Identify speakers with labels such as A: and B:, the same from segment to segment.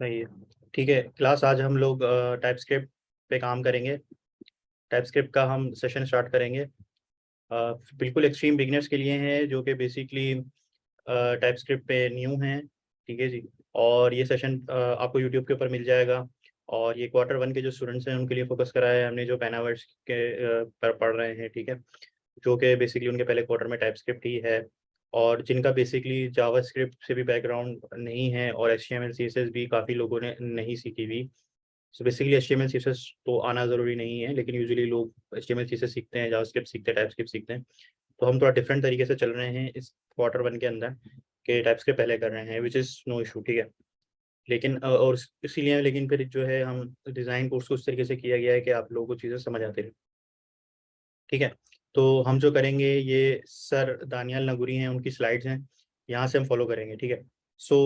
A: सही है। ठीक है क्लास, आज हम लोग टाइपस्क्रिप्ट पे काम करेंगे। टाइपस्क्रिप्ट का हम सेशन स्टार्ट करेंगे। बिल्कुल एक्सट्रीम बिगनर्स के लिए है जो कि बेसिकली टाइपस्क्रिप्ट पे न्यू हैं। ठीक है जी। और ये सेशन आपको यूट्यूब के ऊपर मिल जाएगा। और ये क्वार्टर 1 के जो स्टूडेंट्स हैं उनके लिए फोकस करा है हमने, जो पैनावर्स के पर पढ़ रहे हैं। ठीक है, जो कि बेसिकली उनके पहले क्वार्टर में टाइपस्क्रिप्ट ही है। और जिनका बेसिकली जावास्क्रिप्ट से भी बैकग्राउंड नहीं है और HTML CSS भी काफ़ी लोगों ने नहीं सीखी हुई। सो बेसिकली HTML CSS तो आना ज़रूरी नहीं है, लेकिन यूजुअली लोग HTML CSS सीखते हैं, जावास्क्रिप्ट सीखते हैं, टाइपस्क्रिप्ट सीखते हैं। तो हम थोड़ा डिफरेंट तरीके से चल रहे हैं इस क्वार्टर 1 के अंदर, के टाइपस्क्रिप्ट पहले कर रहे हैं, विच इज़ नो इशू। ठीक है, लेकिन और इसीलिए लेकिन फिर जो है हम डिज़ाइन कोर्स को उस तरीके से किया गया है कि आप लोगों को चीज़ें समझ आते रहे। ठीक है, तो हम जो करेंगे ये सर दानियाल नगूरी हैं, उनकी स्लाइड्स हैं, यहाँ से हम फॉलो करेंगे। ठीक है, सो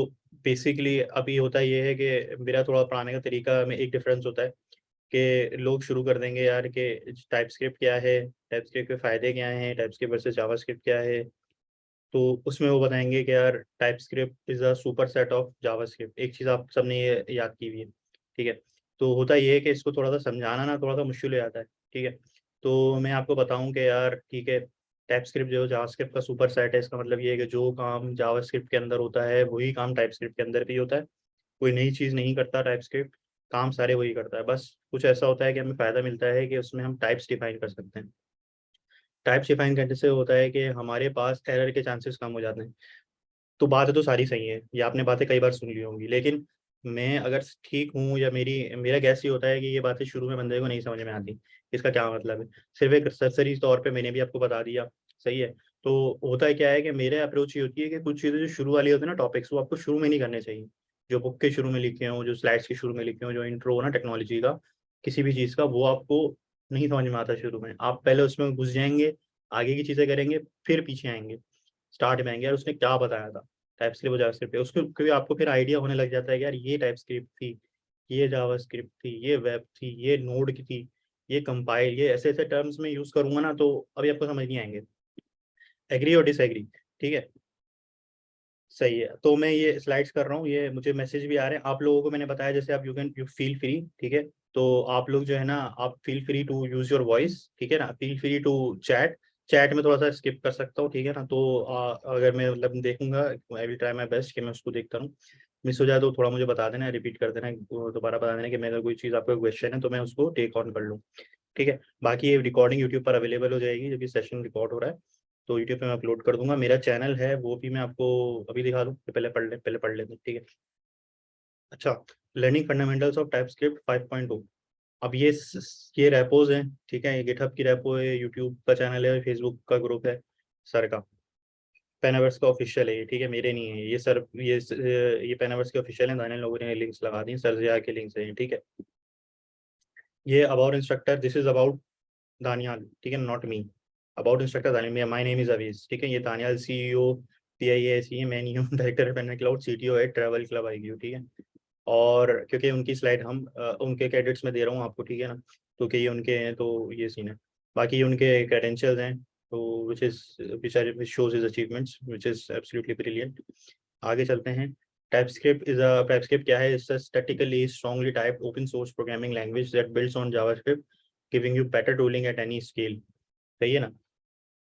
A: बेसिकली अभी होता ये है कि मेरा थोड़ा पढ़ाने का तरीका में एक डिफरेंस होता है कि लोग शुरू कर देंगे यार कि टाइपस्क्रिप्ट क्या है, टाइपस्क्रिप्ट के फ़ायदे क्या हैं, टाइपस्क्रिप्ट वर्सेस जावास्क्रिप्ट क्या है। तो उसमें वो बताएंगे कि यार TypeScript is a super set of JavaScript. एक चीज़ आप सबने ये याद की हुई है। ठीक है, तो होता ये है कि इसको थोड़ा सा समझाना ना थोड़ा सा मुश्किल हो जाता है। ठीक है, तो मैं आपको बताऊं कि यार ठीक है, टाइपस्क्रिप्ट जो जावास्क्रिप्ट का सुपर सेट है, इसका मतलब ये है कि जो काम जावास्क्रिप्ट के अंदर होता है वही काम टाइपस्क्रिप्ट के अंदर भी होता है। कोई नई चीज़ नहीं करता टाइपस्क्रिप्ट, काम सारे वही करता है। बस कुछ ऐसा होता है कि हमें फ़ायदा मिलता है कि उसमें हम टाइप्स डिफाइन कर सकते हैं। टाइप्स डिफाइन करने से होता है कि हमारे पास एरर के चांसेस कम हो जाते हैं। तो बातें तो सारी सही है, ये आपने बातें कई बार सुन ली होंगी, लेकिन मैं अगर ठीक हूँ या मेरा गैस ये होता है कि ये बातें शुरू में बंदे को नहीं समझ में आती, इसका क्या मतलब है। सिर्फ एक सरसरी तौर पे मैंने भी आपको बता दिया, सही है। तो होता है क्या है कि मेरे अप्रोच ये होती है कि कुछ चीज़ें जो शुरू वाली होती है ना टॉपिक्स, वो आपको शुरू में नहीं करने चाहिए। जो बुक के शुरू में लिखे हों, जो स्लाइड्स के शुरू में लिखे हों, जो इंट्रो हो ना टेक्नोलॉजी का, किसी भी चीज़ का, वो आपको नहीं समझ में आता शुरू में। आप पहले उसमें घुस जाएंगे, आगे की चीज़ें करेंगे, फिर पीछे आएंगे, स्टार्ट में आएंगे यार उसने क्या बताया था टाइपस्क्रिप्ट और जावास्क्रिप्ट पे। उसको क्योंकि आपको फिर आइडिया होने लग जाता है कि यार ये टाइपस्क्रिप्ट थी, ये जावास्क्रिप्ट थी, ये वेब थी, ये नोड की थी, ये कंपाइल, ये ऐसे ऐसे टर्म्स में यूज करूंगा ना तो अभी आपको समझ नहीं आएंगे। एग्री और डिसएग्री। ठीक है, सही है। तो मैं ये स्लाइड्स कर रहा हूँ, ये मुझे मैसेज भी आ रहे हैं आप लोगों को। मैंने बताया जैसे आप यू फील फ्री। ठीक है, तो आप लोग जो है ना, आप feel free to use your voice. ठीक है ना, feel free to chat. Chat में थोड़ा सा स्किप कर सकता हूँ, ठीक है ना। तो अगर मैं मतलब देखूंगा, I will try my best कि मैं उसको देखता रहूँ। मिस हो जाए तो थोड़ा मुझे बता देना, रिपीट कर देना, दोबारा बता देना कि मैं अगर कोई चीज़ आपका क्वेश्चन है तो मैं उसको टेक ऑन कर लूँ। ठीक है, बाकी ये रिकॉर्डिंग यूट्यूब पर अवेलेबल हो जाएगी जब ये सेशन रिकॉर्ड हो रहा है, तो यूट्यूब पे मैं अपलोड कर दूंगा। मेरा चैनल है वो भी मैं आपको अभी दिखा दूँ, पहले पढ़ लेते हैं। ठीक है, अच्छा, लर्निंग फंडामेंटल्स ऑफ टाइपस्क्रिप्ट 5.2। अब ये रेपोज हैं। ठीक है, ये गिटहब की रेपो है, यूट्यूब का चैनल है, फेसबुक का ग्रुप है सर का। पेनावर्स का ऑफिशियल है ये, ठीक है, मेरे नहीं है ये सर। ये पेनावर्स के ऑफिशियल है, दानियल लोगों ने लिंक्स लगा दी, सर जिया के लिंक्स हैं। ठीक है, ये about instructor, this is about Daniyal. ठीक है, not me. About instructor Daniyal, my name is Aveez. ठीक है, ये दानियाल CEO PIASE है, मैं नहीं हूँ। डायरेक्टर पेन क्लाउड, CTO है ट्रैवल क्लब IQ। ठीक है, और क्योंकि उनकी स्लाइड हम उनके क्रेडिट्स में दे रहा हूँ आपको, ठीक है ना, तो कि ये उनके हैं तो ये सीन है। बाकी ये उनके क्रेडेंशियल्स हैं, तो which shows his achievements which is absolutely brilliant. आगे चलते हैं। टाइपस्क्रिप्ट क्या है? It's a statically strongly typed open source programming language that builds on JavaScript, giving you better tooling at any scale. सही है ना।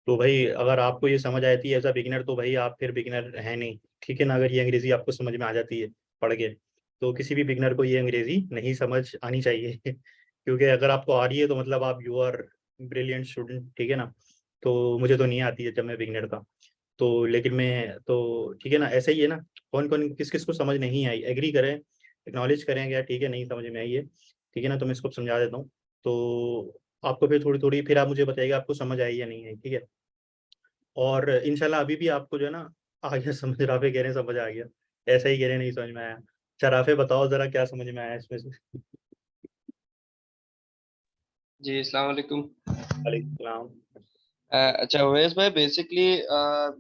A: तो भाई अगर आपको ये समझ आती है एज अ बिगिनर तो भाई आप फिर बिगिनर है नहीं। ठीक है ना, अगर ये अंग्रेजी आपको समझ में आ जाती है पढ़ के, तो किसी भी बिगिनर को ये अंग्रेजी नहीं समझ आनी चाहिए। क्योंकि अगर आपको आ रही है तो मतलब आप यू आर ब्रिलियंट स्टूडेंट। ठीक है ना, तो मुझे तो नहीं आती है जब मैं बिगिनर था। तो लेकिन मैं तो ठीक है ना, ऐसा ही है ना। कौन कौन किस किस को समझ नहीं आई, एग्री करें, एक्नॉलेज करें क्या, ठीक है, नहीं समझ में आई है, ठीक है ना, तो मैं इसको समझा देता हूँ। तो आपको फिर थोड़ी थोड़ी फिर आप मुझे बताइएगा आपको समझ आई या नहीं आई। ठीक है, और इंशाल्लाह अभी भी आपको जो है ना आ गया समझ, राफे कह रहे हैं समझ आ गया, ऐसा ही कह रहे हैं नहीं समझ में आया। अच्छा राफे बताओ जरा क्या समझ में आया इसमें से।
B: जी अस्सलाम वालेकुम।
A: वालेकुम सलाम।
B: अच्छा, अवैस भाई बेसिकली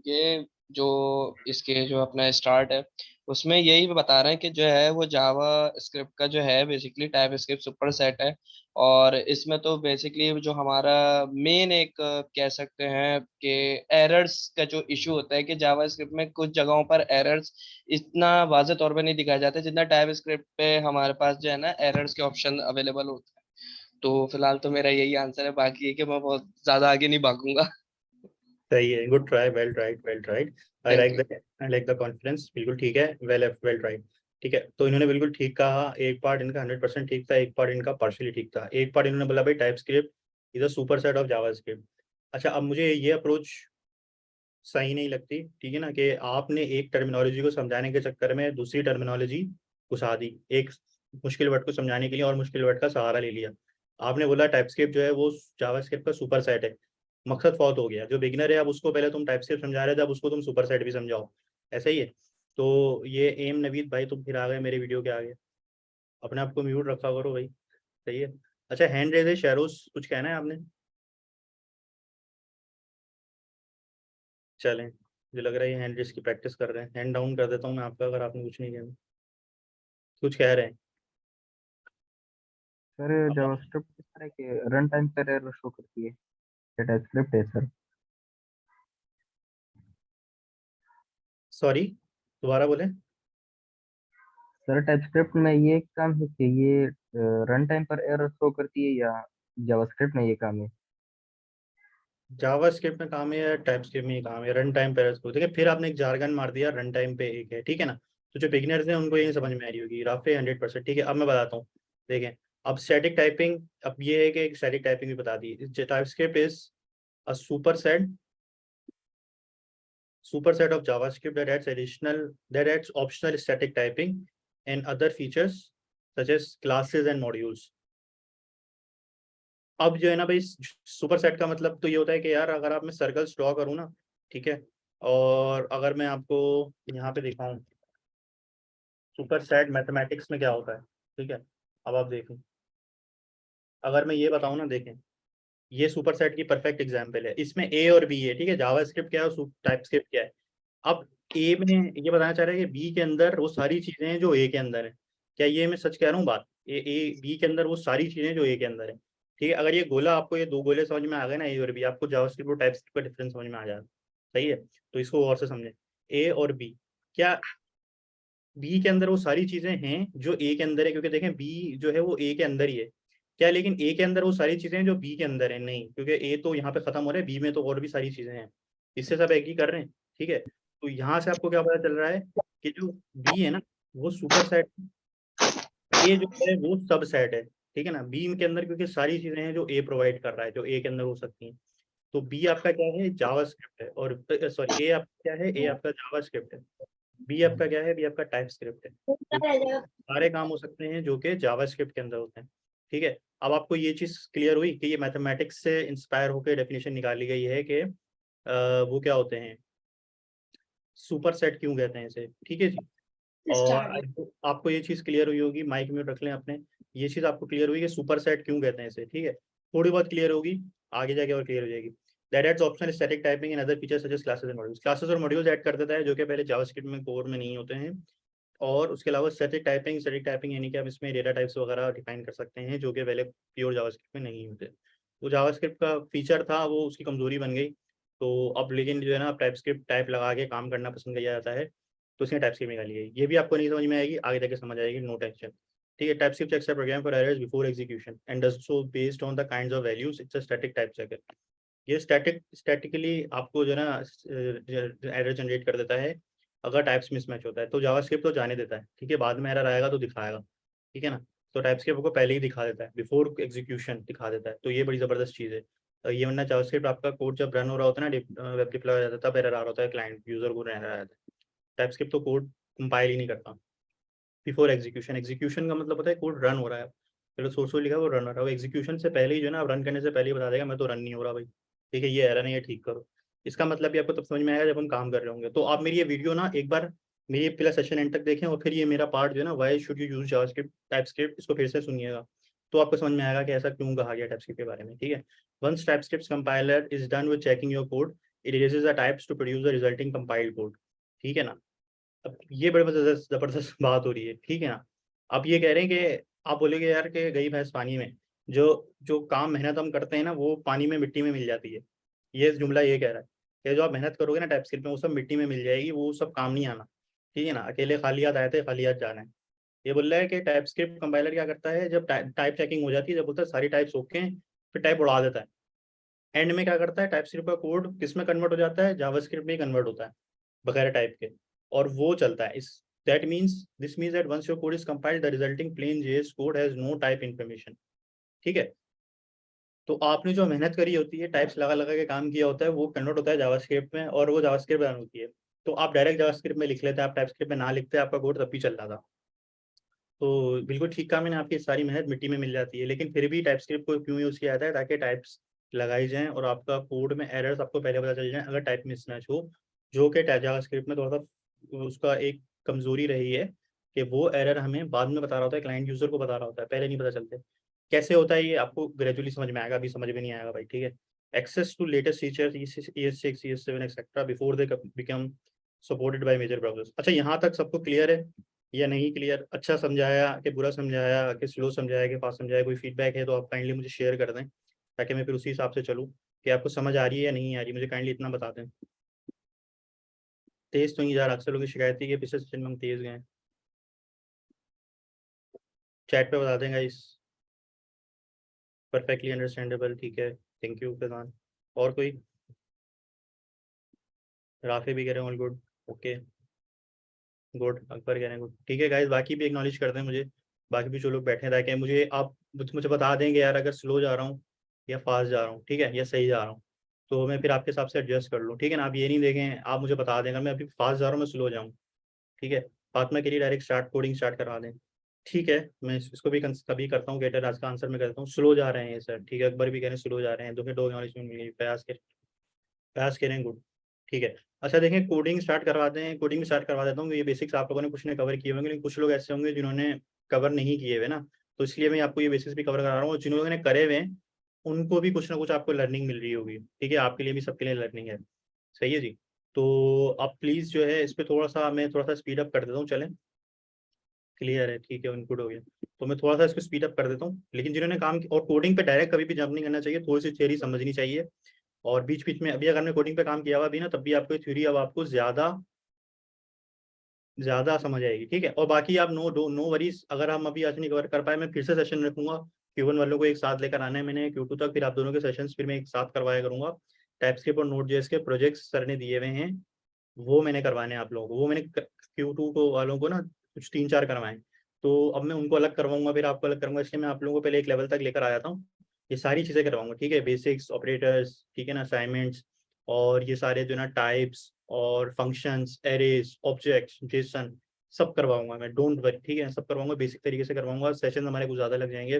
B: ये जो इसके जो अपना स्टार्ट है उसमें यही बता रहे हैं कि जो है वो जावा स्क्रिप्ट का जो है basically type script super set है। और इसमें तो बेसिकली जो हमारा मेन एक कह सकते हैं कि एरर्स का जो इशू होता है कि जावा स्क्रिप्ट में कुछ जगहों पर एरर्स इतना वाज़ेह तौर पे नहीं दिखाया जाता जितना टाइप स्क्रिप्ट पे हमारे पास जो है ना एरर्स के ऑप्शन अवेलेबल होते हैं। तो फिलहाल तो मेरा यही आंसर है, बाकी है कि मैं बहुत ज्यादा आगे नहीं भागूंगा।
A: सही है, good try, well tried, well tried. I
B: thank
A: like
B: you.
A: That, I like the confidence. बिल्कुल ठीक है, वेल वेल ट्राइड। ठीक है, तो इन्होंने बिल्कुल ठीक कहा। एक पार्ट इनका 100% ठीक था, एक पार्ट इनका पार्शियली ठीक था। एक पार्ट इन्होंने बोला भाई type script is a super set of Java script. अच्छा, अब मुझे ये अप्रोच सही नहीं लगती, ठीक है ना, कि आपने एक टर्मिनोलॉजी को समझाने के चक्कर में दूसरी टर्मिनोलॉजी घुसा दी, एक मुश्किल वर्ड को समझाने के लिए और मुश्किल वर्ड का सहारा ले लिया। आपने बोला टाइपस्क्रिप्ट जो है वो जावास्क्रिप्ट का सुपर सेट है। मकसद फौत हो गया। जो बिगिनर है अब उसको पहले तुम टाइपस्क्रिप्ट समझा रहे थे, अब उसको तुम सुपर सेट भी समझाओ। ऐसा ही है। तो ये एम नवीद भाई, तुम फिर आ गए मेरे वीडियो के आगे। अपने आप को म्यूट रखा करो भाई। सही है। अच्छा, हैंड रेज है शेरोज, कुछ कहना है आपने? चलें, मुझे लग रहा है ये हैंड रेज की प्रैक्टिस कर रहे हैं। हैंड डाउन कर देता हूँ मैं आपका, अगर आपने कुछ नहीं कहना। कुछ कह रहे हैं?
C: सर जावास्क्रिप्ट किस तरह के रन टाइम पर एरर शो करती है? ये टाइपस्क्रिप्ट है सर।
A: सॉरी, दोबारा बोलें।
C: सर टाइपस्क्रिप्ट में ये काम है कि ये रन टाइम पर एरर शो करती है या जावास्क्रिप्ट में ये काम है?
A: जावास्क्रिप्ट में काम है या टाइपस्क्रिप्ट में ही काम है? रन टाइम पे इसको देखिए, फिर आपने एक जार्गन मार दिया, रन टाइम पे एक है, ठीक है ना। तो जो बिगिनर्स हैं उनको ये समझ में आ रही होगी, राफे 100%। ठीक है, अब मैं बताता हूँ। देखें, अब स्टैटिक टाइपिंग, अब ये है कि स्टैटिक टाइपिंग भी बता दी। TypeScript is a superset of JavaScript that adds optional static typing and other features such as classes and modules. अब जो है ना भाई, सुपर सेट का मतलब तो ये होता है कि यार अगर आप मैं सर्कल्स ड्रॉ करूँ ना, ठीक है, और अगर मैं आपको यहाँ पे दिखाऊं सुपर सेट मैथमेटिक्स में क्या होता है, ठीक है, अब आप देखें, अगर मैं ये बताऊं ना, देखें, ये सुपर सेट की परफेक्ट एग्जांपल है। इसमें ए और बी है, ठीक है, जावास्क्रिप्ट क्या है और टाइपस्क्रिप्ट क्या है। अब ए में ये बताना चाह रहा है कि बी के अंदर वो सारी चीजें हैं जो ए के अंदर है। क्या ये मैं सच कह रहा हूँ बात? ए बी के अंदर वो सारी चीजें जो ए के अंदर है। ठीक है, अगर ये गोला आपको, ये दो गोले समझ में आ गए ना, ए और बी, आपको जावास्क्रिप्ट और टाइपस्क्रिप्ट का डिफरेंस समझ में आ जाएगा। सही है, तो इसको और से समझें। ए और बी, क्या बी के अंदर वो सारी चीजें हैं जो ए के अंदर है? क्योंकि देखें बी जो है वो ए के अंदर ही है। क्या लेकिन ए के अंदर वो सारी चीजें हैं जो बी के अंदर है? नहीं, क्योंकि ए तो यहाँ पे खत्म हो रहा है, बी में तो और भी सारी चीजें हैं। इससे सब एक ही कर रहे हैं। ठीक है, तो यहाँ से आपको क्या पता चल रहा है कि जो बी है ना वो सुपर सेट, ए जो है वो सब सेट है। ठीक है ना, बी के अंदर क्योंकि सारी चीजें हैं जो ए प्रोवाइड कर रहा है, जो ए के अंदर हो सकती हैं। तो बी आपका क्या है? जावास्क्रिप्ट है। और सॉरी, ए आपका क्या है? ए आपका जावास्क्रिप्ट है। बी आपका क्या है? बी आपका टाइप स्क्रिप्ट है, क्योंकि सारे काम हो सकते हैं जो कि जावास्क्रिप्ट के अंदर होते हैं। ठीक है, अब आपको ये चीज़ क्लियर हुई कि ये मैथमेटिक्स से इंस्पायर होकर डेफिनेशन निकाली गई है कि वो क्या होते हैं, सुपर सेट क्यों कहते हैं इसे। ठीक है जी। और आपको ये चीज़ क्लियर हुई होगी, माइक म्यूट रख लें अपने। ये चीज़ आपको क्लियर हुई कि सुपर सेट क्यों कहते हैं इसे, ठीक है। थोड़ी बहुत क्लियर होगी, आगे जाके और क्लियर हो जाएगी। That adds option static typing and other features such as classes and modules. Classes और मॉड्यूल्स ऐड कर देता है जो कि पहले जावास्क्रिप्ट में कोर में नहीं होते हैं। और उसके अलावा स्टैटिक टाइपिंग यानी कि आप इसमें डेटा टाइप्स वगैरह डिफाइन कर सकते हैं जो कि पहले प्योर जावास्क्रिप्ट में नहीं होते। वो जावास्क्रिप्ट का फीचर था, वो उसकी कमजोरी बन गई। तो अब लेकिन जो है ना, अब टाइपस्क्रिप्ट टाइप लगा के काम करना पसंद किया जाता है, तो उसने टाइपस्क्रिप्ट निकाली है। ये भी आपको नहीं समझ में आएगी, आगे जाके समझ आएगी, नो टेंशन। ठीक है, TypeScript checks the program for errors before execution and does so based on the kinds of values. It's a static type checker. ये स्टैटिकली आपको जो है ना एरर जनरेट कर देता है अगर टाइप्स मिसमैच होता है। तो जावास्क्रिप्ट तो जाने देता है, ठीक है, बाद में एरर आएगा तो दिखाएगा, ठीक है ना। तो टाइपस्क्रिप्ट को पहले ही दिखा देता है, बिफोर एग्जीक्यूशन दिखा देता है। तो ये बड़ी ज़बरदस्त चीज़ है। ये वरना जावास्क्रिप्ट आपका कोड जब रन हो रहा होता है ना, वेब डिप्लॉय हो जाता है, तब एरर आ रहा होता है, क्लाइंट यूजर को एरर आ जाता है। टाइपस्क्रिप्ट तो कोड कंपाइल ही नहीं करता बिफोर एग्जीक्यूशन। एग्जीक्यूशन का मतलब होता है कोड रन हो रहा है, चलो सोर्स कोड लिखा वो रन हो रहा है, वो एग्जीक्यूशन से पहले ही जो है ना, रन करने से पहले ही बता देगा मैं तो रन नहीं हो रहा भाई, ठीक है, ये एरर है, ये ठीक करो। इसका मतलब भी आपको तब समझ में आएगा जब हम काम कर रहे होंगे। तो आप मेरी ये वीडियो ना एक बार, मेरी पहला सेशन एंड तक देखें, और फिर ये मेरा पार्ट जो है ना, why should you use JavaScript TypeScript, इसको फिर से सुनिएगा। तो आपको समझ में आएगा कि ऐसा क्यों कहा गया टाइपस्क्रिप्ट के बारे में। ठीक है, once TypeScript compiler is done with checking your code, it erases the types to produce the resulting compiled code, ठीक है ना। अब ये बड़े जबरदस्त बात हो रही है, ठीक है ना। आप ये कह रहे हैं कि आप बोलोगे यार कि गई भैंस पानी में, जो जो काम मेहनत हम करते हैं ना वो पानी में मिट्टी में मिल जाती है। ये जुमला ये कह रहा है कि जो आप मेहनत करोगे ना टाइपस्क्रिप्ट में वो सब मिट्टी में मिल जाएगी, वो सब काम नहीं आना, ठीक है ना। अकेले खाली हाथ आए थे खाली हाथ जाना है। ये बोल रहा है कि टाइपस्क्रिप्ट कंपाइलर क्या करता है, जब टाइप चेकिंग हो जाती है, जब बोलता है सारी टाइप्स ओके हैं, फिर टाइप उड़ा देता है। एंड में क्या करता है, टाइपस्क्रिप्ट का कोड किस में कन्वर्ट हो जाता है, जावास्क्रिप्ट में कन्वर्ट होता है बगैर टाइप के, और वो चलता है। इस that means this means that once your code is compiled the resulting plain JS code has no type information, ठीक है। तो आपने जो मेहनत करी होती है, टाइप्स लगा लगा के काम किया होता है, वो कन्वर्ट होता है जावास्क्रिप्ट में, और वो जावास्क्रिप्ट रन होती है। तो आप डायरेक्ट जावास्क्रिप्ट में लिख लेते हैं, आप टाइपस्क्रिप्ट में ना लिखते, आपका कोड तब भी चल रहा था। तो बिल्कुल ठीक काम है, आपकी सारी मेहनत मिट्टी में मिल जाती है। लेकिन फिर भी टाइपस्क्रिप्ट को क्यों यूज़ किया जाता है, ताकि टाइप्स लगाई जाएं और आपका कोड में एरर्स आपको पहले पता चल जाए अगर टाइप मिसमैच हो, जो कि जावास्क्रिप्ट में थोड़ा सा उसका एक कमजोरी रही है कि वो एरर हमें बाद में बता रहा होता है, क्लाइंट यूजर को बता रहा होता है, पहले नहीं पता चलते। कैसे होता है ये आपको ग्रेजुअली समझ में आएगा, अभी समझ में नहीं आएगा भाई, ठीक है। Access to latest features ES6 ES7 etcetera before they become supported by major browsers. अच्छा, यहाँ तक सबको क्लियर है या नहीं क्लियर? अच्छा समझाया कि बुरा समझाया कि स्लो समझाया कि फास्ट समझाया? कोई फीडबैक है तो आप काइंडली मुझे शेयर कर दें, ताकि मैं फिर उसी हिसाब से चलूँ कि आपको समझ आ रही है या नहीं आ रही। मुझे काइंडली इतना बता दें। तेज तो नहीं जा रहा, अक्सर लोगों की शिकायत थी कि पिछले सेशन में हम तेज गए। चैट पे बता दें गाइस। परफेक्टली अंडरस्टैंडेबल, ठीक है, थैंक यू फैजान। और कोई? राफे भी कह रहे हैं all good, okay good. Akbar कह रहे हैं गुड, ठीक है गाइस। बाकी भी एक्नॉलेज कर दें मुझे, बाकी भी जो लोग बैठे हैं, ताकि मुझे आप मुझे बता देंगे यार अगर स्लो जा रहा हूँ या फास्ट जा रहा हूँ, ठीक है, या सही जा रहा हूँ, तो मैं फिर आपके हिसाब से एडजस्ट कर लूँ, ठीक है ना। आप ये नहीं देखें, आप मुझे बता देंगे मैं अभी फास्ट जा रहा हूँ मैं स्लो जाऊँ, ठीक है। फातिमा के लिए डायरेक्ट स्टार्ट कोडिंग स्टार्ट करवा दें, ठीक है। मैं इसको भी कभी करता हूँ, गेटर आज का आंसर मैं करता हूँ। स्लो जा रहे हैं सर, ठीक है। अकबर भी कह रहे हैं स्लो जा रहे हैं, दो एक्नॉलेजमेंट मिल गई। प्रयास करें, गुड, ठीक है। अच्छा देखें, कोडिंग स्टार्ट करवाते हैं, कोडिंग स्टार्ट करवा देता हूँ। ये बेसिक्स आप लोगों ने कुछ ने कवर किए होंगे, लेकिन कुछ लोग ऐसे होंगे जिन्होंने कवर नहीं किए हुए ना, तो इसलिए मैं आपको ये बेसिक्स भी कवर करा रहा हूँ। और जिन लोगों ने करे हुए हैं उनको भी कुछ ना कुछ आपको लर्निंग मिल रही होगी, ठीक है। आपके लिए भी, सबके लिए लर्निंग है, सही है जी। तो आप प्लीज़ जो है इस पर थोड़ा सा स्पीड अप कर देता हूँ, चलें। क्लियर है, ठीक है, इनपुट हो गया। तो मैं थोड़ा सा इसको स्पीड अप कर देता हूँ। लेकिन जिन्होंने काम और कोडिंग पे डायरेक्ट कभी भी जंप नहीं करना चाहिए, थोड़ी सी थियरी समझनी चाहिए। और बीच बीच में अभी अगर मैं कोडिंग पे काम किया हुआ भी ना, तब भी आपको थ्योरी अब आपको ज्यादा ज्यादा समझ आएगी, ठीक है। और बाकी आप नो वरीज, अगर हम अभी आज नहीं कवर कर पाए, मैं फिर से सेशन रखूंगा। Q1 वालों को एक साथ लेकर आना है मैंने Q2 तक, फिर आप दोनों के सेशंस फिर मैं एक साथ करवाया करूंगा। टाइपस्क्रिप्ट और नोड.जेएस के प्रोजेक्ट्स सर ने दिए हुए हैं, वो मैंने करवाने हैं आप लोगों को। वो मैंने Q2 को वालों को ना कुछ 3-4 करवाए, तो अब मैं उनको अलग करवाऊंगा, फिर आपको अलग करूंगा। इसलिए मैं आप लोगों को पहले एक लेवल तक लेकर आ जाता हूँ, ये सारी चीज़ें करवाऊंगा, ठीक है। बेसिक्स, ऑपरेटर्स, ठीक है ना, असाइनमेंट्स, और ये सारे जो ना टाइप्स और फंक्शंस, एरेज, ऑब्जेक्ट्स, जेसन, सब करवाऊंगा मैं, डोंट वरी, ठीक है। सब करवाऊंगा, बेसिक तरीके से करवाऊंगा। सेशन हमारे कुछ ज़्यादा लग जाएंगे,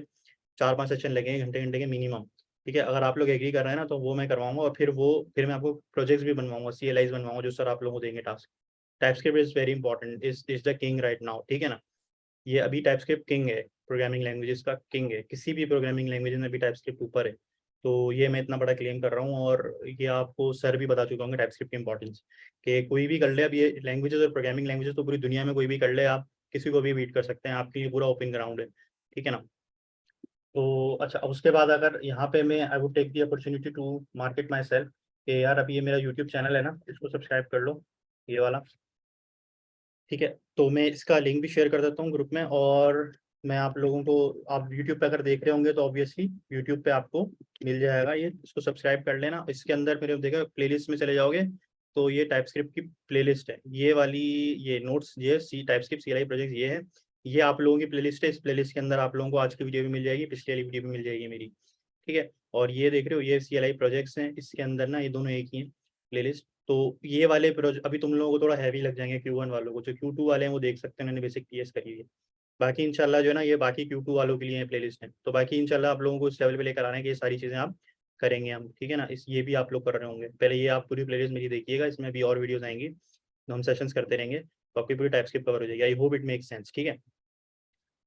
A: 4-5 सेशन लगेंगे, घंटे घंटे के मिनिमम, ठीक है। अगर आप लोग एग्री कर रहे हैं ना, तो वो मैं करवाऊंगा। और फिर मैं आपको प्रोजेक्ट्स भी बनवाऊंगा, CLIs बनवाऊंगा, जो सर आप लोगों को देंगे task. TypeScript is very important, is the king right now, ठीक है ना। ये अभी टाइपस्क्रिप्ट किंग है, प्रोग्रामिंग लैंग्वेजेस का किंग है। किसी भी प्रोग्रामिंग लैंग्वेज में अभी टाइपस्क्रिप्ट ऊपर है। तो ये मैं इतना बड़ा क्लेम कर रहा हूँ, और ये आपको सर भी बता चुका हूँ टाइपस्क्रिप्ट की इंपॉर्टेंस, कि कोई भी कर ले अब ये लैंग्वेजेस और प्रोग्रामिंग लैंग्वेजेस तो पूरी दुनिया में कोई भी कर ले, आप किसी को भी बीट कर सकते हैं, आपके लिए पूरा ओपन ग्राउंड है, ठीक है ना। तो अच्छा, अब उसके बाद अगर यहाँ पे मैं I would take the opportunity to market myself, कि यार अभी ये मेरा यूट्यूब चैनल है ना, इसको सब्सक्राइब कर लो, ये वाला, ठीक है। तो मैं इसका लिंक भी शेयर कर देता हूँ ग्रुप में। और मैं आप लोगों को, आप यूट्यूब पे अगर देख रहे होंगे तो ऑब्वियसली यूट्यूब पे आपको मिल जाएगा ये, इसको सब्सक्राइब कर लेना। इसके अंदर मेरे देखा प्लेलिस्ट में चले जाओगे तो ये टाइपस्क्रिप्ट की प्लेलिस्ट है, ये वाली, ये नोट्स, ये टाइपस्क्रिप्ट CLI प्रोजेक्ट ये है, ये आप लोगों की प्लेलिस्ट है। इस प्लेलिस्ट के अंदर आप लोगों को आज की वीडियो भी मिल जाएगी, पिछली वाली वीडियो भी मिल जाएगी मेरी, ठीक है। और ये देख रहे हो, ये CLI प्रोजेक्ट्स हैं, इसके अंदर ना ये दोनों एक ही हैं प्लेलिस्ट। तो ये वाले प्रोजेक्ट अभी तुम लोगों को थोड़ा हैवी लग जाएंगे, Q1 वालों को। जो Q2 वाले हैं वो देख सकते हैं, उन्होंने बेसिक PS करी है। बाकी इंशाल्लाह जो है ना, ये बाकी Q2 वालों के लिए प्लेलिस्ट है। तो बाकी इंशाल्लाह आप लोगों को इस लेवल पे लेकर आना है कि ये सारी चीज़ें आप करेंगे हम, ठीक है ना। इस ये भी आप लोग कर रहे होंगे, पहले ये आप पूरी प्लेलिस्ट मेरी देखिएगा, इसमें भी और वीडियोस आएंगी, तो हम सेशंस करते रहेंगे, तो आपकी पूरी टाइपस्क्रिप्ट कवर हो जाएगी। I hope it make sense, ठीक है।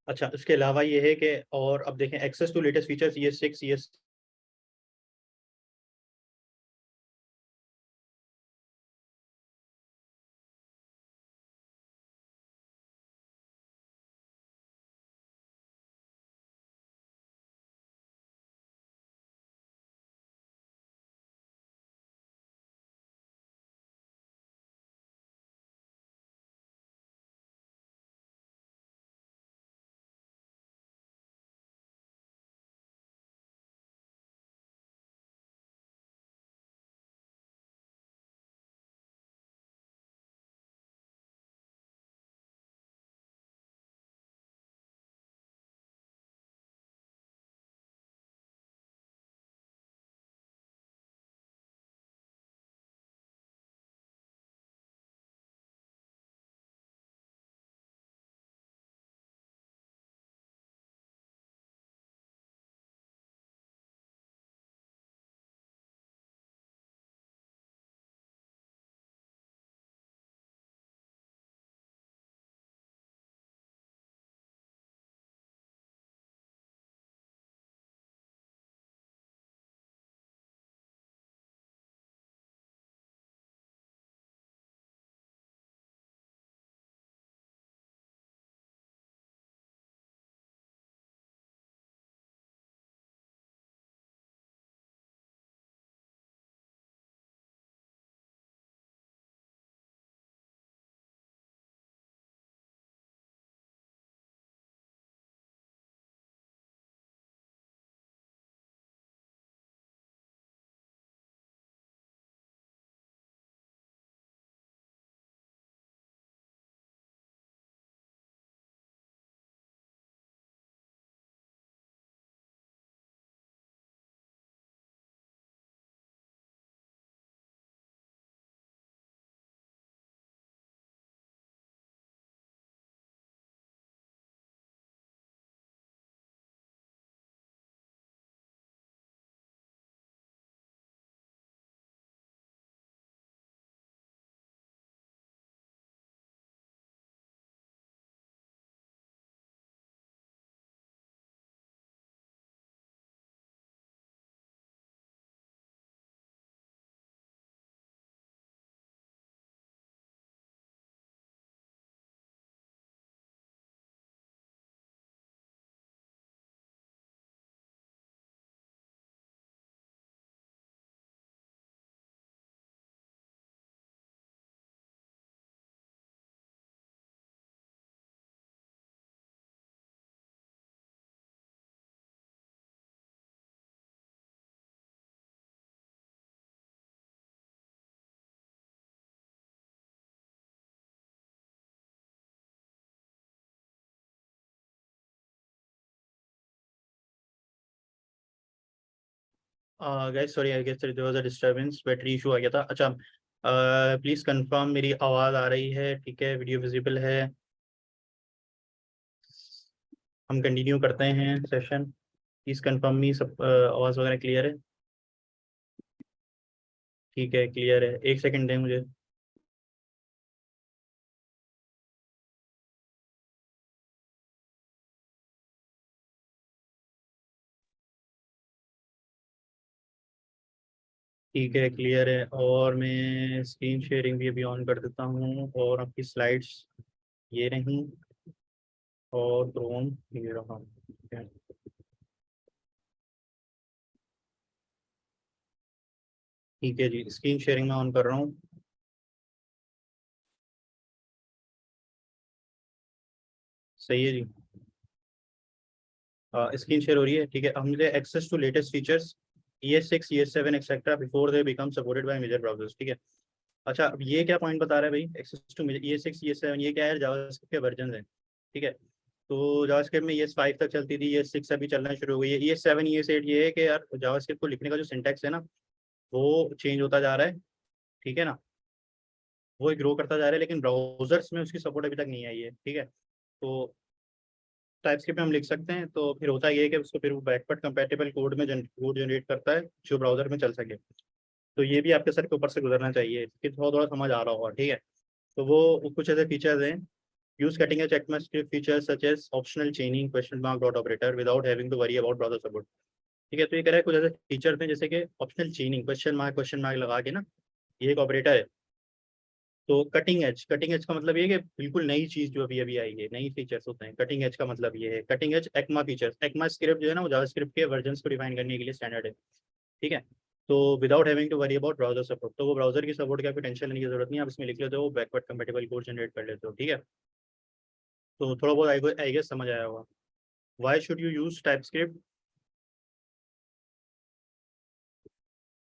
A: अच्छा, उसके अलावा ये है कि, और अब देखें, access to latest features ES6 ES guys sorry, I guess there was a disturbance, battery issue आ गया था। अच्छा, प्लीज़ कंफर्म मेरी आवाज़ आ रही है? ठीक है, वीडियो विजिबल है? हम कंटिन्यू करते हैं सेशन। प्लीज़ कंफर्म मी, सब आवाज़ वगैरह क्लियर है? ठीक है, क्लियर है। एक सेकंड दें मुझे। ठीक है, क्लियर है। और मैं स्क्रीन शेयरिंग भी अभी ऑन कर देता हूँ, और आपकी स्लाइड्स ये रहीं, और ड्रोन ये रहा। ठीक है, ठीक है जी, स्क्रीन शेयरिंग में ऑन कर रहा हूँ। सही है जी, स्क्रीन शेयर हो रही है। ठीक है, हम मुझे access to latest features ES6 ES7 etcetera before they become supported by major browsers. ठीक है। अच्छा, अब ये क्या पॉइंट बता रहा है भाई? एक्सेस टू ES6 ES7, ये क्या है? जावास्क्रिप्ट के वर्जन है। ठीक है, तो जावास्क्रिप्ट में ES5 तक चलती थी, ES6 अभी चलना शुरू हो गई है। ES7 ES8 ये है कि यार जावास्क्रिप्ट को लिखने का जो सिंटैक्स है ना, वो चेंज होता जा रहा है। ठीक है ना, वो ग्रो करता जा रहा है, लेकिन ब्राउजर्स में उसकी सपोर्ट अभी तक नहीं आई है। ठीक है, तो टाइपस्क्रिप्ट में हम लिख सकते हैं, तो फिर होता ये है कि उसको फिर वो बैकवर्ड कंपैटिबल कोड में कोड जनरेट करता है जो ब्राउजर में चल सके। तो ये भी आपके सर के ऊपर से गुजरना चाहिए कि थोड़ा थोड़ा समझ आ रहा होगा। ठीक है, तो वो कुछ ऐसे फीचर्स हैं। Use cutting edge ECMAScript features such as optional chaining question mark dot operator without having to worry about browser support. ठीक है, तो ये कह रहा है कुछ ऐसे फीचर्स हैं जैसे कि ऑप्शनल चेनिंग, क्वेश्चन मार्क लगा के ना, ये एक ऑपरेटर है। तो कटिंग एज का मतलब ये है कि बिल्कुल नई चीज जो अभी अभी आई है, नई फीचर्स होते हैं। कटिंग एज का मतलब ये है, cutting edge ECMA features. ECMA script जो है ना, वो जावास्क्रिप्ट के वर्जन को डिफाइन करने के लिए स्टैंडर्ड है। ठीक है, तो without having to worry about browser support, तो वो ब्राउजर की सपोर्ट की आपको टेंशन लेने की जरूरत नहीं है। आप इसमें लिख लेते हो बैकवर्ड कंपेटेबल कोड जनरेट कर लेते हो। ठीक है, तो थोड़ा बहुत आई गेस समझ आया होगा। Why should you use TypeScript?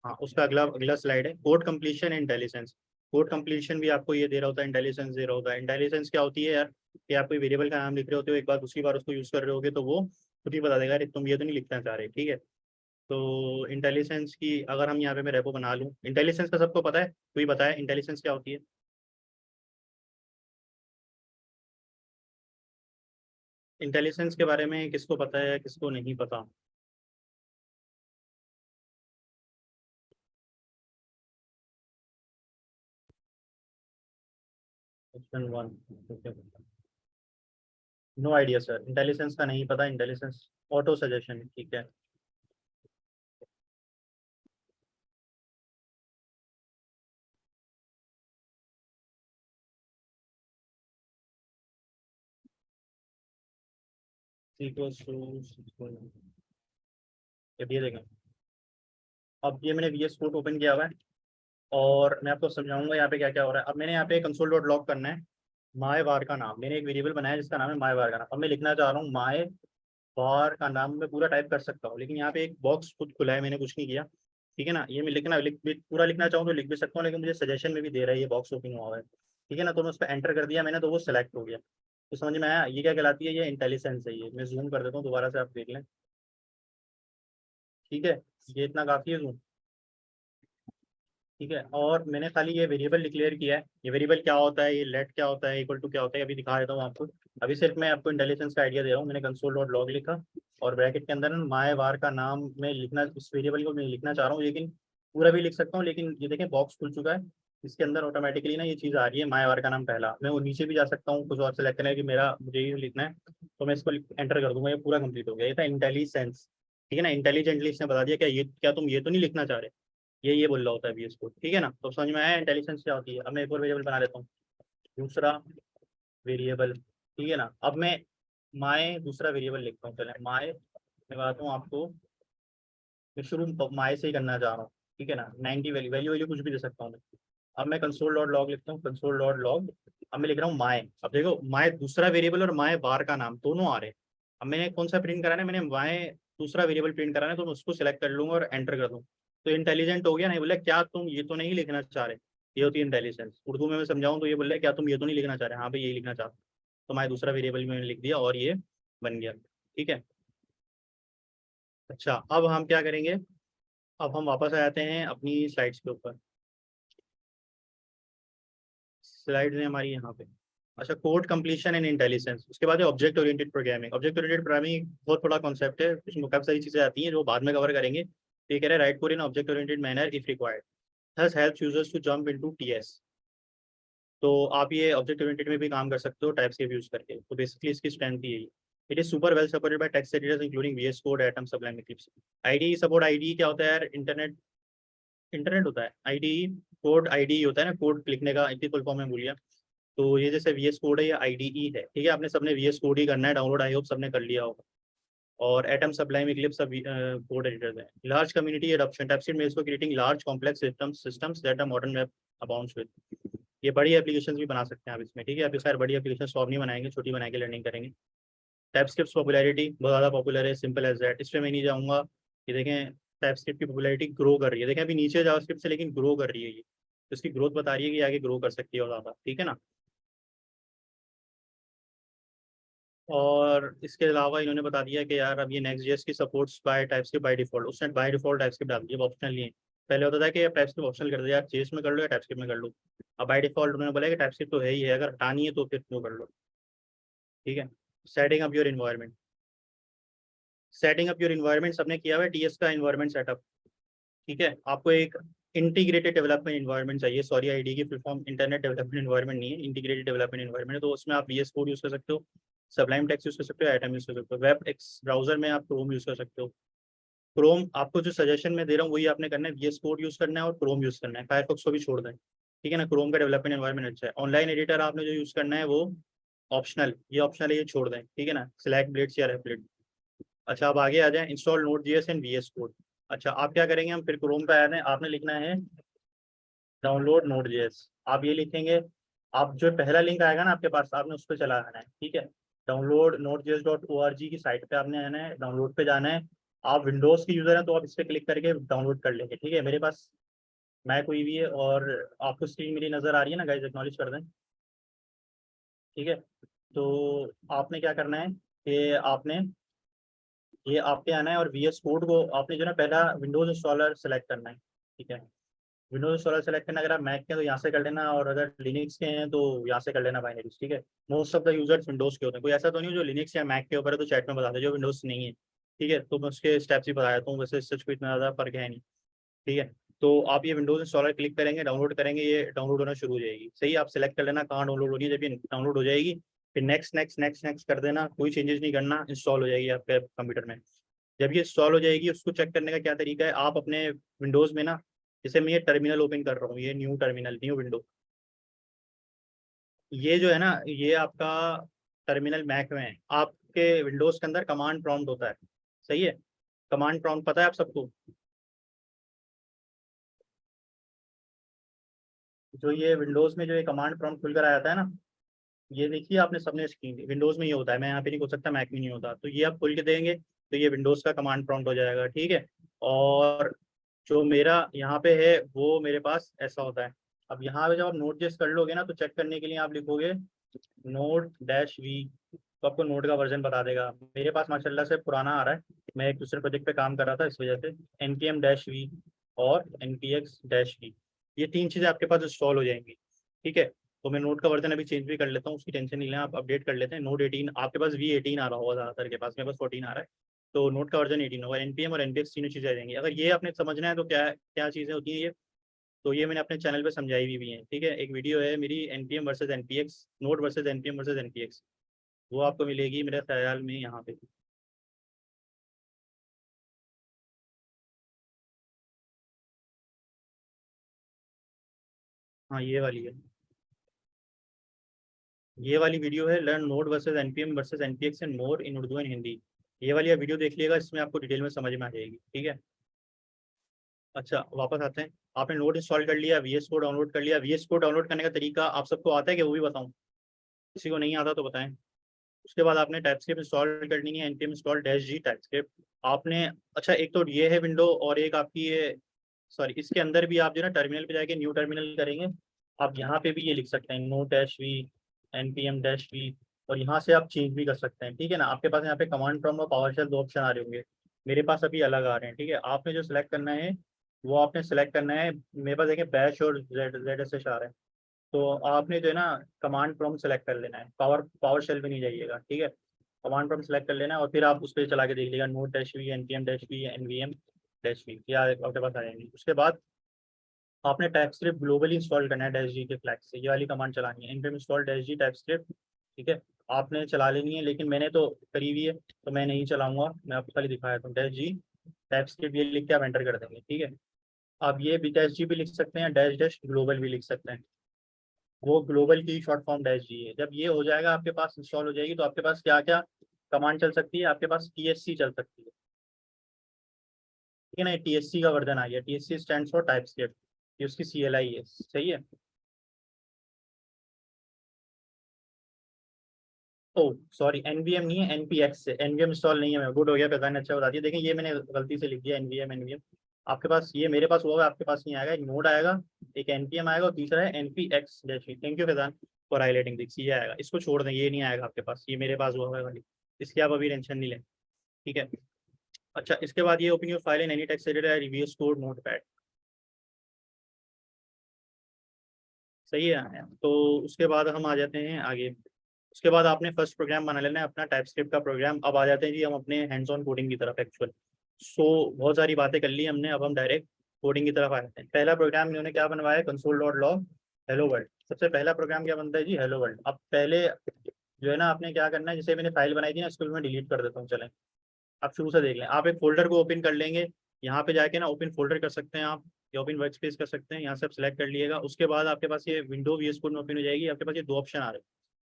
A: हाँ, उसका अगला अगला स्लाइड है code completion intelligence. Code completion भी आपको ये दे रहा होता है, इंटेलिजेंस दे रहा होता है। इंटेलिजेंस क्या होती है यार? कि आप कोई वेरिएबल का नाम लिख रहे होते हो, एक बार दूसरी बार उसको यूज कर रहे होगे तो वो खुद ही बता देगा अरे तुम ये तो नहीं लिखना चाह रहे। ठीक है, तो इंटेलिजेंस की अगर हम यहाँ पे मैं रेपो बना लूँ, इंटेलिजेंस का सबको पता है? कोई बताए इंटेलिजेंस क्या होती है? इंटेलिजेंस के बारे में किसको पता है, किसको नहीं पता? Option one. No idea sir, intelligence का नहीं पता। इंटेलिजेंस ऑटो सजेशन, ठीक है। ये देखें, अब ये मैंने VS कोड ओपन किया हुआ है, और मैं आपको समझाऊंगा यहाँ पे क्या क्या हो रहा है। अब मैंने यहाँ पे कंसोल डॉट लॉग करना है माय वार का नाम। मैंने एक वेरिएबल बनाया जिसका नाम है माय वार का नाम। अब मैं लिखना चाह रहा हूँ माय वार का नाम। मैं पूरा टाइप कर सकता हूँ, लेकिन यहाँ पे एक बॉक्स खुद खुला है, मैंने कुछ नहीं किया। ठीक है ना, ये मैं पूरा लिखना चाहूँ तो लिख भी सकता हूँ, लेकिन मुझे सजेशन में भी दे रहा है ये बॉक्स ओपन हुआ हुआ है। ठीक है ना, तो मैं उस पर एंटर कर दिया मैंने, तो वो सिलेक्ट हो गया। तो समझ में आया ये क्या कहलाती है? ये इंटेलिजेंस है। ये मैं जूम कर देता हूँ दोबारा से, आप देख लें। ठीक है, ये इतना काफ़ी है जूम। ठीक है, और मैंने खाली ये वेरिएबल डिक्लेयर किया है। ये वेरिएबल क्या होता है, ये लेट क्या होता है, इक्वल टू क्या होता है, अभी दिखा देता हूँ आपको। अभी सिर्फ मैं आपको इंटेलिजेंस का आइडिया दे रहा हूँ। मैंने कंसोल डॉट लॉग लिखा, और ब्रैकेट के अंदर माय वार का नाम मैं लिखना, इस वेरिएबल को मैं लिखना चाह रहा हूँ, लेकिन पूरा भी लिख सकता हूँ। लेकिन ये देखें बॉक्स खुल चुका है, इसके अंदर ऑटोमेटिकली ना ये चीज़ आ रही है, माय वार का नाम पहला। मैं वो नीचे भी जा सकता हूँ, कुछ और सेलेक्ट करना है कि मेरा मुझे ये लिखना है, तो मैं इसको एंटर कर दूंगा, ये पूरा कंप्लीट हो गया। ये था इंटेलिजेंस। ठीक है ना, इंटेलिजेंटली इसने बता दिया क्या ये, क्या तुम ये तो नहीं लिखना चाह रहे? ये बोल रहा होता है VS कोड। ठीक है ना, तो समझ में आया इंटेलिजेंस क्या होती है। अब मैं एक और वेरिएबल बना लेता हूँ, दूसरा वेरिएबल। ठीक है ना, अब मैं माय दूसरा वेरिएबल लिखता हूँ। चले माय मैं बताता हूँ आपको, मैं शुरू माय से ही करना चाह रहा हूँ। ठीक है ना, 90 वैल्यू वैल्यू वैल्यू कुछ भी दे सकता हूँ मैं। अब मैं कंसोल डॉट लॉग लिखता हूँ, कंसोल डॉट लॉग। अब मैं लिख रहा हूँ माय। अब देखो माय दूसरा वेरिएबल और माय बार का नाम दोनों आ रहे हैं। अब मैंने कौन सा प्रिंट कराना है? मैंने माय दूसरा वेरिएबल प्रिंट कराना है, तो मैं उसको सिलेक्ट कर लूंगा और एंटर कर दूँ। तो इंटेलिजेंट हो गया। नहीं बोला क्या तुम ये तो नहीं लिखना चाह रहे? ये होती है इंटेलिजेंस। उर्दू में मैं समझाऊं तो ये बोल रहा है क्या तुम ये तो नहीं लिखना चाह रहे? हाँ भाई यही लिखना चाहता हूं। तो मैं दूसरा वेरिएबल मैंने लिख दिया और ये बन गया। ठीक है, अच्छा अब हम क्या करेंगे, अब हम वापस आ जाते हैं अपनी स्लाइड्स के ऊपर। स्लाइड्स हैं हमारी यहाँ पे। अच्छा, कोड कंप्लीशन एंड इंटेलिजेंस, उसके बाद है object oriented programming. Object oriented programming बहुत बड़ा कॉन्सेप्ट है, इसमें काफी सारी चीजें आती हैं जो बाद में कवर करेंगे। तो ये कह रहे हैं right code in object oriented manner if required, thus helps users to jump into TS। तो आप ये ऑब्जेक्ट ओरिएंटेड में भी काम कर सकते हो टाइपस्क्रिप्ट यूज करके। तो बेसिकली इसकी स्ट्रेंथ यही है। It is super well supported by text editors including VS code, atom, Sublime, Eclipse. ID support. ID क्या होता है यार? इंटरनेट होता है आईडी। कोड आईडी होता है ना, कोड लिखने का, इतनी फुल फॉर्म में भूल गया। तो ये जैसे VS कोड है या IDE है, ठीक है। आपने सबने VS कोड ही करना है डाउनलोड, आई होप सबने कर लिया होगा। और एटम, सबलाइम, इक्लिप्स सब कोड एडिटर्स हैं। Large community adoption, TypeScript excels for creating large complex systems that a modern web abounds with. ये बड़ी एप्लीकेशंस भी बना सकते हैं आप इसमें, ठीक है। अभी खैर बड़ी एप्लीकेशन सॉल्व नहीं बनाएंगे, छोटी बना के लर्निंग करेंगे। टाइपस्क्रिप्ट पॉपुलैरिटी बहुत ज़्यादा पॉपुलर है, सिंपल एज दैट, इस पर मैं नहीं जाऊँगा। ये देखें टाइपस्क्रिप्ट की पॉपुलैरिटी ग्रो कर रही है, देखें अभी नीचे जावास्क्रिप्ट से, लेकिन ग्रो कर रही है ये। तो इसकी ग्रोथ बता रही है कि आगे ग्रो कर सकती है और ज़्यादा, ठीक है ना। और इसके अलावा इन्होंने बता दिया कि यार अब ये नेक्स्ट जेएस की supports by TypeScript by default, उसने बाय डिफॉल्ट टाइपस्क्रिप्ट डाल दिया, ऑप्शनल नहीं है। पहले होता था कि टाइपस्क्रिप्ट ऑप्शनल कर दिया, जेएस में कर लो या टाइपस्क्रिप्ट में कर लो। अब बाय डिफॉल्ट उन्होंने बोला कि टाइपस्क्रिप्ट तो है ही है, अगर हटानी है तो फिर क्यों कर लो, ठीक है। Setting up your environment, setting up your environment सबने किया हुआ है, टीएस का इन्वायरमेंट सेटअप, ठीक है। आपको एक इंटीग्रेटेड डेवलपमेंट इन्वायरमेंट चाहिए, सॉरी आईडी की full form internet development environment नहीं है, इंटीग्रेटेड डेवलपमेंट इन्वायरमेंट है। तो उसमें आप VS कोड यूज कर सकते हो, सबलाइम टेक्स्ट यूज कर सकते हो, एटम यूज कर सकते हो। वेब एक्स ब्राउजर में आप क्रोम यूज कर सकते हो। क्रोम आपको जो सजेशन में दे रहा हूँ वही आपने करना है, VS कोड यूज करना है और क्रोम यूज करना है, फायरफॉक्स को भी छोड़ दें, ठीक है ना। क्रोम का डेवलपमेंट एनवायरनमेंट अच्छा है। ऑनलाइन एडिटर आपने जो यूज करना है वो ऑप्शनल, ये ऑप्शनल है, ये छोड़ दें, ठीक है ना। सिलेक्ट ब्लेड्स या रेफलेट। अच्छा अब आगे आ जाए, install Node.js and VS code. अच्छा आप क्या करेंगे, हम फिर क्रोम पे आ रहे हैं, आपने लिखना है डाउनलोड Node.js। आप ये लिखेंगे, आप जो पहला लिंक आएगा ना आपके पास, आपने उस पर चला आना है, ठीक है। डाउनलोड Node.js.org की साइट पे आपने आना है, डाउनलोड पे जाना है। आप विंडोज़ के यूज़र हैं तो आप इस पर क्लिक करके डाउनलोड कर लेंगे, ठीक है। मेरे पास मैक हुई भी है और आपको स्क्रीन मेरी नज़र आ रही है ना गाइस, एक्नॉलेज कर दें, ठीक है। तो आपने क्या करना है कि आपने ये आपके आना है और VS कोड को आपने जो है ना पहला विंडोज़ इंस्टॉलर सेलेक्ट करना है, ठीक है। विंडोज इंस्टॉलर सेलेक्ट करना, अगर आप मैक के हैं तो यहाँ से कर लेना, और अगर लिनक्स के हैं तो यहाँ से कर लेना बाइनरीज, ठीक है। Most of the users Windows के होते हैं, कोई ऐसा तो नहीं जो लिनक्स या मैक के ऊपर है तो चैट में बता दे, जो विंडोज नहीं है, ठीक है। तो मैं उसके स्टेप्स ही बता देता हूँ, वैसे इससे कोई इतना ज़्यादा फर्क है नहीं, ठीक है। तो आप ये विंडोज इंस्टॉलर क्लिक करेंगे, डाउनलोड करेंगे, ये डाउनलोड होना शुरू हो जाएगी, सही। आप सेलेक्ट कर लेना कहाँ डाउनलोड होनी है, जब ये डाउनलोड हो जाएगी फिर नेक्स्ट नेक्स्ट नेक्स्ट नेक्स्ट कर देना, कोई चेंजेस नहीं करना, इंस्टॉल हो जाएगी आपके कंप्यूटर में। जब ये इंस्टॉल हो जाएगी उसको चेक करने का क्या तरीका है, आप अपने विंडोज़ में ना, जैसे मैं ये टर्मिनल ओपन कर रहा हूँ, ये न्यू टर्मिनल, न्यू विंडो, ये जो है ना ये आपका टर्मिनल मैक में है, आपके विंडोज़ के अंदर कमांड प्रॉम्प्ट होता है, सही है। कमांड प्रॉम्प्ट पता है आप सबको, जो ये विंडोज़ में जो ये कमांड प्रॉम्प्ट खुलकर आ जाता है ना, ये देखिए आपने सबने स्क्रीन, विंडोज़ में ये होता है, मैं यहाँ पे नहीं खोल सकता, मैक में नहीं होता। तो ये आप खोल के देंगे तो ये विंडोज़ का कमांड प्रॉम्प्ट हो जाएगा, ठीक है। और जो मेरा यहाँ पे है वो मेरे पास ऐसा होता है। अब यहाँ पे जब आप नोट जेस कर लोगे ना तो चेक करने के लिए आप लिखोगे Node-V, तो आपको नोड का वर्जन बता देगा। मेरे पास माशाल्लाह से पुराना आ रहा है, मैं एक दूसरे प्रोजेक्ट पे काम कर रहा था इस वजह से। npm-v और npx-v, ये तीन चीज़ें आपके पास इंस्टॉल हो जाएंगी, ठीक है। तो मैं नोड का वर्जन अभी चेंज भी कर लेता हूँ, उसकी टेंशन नहीं लें, आप अपडेट कर लेते हैं। नोड 18 आपके पास V18 आ रहा होगा ज़्यादातर के पास, मेरे पास 14 आ रहा है। तो नोड का वर्जन 18 होगा, npm और npx तीनों चीज़ें आ जाएंगी। अगर ये आपने समझना है तो क्या क्या चीज़ें होती हैं ये, तो ये मैंने अपने चैनल पे समझाई भी है, ठीक है। एक वीडियो है मेरी, npm versus npx, node versus npm versus npx, वो आपको मिलेगी मेरे ख्याल में यहाँ पे। हाँ ये वाली है, ये वाली वीडियो है, learn node versus npm versus npx and more in Urdu and Hindi. ये वाली आप वीडियो देख लीजिएगा, इसमें आपको डिटेल में समझ में आ जाएगी, ठीक है। अच्छा वापस आते हैं, आपने नोड इंस्टॉल कर लिया, VS कोड डाउनलोड कर लिया। VS कोड डाउनलोड करने का तरीका आप सबको आता है कि वो भी बताऊँ, किसी को नहीं आता तो बताएं। उसके बाद आपने टाइपस्क्रिप्ट इंस्टॉल करनी है, npm इंस्टॉल -g टाइपस्क्रिप्ट आपने। अच्छा एक तो ये है विंडो, और एक आपकी ये, सॉरी इसके अंदर भी आप जो है ना टर्मिनल पे जाके न्यू टर्मिनल करेंगे, आप यहाँ पे भी ये लिख सकते हैं Node-v, npm-v, और यहाँ से आप चेंज भी कर सकते हैं, ठीक है ना। आपके पास यहाँ पे कमांड प्रॉम्प्ट और पावर शेल दो ऑप्शन आ रहे होंगे। मेरे पास अभी अलग आ रहे हैं, ठीक है। आपने जो सिलेक्ट करना है वो आपने सेलेक्ट करना है। मेरे पास देखिए बैश और ZSH आ रहे हैं, तो आपने जो है ना कमांड प्रॉम्प्ट सेलेक्ट कर लेना है। पावर शेल में नहीं जाइएगा, ठीक है। कमांड प्रॉम्प्ट सेलेक्ट कर लेना है और फिर आप उस पर चला के देख लीजिएगा node dash V npm dash V nvm dash V, या आपके पास आ जाएंगे। उसके बाद आपने टाइपस्क्रिप्ट ग्लोबली इंस्टॉल करना है डैश जी के फ्लैग से, ये वाली कमांड चलानी है, npm इंस्टॉल डैश जी टाइपस्क्रिप्ट, ठीक है। आपने चला लेनी है, लेकिन मैंने तो करी हुई है तो मैं नहीं चलाऊंगा, मैं आपको खाली दिखाया था। डैश जी टाइपस्क्रिप्ट ये लिख के आप एंटर कर देंगे, ठीक है। आप ये भी डैश जी भी लिख सकते हैं, डैश डैश ग्लोबल भी लिख सकते हैं। वो ग्लोबल की शॉर्ट फॉर्म डैश जी है। जब ये हो जाएगा आपके पास, इंस्टॉल हो जाएगी, तो आपके पास क्या क्या कमांड चल सकती है, आपके पास TSC चल सकती है, ठीक है ना। TSC का वर्जन आ गया, TSC स्टैंड फॉर टाइपस्क्रिप्ट, ये उसकी CLI है, सही है। ओ सॉरी, NVM नहीं है, NPX से, NVM इंस्टॉल नहीं है। मैं गुड हो गया, पता नहीं, अच्छा बता दिया। देखिए ये मैंने गलती से लिख दिया NVM। आपके पास ये, मेरे पास होगा, आपके पास नहीं आएगा। एक नोड आएगा, एक NPM आएगा और तीसरा है NPX dash. Thank you Faizan for highlighting this, ये आएगा, इसको छोड़ दें, ये नहीं आएगा आपके पास, ये मेरे पास हुआ है वाली, इसकी आप अभी टेंशन नहीं लें, ठीक है। अच्छा, इसके बाद ये open your file in any text editor, reviews code notepad, सही है। तो उसके बाद हम आ जाते हैं आगे। उसके बाद आपने फर्स्ट प्रोग्राम बना लेना है अपना टाइपस्क्रिप्ट का प्रोग्राम। अब आ जाते हैं जी हम अपने हैंड्स ऑन कोडिंग की तरफ एक्चुअल। बहुत सारी बातें कर ली हमने, अब हम डायरेक्ट कोडिंग की तरफ आ जाते हैं। पहला प्रोग्राम इन्होंने क्या बनवाया है, console.log हेलो वर्ल्ड। सबसे पहला प्रोग्राम क्या बनता है जी, हेलो वर्ल्ड। अब पहले जो है ना आपने क्या करना है, जैसे मैंने फाइल बनाई थी ना, इसको भी मैं डिलीट कर देता हूँ, चलें आप शुरू से देख लें। आप एक फोल्डर को ओपन कर लेंगे, यहाँ पे जाके ना ओपन फोल्डर कर सकते हैं आप, या ओपन वर्क स्पेस कर सकते हैं, यहाँ से आप सेलेक्ट कर लिएगा। उसके बाद आपके पास ये विंडो VS कोड में ओपन हो जाएगी। आपके पास ये दो ऑप्शन आ रहे हैं,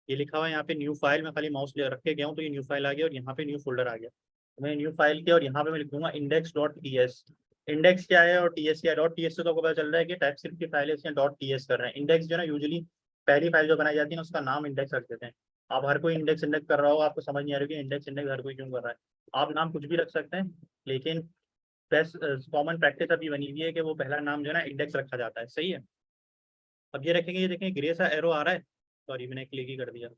A: ये लिखा हुआ है यहाँ पे न्यू फाइल, मैं खाली माउस ले रख के गया हूँ तो ये न्यू फाइल आ गया, और यहाँ पे न्यू फोल्डर आ गया। तो मैं न्यू फाइल किया और यहाँ पे मैं लिख दूंगा index.ts। इंडेक्स क्या है और टीएस क्या है, .ts से तो आपको पता चल रहा है कि टाइपस्क्रिप्ट की फाइल है, इसमें .ts कर रहे हैं। इंडेक्स जो है ना, यूजुअली पहली फाइल जो बनाई जाती है ना उसका नाम इंडेक्स रख देते हैं। आप हर कोई इंडेक्स इंडेक्स कर रहा हो, आपको समझ नहीं आ रही कि इंडेक्स इंडेक्स हर कोई क्यों कर रहा है। आप नाम कुछ भी रख सकते हैं, लेकिन बेस्ट कॉमन प्रैक्टिस अभी बनी हुई है कि वो पहला नाम जो है ना इंडेक्स रखा जाता है, सही है। अब ये रखेंगे, ये देखें ग्रे सा एरो आ रहा है, सॉरी मैंने क्लिक ही कर दिया।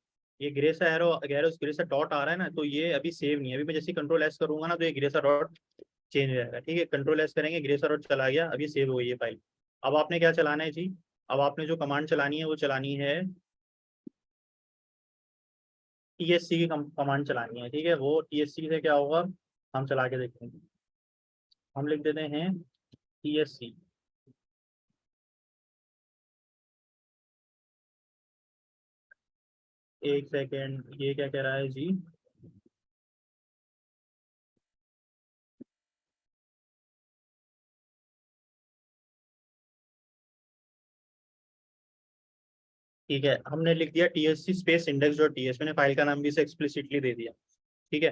A: ये ग्रे सा एरो, ग्रे सा डॉट आ रहा है ना, तो ये अभी सेव नहीं है। अभी मैं जैसे कंट्रोल S करूंगा ना तो ये ग्रे सा डॉट चेंज हो जाएगा, ठीक है। कंट्रोल S करेंगे, ग्रे सा डॉट चला गया, अभी सेव हो गई है फाइल। अब आपने क्या चलाना है जी, अब आपने जो कमांड चलानी है वो चलानी है TSC की कमांड चलानी है, ठीक है। वो TSC से क्या होगा हम चला के देखेंगे। हम लिख देते हैं TSC, एक सेकेंड, ये क्या कह रहा है जी, ठीक है। हमने लिख दिया TSC स्पेस index.ts, मैंने फाइल का नाम भी इसे एक्सप्लिसिटली दे दिया, ठीक है।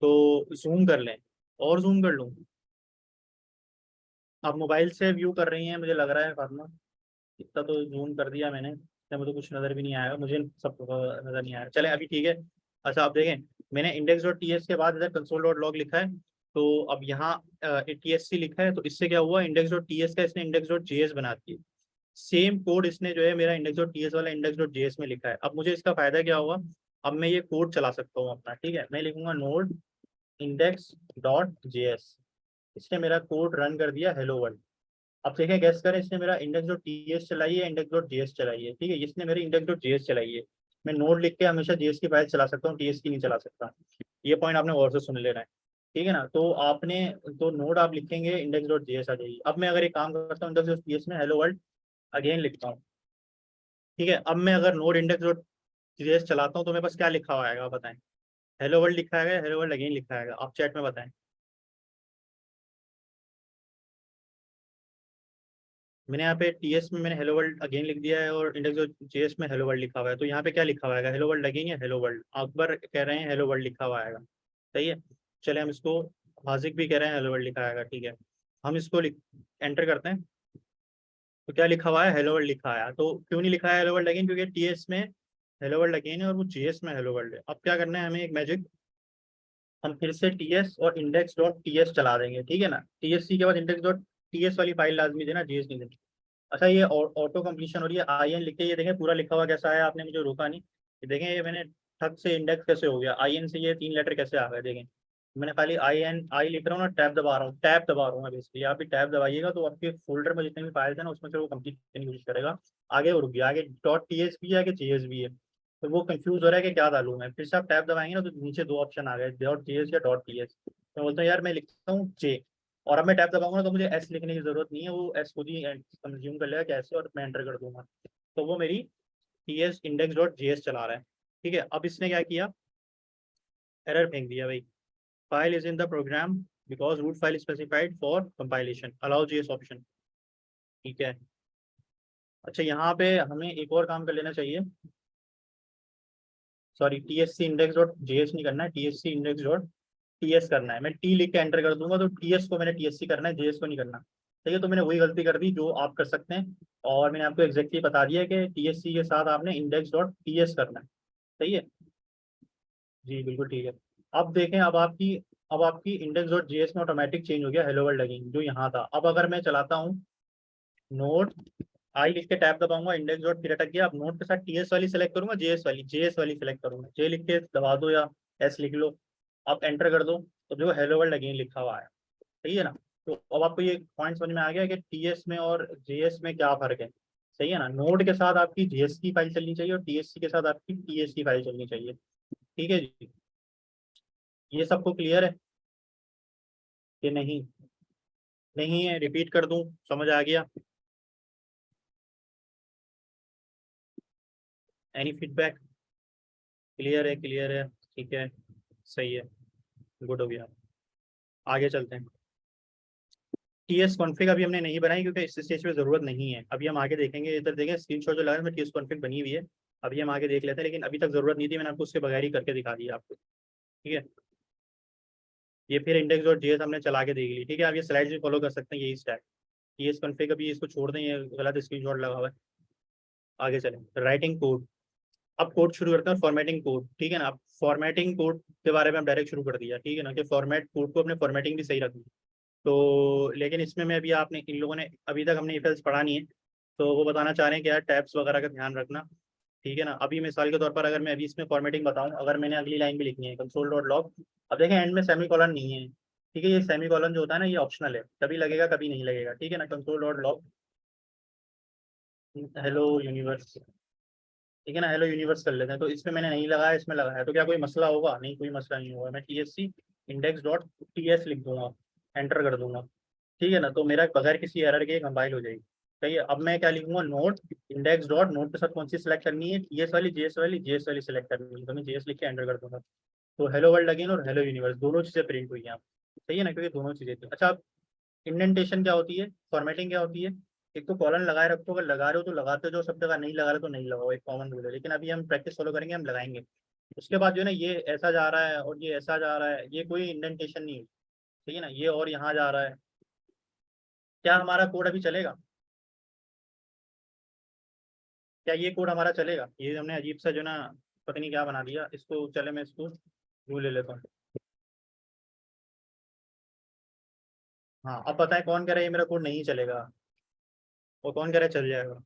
A: तो जूम कर लें, और जूम कर लूँ। आप मोबाइल से व्यू कर रही हैं मुझे लग रहा है फातिमा, इतना तो जूम कर दिया मैंने, इसमें मुझे कुछ नज़र भी नहीं आएगा, मुझे सब नज़र नहीं आया, चले अभी ठीक है। अच्छा आप देखें, मैंने index.ts के बाद इधर console.log लिखा है, तो अब यहाँ TSC लिखा है, तो इससे क्या हुआ, index.ts का इसने index.js बना दिया। सेम कोड इसने जो है मेरा index.ts वाला index.js में लिखा है। अब मुझे इसका फायदा क्या हुआ, अब मैं ये कोड चला सकता हूँ अपना, ठीक है। मैं लिखूंगा नोड index.js, इसने मेरा कोड रन कर दिया हेलो वर्ल्ड। अब देखें गैस करें, इसने मेरा index.ts चलाई है, index.js चलाई है, ठीक है। इसने मेरी index.js चलाई है। मैं नोड लिख के हमेशा JS की फाइल चला सकता हूँ, TS की नहीं चला सकता। ये पॉइंट आपने गौर से सुन लेना है, ठीक है ना। तो आपने, तो नोड आप लिखेंगे index.js आ जाएगी। अब मैं अगर एक काम करता हूँ index.js में हेलो वर्ल्ड अगेन लिखता हूँ, ठीक है। अब मैं अगर नोड index.js चलाता हूँ तो मेरे पास क्या लिखा हुआ आएगा बताएं, हेलो वर्ल्ड लिखा है, हेलो वर्ल्ड अगेन लिखा है, आप चैट में बताएं। मैंने यहाँ पे TS में मैंने हेलो वर्ल्ड अगेन लिख दिया है, और index.js में हेलो वर्ल्ड लिखा हुआ है, तो यहाँ पे क्या लिखा हुआ है, हेलो वर्ल्ड अगेन या हेलो वर्ल्ड। अकबर कह रहे हैं हेलो वर्ल्ड लिखा हुआ आएगा, सही है। चले हम इसको, हाजिक भी कह रहे हैं हेलो वर्ल्ड लिखा आएगा, ठीक है। हम इसको एंटर करते हैं, तो क्या लिखा हुआ है, हेलो वर्ल्ड लिखा आया। तो क्यों नहीं लिखा है हेलो वर्ल्ड अगेन, क्योंकि TS में हेलो वर्ल्ड अगेन है और वो JS में हेलो वर्ल्ड है। अब क्या करना है हमें, एक मैजिक, हम फिर से TS और index.ts चला देंगे, ठीक है ना। TSC के बाद index.ts वाली फाइल लाजमी देना, JS नहीं देना। अच्छा ये ऑटो कंप्लीशन हो रही है, IN लिख के, ये देखें पूरा लिखा हुआ कैसा है, आपने मुझे रोका नहीं, ये देखें, ये मैंने ठग से इंडेक्स कैसे हो गया, IN से ये 3 लेटर कैसे आ गए, देखें मैंने खाली आई लिख रहा हूँ ना, टैब दबा रहा हूँ, टैब दबा रहा हूँ मैं बेसिकली। आप भी टैब दबाइएगा तो आपके फोल्डर में जितने भी फाइल्स हैं ना उसमें से वो कंप्लीट करने की कोशिश करेगा। आगे वो रुक गया, आगे .ts भी है, आगे JS भी है, तो वो कंफ्यूज हो रहा है कि क्या डालूं मैं। फिर से आप टैब दबाएंगे ना तो नीचे दो ऑप्शन आ गए, .js या .ts। मैं बोलता हूँ यार मैं लिखता हूँ J, और अब मैं टैब दबाऊंगा तो मुझे S लिखने की जरूरत नहीं है, वो S खुद ही कंज्यूम कर लेगा कैसे, और मैं एंटर कर दूंगा तो वो मेरी ts index.js चला रहा है। ठीक है, अब इसने क्या किया, एरर फेंक दिया भाई, file is in the program because root file specified for compilation, allow JS option. ठीक है, अच्छा यहाँ पे हमें एक और काम कर लेना चाहिए, सॉरी TSC index.js नहीं करना है, TSC index.ts करना है। मैं T लिख के एंटर कर दूंगा तो TS को मैंने TSC करना है, JS को नहीं करना। ठीक है, तो मैंने वही गलती कर दी जो आप कर सकते हैं, और मैंने आपको एग्जैक्टली बता दिया कि TSC के साथ आपने index.ts करना है। सही है जी, बिल्कुल ठीक है। अब देखें, अब आपकी index.js में ऑटोमेटिक चेंज हो गया हेलो वर्ल्ड अगेन जो यहाँ था। अब अगर मैं चलाता हूँ नोट, आई लिख के टैब दबाऊंगा, इंडेक्स डॉट फिर अटक गया। अब नोट के साथ TS वाली सेलेक्ट करूंगा, JS वाली सेलेक्ट करूंगा, J लिख के दबा दो या S लिख लो, अब एंटर कर दो तो जो हेलो वर्ल्ड अगेन लिखा हुआ है। सही है ना, तो अब आपको ये पॉइंट समझ में आ गया कि TS में और JS में क्या फर्क है। सही है ना, नोड के साथ आपकी JS की फाइल चलनी चाहिए और TSC के साथ आपकी TS की फाइल चलनी चाहिए। ठीक है जी, ये सबको क्लियर है कि नहीं? नहीं है, रिपीट कर दूं, समझ आ गया? Any feedback? क्लियर है, क्लियर है, ठीक है, सही है, गुड हो गया। आगे चलते हैं। TS कॉन्फ़िग अभी हमने नहीं बनाई क्योंकि इस स्टेज पे जरूरत नहीं है, अभी हम आगे देखेंगे। इधर देखें स्क्रीनशॉट जो लगा है TS कॉन्फ़िग बनी हुई है, अभी हम आगे देख लेते हैं, लेकिन अभी तक जरूरत नहीं थी, मैंने आपको उसके बगैर ही करके दिखा दिया आपको। ठीक है, ये फिर इंडेक्स और JS हमने चला के देख ली। ठीक है, आप ये स्लाइड भी फॉलो कर सकते हैं, यही स्टैक। TS कॉन्फ़िग अभी इसको छोड़ दें, ये गलत स्क्रीनशॉट लगा हुआ है। आगे चलें, राइटिंग कोड। अब कोड शुरू करते हैं, फॉर्मेटिंग कोड। ठीक है ना, अब फॉर्मेटिंग कोड के बारे में हम डायरेक्ट शुरू कर दिया। ठीक है ना, कि फॉर्मेट कोड को अपने फॉर्मेटिंग भी सही रखनी। तो लेकिन इसमें मैं अभी, आपने इन लोगों ने अभी तक हमने इफ एल्स पढ़ा नहीं है, तो वो बताना चाह रहे हैं कि यार टैब्स वगैरह का ध्यान रखना। ठीक है ना, अभी मिसाल के तौर पर अगर मैं अभी इसमें फॉर्मेटिंग बताऊं, अगर मैंने अगली लाइन भी लिखनी है कंसोल डॉट लॉग, अब देखें एंड में सेमी कॉलन नहीं है। ठीक है, ये सेमी कॉलन जो होता है ना, ये ऑप्शनल है, कभी लगेगा कभी नहीं लगेगा। ठीक है ना, console dot log hello universe. ठीक है ना, हेलो यूनिवर्स कर लेते हैं। तो इसमें मैंने नहीं लगाया, इसमें लगाया, तो क्या कोई मसला होगा? नहीं, कोई मसला नहीं होगा। मैं TSC index.ts लिख दूंगा, एंटर कर दूंगा। ठीक है ना, तो मेरा बगैर किसी एरर के कंपाइल हो जाएगी। सही है, अब मैं क्या लिखूंगा, नोट इंडेक्स डॉट नोट के साथ कौन सी सेलेक्ट करनी है, TS वाली, JS वाली सेलेक्ट करनी है, तो मैं JS लिख के एंटर कर दूंगा। तो हेलो वर्ल्ड अगेन और हेलो यूनिवर्स दोनों चीजें प्रिंट हुई हैं। आप सही है ना, क्योंकि दोनों चीजें थी। अच्छा, इंडेंटेशन क्या होती है, फॉर्मेटिंग क्या होती है? एक तो कॉलन लगाए रखो, अगर लगा रहे हो तो लगाते जाओ सब जगह, नहीं लगा रहे तो नहीं लगाओ, एक कॉमन रूल है। लेकिन अभी हम प्रैक्टिस फॉलो करेंगे, हम लगाएंगे। उसके बाद जो है ना, ये ऐसा जा रहा है और ये ऐसा जा रहा है, ये कोई इंडेंटेशन नहीं है। ठीक है ना, ये और यहाँ जा रहा है, क्या हमारा कोड अभी चलेगा? क्या ये कोड हमारा चलेगा? ये हमने अजीब सा जो ना, पता नहीं क्या बना दिया इसको। चले मैं इसको व्यू ले लेता हूँ। हाँ, अब पता है कौन कह रहा है ये मेरा कोड नहीं चलेगा, और कौन कह रहा है चल जाएगा?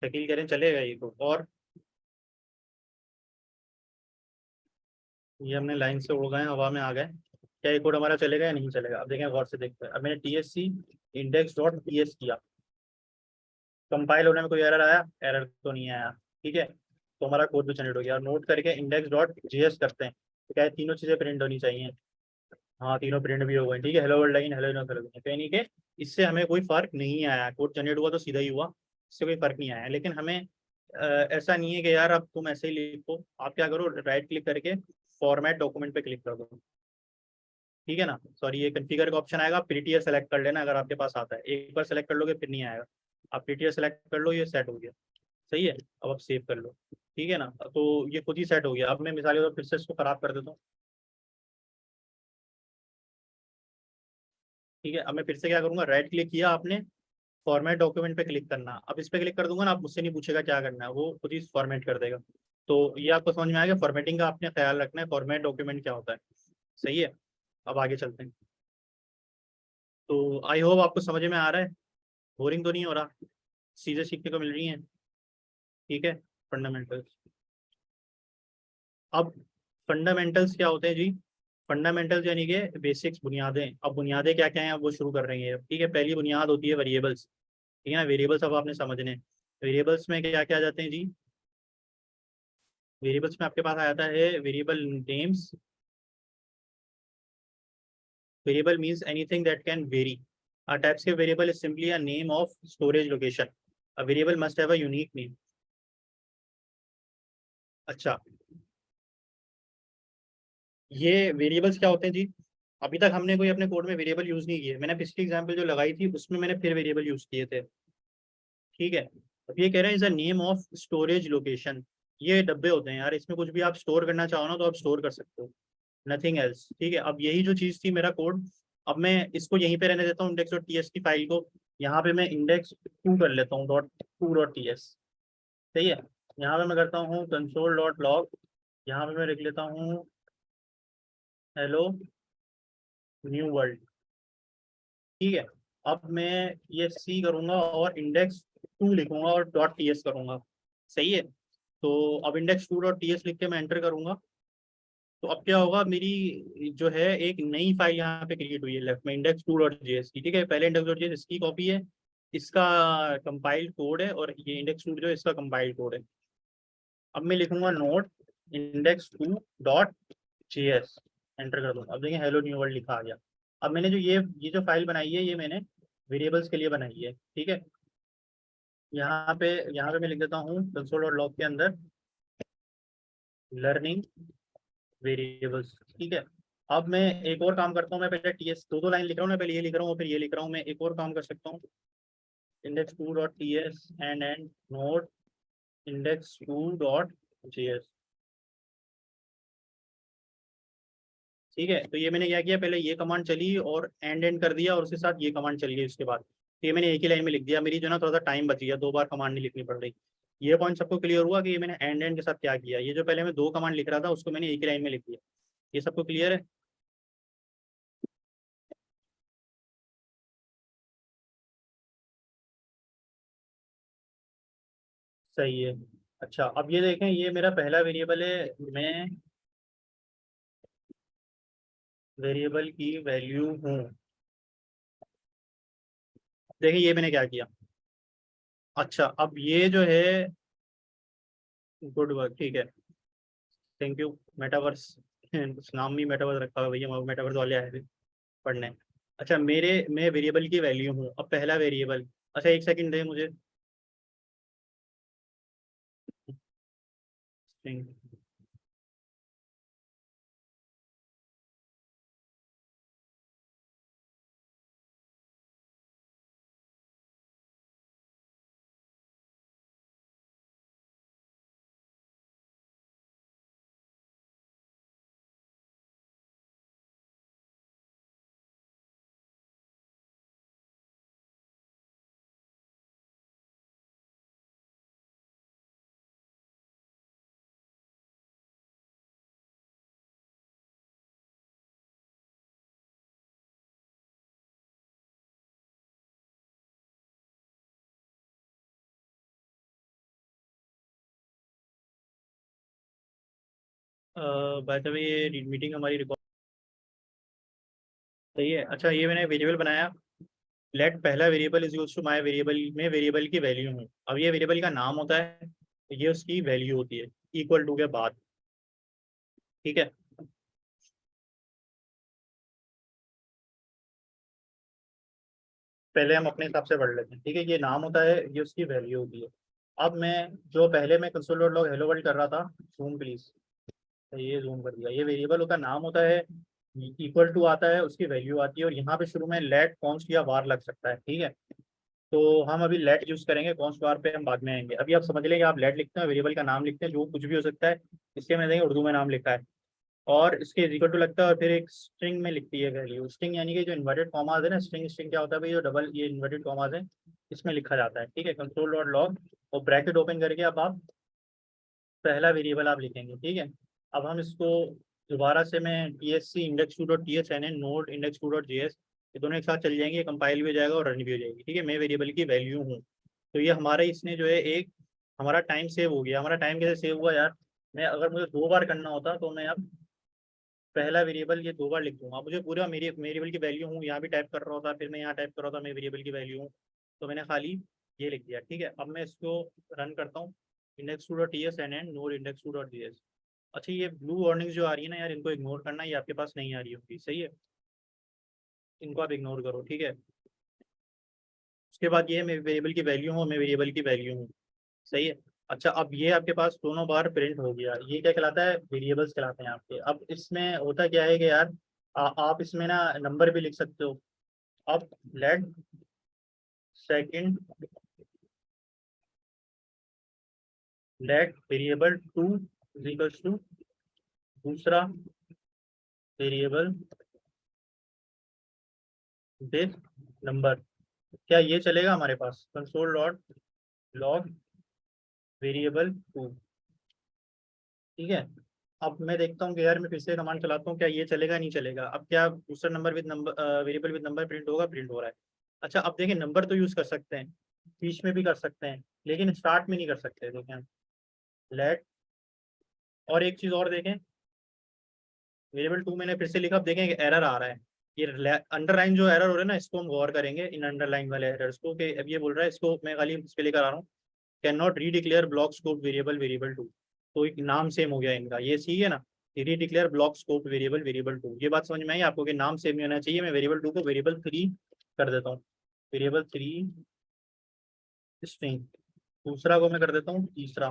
A: शकील कह रहे हैं चलेगा ये कोड, और ये हमने लाइन से उड़ गए, हवा में आ गए। क्या ये कोड हमारा चलेगा या नहीं चलेगा? अब देखें, गौर से देखते हैं। अब मैंने TSC index.ts किया, कंपाइल होने में कोई एरर आया? एरर तो नहीं आया। ठीक है, तो हमारा कोड भी जनरेट हो गया। और नोट करके index.js करते हैं, तो क्या है, तीनों चीज़ें प्रिंट होनी चाहिए। हाँ, तीनों प्रिंट भी हो गए। ठीक है, hello world line, hello universe, तो यानी कि इससे हमें कोई फर्क नहीं आया। कोड जनरेट हुआ तो सीधा ही हुआ, इससे कोई फर्क नहीं आया। लेकिन हमें ऐसा नहीं है कि यार अब तुम ऐसे ही लिखो। आप क्या करो, राइट क्लिक करके फॉर्मेट डॉक्यूमेंट पे क्लिक कर दो। ठीक है ना, सॉरी, ये कॉन्फ़िगर का ऑप्शन आएगा, प्रीटीएस सेलेक्ट कर लेना अगर आपके पास आता है। एक बार सेलेक्ट कर लोगे फिर नहीं आएगा। आप प्रीटीएस सेलेक्ट कर लो, ये सेट हो गया। सही है, अब आप सेव कर लो। ठीक है ना, तो ये खुद ही सेट हो गया। अब मैं मिसाल के तौर पर फिर से इसको खराब कर देता हूँ। ठीक है, अब मैं फिर से क्या करूंगा, राइट क्लिक किया आपने, फॉर्मेट डॉक्यूमेंट पे क्लिक करना। अब इस पे क्लिक कर दूंगा ना, आप मुझसे नहीं पूछेगा क्या करना है, वो खुद ही फॉर्मेट कर देगा। तो ये आपको समझ में आएगा, फॉर्मेटिंग का आपने ख्याल रखना है, फॉर्मेट डॉक्यूमेंट क्या होता है। सही है, अब आगे चलते हैं। तो आई होप आपको समझ में आ रहा है, बोरिंग तो नहीं हो रहा, चीज़ें सीखने को मिल रही हैं। ठीक है, फंडामेंटल्स। अब फंडामेंटल्स क्या होते हैं जी? फंडामेंटल्स यानी कि बेसिक्स, बुनियादें। अब बुनियादें क्या क्या हैं, अब वो शुरू कर रही हैं। ठीक है, पहली बुनियाद होती है वेरिएबल्स। ठीक है ना, वेरिएबल्स अब आपने समझने। वेरिएबल्स में क्या क्या आ जाते हैं जी? वेरिएबल्स में आपके पास आ जाता है variable names. Variable means anything that can very. A TypeScript variable is simply a name of storage location. A variable must have a unique name. अच्छा, ये वेरिएबल्स क्या होते हैं जी? अभी तक हमने कोई अपने कोड में वेरिएबल यूज नहीं किए। मैंने पिछली एग्जांपल जो लगाई थी उसमें मैंने फिर वेरिएबल यूज किए थे। ठीक है, अब ये कह रहे हैं is a name of storage location. ये डब्बे होते हैं यार, इसमें कुछ भी आप स्टोर करना चाहो ना तो आप स्टोर कर सकते हो, नथिंग एल्स। ठीक है, अब यही जो चीज़ थी मेरा कोड, अब मैं इसको यहीं पे रहने देता हूँ इंडेक्स डॉट टी एस की फाइल को। यहाँ पे मैं इंडेक्स टू कर लेता हूँ, .2.ts। सही है, यहाँ पे मैं करता हूँ कंसोल डॉट लॉग। यहाँ पे मैं लिख लेता हूँ हेलो न्यू वर्ल्ड। ठीक है, अब मैं ये सी करूँगा और इंडेक्स टू लिखूंगा और .ts करूँगा। सही है, तो अब index two dot T S लिख के मैं एंटर करूँगा। तो अब क्या होगा, मेरी जो है एक नई फाइल यहाँ पे क्रिएट हुई है लेफ्ट में, इंडेक्स टू डॉट जेएस की। ठीक है, पहले इंडेक्स डॉट जेएस इसकी कॉपी है, इसका कंपाइल्ड कोड है, और ये इंडेक्स टू जो है इसका कंपाइल्ड कोड है। अब मैं लिखूंगा note index two dot JS, enter कर दूंगा। अब देखिए हेलो न्यू वर्ल्ड लिखा आ गया। अब मैंने जो ये जो फाइल बनाई है, ये मैंने वेरिएबल्स के लिए बनाई है। ठीक है, यहाँ पे मैं लिख देता हूँ कंसोल डॉट लॉग के अंदर लर्निंग वेरिएबल्स। ठीक है, अब मैं एक और काम करता हूँ। मैं पहले टीएस दो लाइन लिख रहा हूँ ना, पहले ये लिख रहा हूँ और फिर ये लिख रहा हूँ। मैं एक और काम कर सकता हूँ, index two dot T S and note index two dot J S. ठीक है, तो ये मैंने क्या किया, पहले ये कमांड चली और एंड कर दिया, और उसके साथ ये कमांड चल गई उसके बाद। तो ये मैंने एक ही लाइन में लिख दिया, मेरी जो ना थोड़ा सा टाइम बच गया, दो बार कमांड नहीं लिखनी पड़ रही। ये पॉइंट सबको क्लियर हुआ कि ये मैंने एंड के साथ क्या किया? ये जो पहले मैं दो कमांड लिख रहा था उसको मैंने एक ही लाइन में लिख दिया। ये सबको क्लियर है? सही है। अच्छा, अब ये देखें, ये मेरा पहला वेरिएबल है। मैं वेरिएबल की वैल्यू हूँ। देखिए ये मैंने क्या किया। अच्छा, अब ये जो है, गुड वर्क, ठीक है, थैंक यू मेटावर्स। नाम भी मेटावर्स रखा हुआ है भैया, मेटावर्स वाले आए थे पढ़ने। अच्छा, मैं वेरिएबल की वैल्यू हूँ, अब पहला वेरिएबल। अच्छा, एक सेकंड दे मुझे। बाय द वे ये मीटिंग हमारी रिकॉर्ड सही है। अच्छा, ये मैंने वेरिएबल बनाया, लेट पहला variable is use to my variable में वेरिएबल की वैल्यू हूँ। अब ये वेरिएबल का नाम होता है, ये उसकी वैल्यू होती है इक्वल टू के बाद। ठीक है, पहले हम अपने हिसाब से पढ़ लेते हैं। ठीक है, ये नाम होता है, ये उसकी वैल्यू होती है। अब मैं जो पहले मैं console dot log hello world कर रहा था, जूम प्लीज, ये जूम कर दिया। ये वेरिएबल का नाम होता है, इक्वल टू आता है, उसकी वैल्यू आती है, और यहाँ पे शुरू में लेट कॉन्स्ट या वार लग सकता है। ठीक है, तो हम अभी लेट यूज करेंगे, कॉन्स्ट वार पे हम बाद में आएंगे। अभी आप समझ लेंगे, आप लेट लिखते हैं, वेरिएबल का नाम लिखते हैं, जो कुछ भी हो सकता है। इसलिए मैंने देखिए उर्दू में नाम लिखा है, और इसके इक्वल टू लगता है, और फिर एक स्ट्रिंग में लिखती है वैल्यू। स्ट्रिंग यानी कि जो इन्वर्टेड कॉमाज है ना, स्ट्रिंग स्ट्रिंग क्या होता है भाई, जो डबल ये इन्वर्टेड कॉमाज है इसमें लिखा जाता है। ठीक है, कंसोल डॉट लॉग और ब्रैकेट ओपन करके अब आप पहला वेरिएबल आप लिखेंगे। ठीक है, अब हम इसको दोबारा से मैं T S C index two dot T S N N node index two dot J S, ये दोनों एक साथ चल जाएंगे, कंपाइल भी हो जाएगा और रन भी हो जाएगी। ठीक है, मैं वेरिएबल की वैल्यू हूँ। तो ये हमारा इसने जो है एक हमारा टाइम सेव हो गया। हमारा टाइम कैसे सेव हुआ यार, मैं अगर मुझे 2 बार करना होता तो मैं अब पहला वेरिएबल ये 2 बार लिख दूंगा। मुझे पूरा मेरी वेरिएबल की वैल्यू हूँ यहाँ भी टाइप कर रहा होता, फिर मैं यहाँ टाइप कर रहा था मैं वेरिएबल की वैल्यू हूँ, तो मैंने खाली ये लिख दिया। ठीक है, अब मैं इसको रन करता हूँ। Index two dot T S and node index two dot J S. अच्छा, ये ब्लू वार्निंग जो आ रही है ना यार, इनको इग्नोर करना, ये आपके पास नहीं आ रही होगी, सही है, इनको आप इग्नोर करो। ठीक है, उसके बाद ये मैं वेरिएबल की वैल्यू हूँ, मैं वेरिएबल की वैल्यू हूँ, सही है। अच्छा, अब ये आपके पास दोनों बार प्रिंट हो गया, ये क्या कहलाता है, वेरिएबल्स कहलाते हैं आपके। अब इसमें होता क्या है कि यार आप इसमें ना नंबर भी लिख सकते हो। अब let second let variable two is equals to दूसरा वेरिएबल विथ नंबर। क्या ये चलेगा हमारे पास, console dot log variable two. ठीक है, अब मैं देखता हूँ कि यार मैं फिर से कमांड चलाता हूँ, क्या ये चलेगा नहीं चलेगा। अब क्या दूसरा number with number variable with number print होगा, प्रिंट हो रहा है। अच्छा, अब देखें नंबर तो यूज़ कर सकते हैं, बीच में भी कर सकते हैं, लेकिन स्टार्ट में नहीं कर सकते। देखें लेट, और एक चीज़ और देखें, वेरिएबल टू मैंने फिर से लिखा, अब देखें कि एरर आ रहा है। ये अंडरलाइन जो एरर हो रहा है ना, इसको हम गौर करेंगे इन अंडरलाइन वाले एरर्स को, कि अब ये बोल रहा है, इसको मैं खाली इस पे लेकर आ रहा हूँ, cannot redeclare block scope variable variable two. तो एक नाम सेम हो गया इनका, ये सी है ना, redeclare block scope variable variable two. ये बात समझ में आई आपको कि नाम सेम नहीं होना चाहिए। मैं वेरिएबल टू को वेरिएबल थ्री कर देता हूँ, वेरिएबल थ्री स्ट्रिंग, दूसरा को मैं कर देता हूँ तीसरा।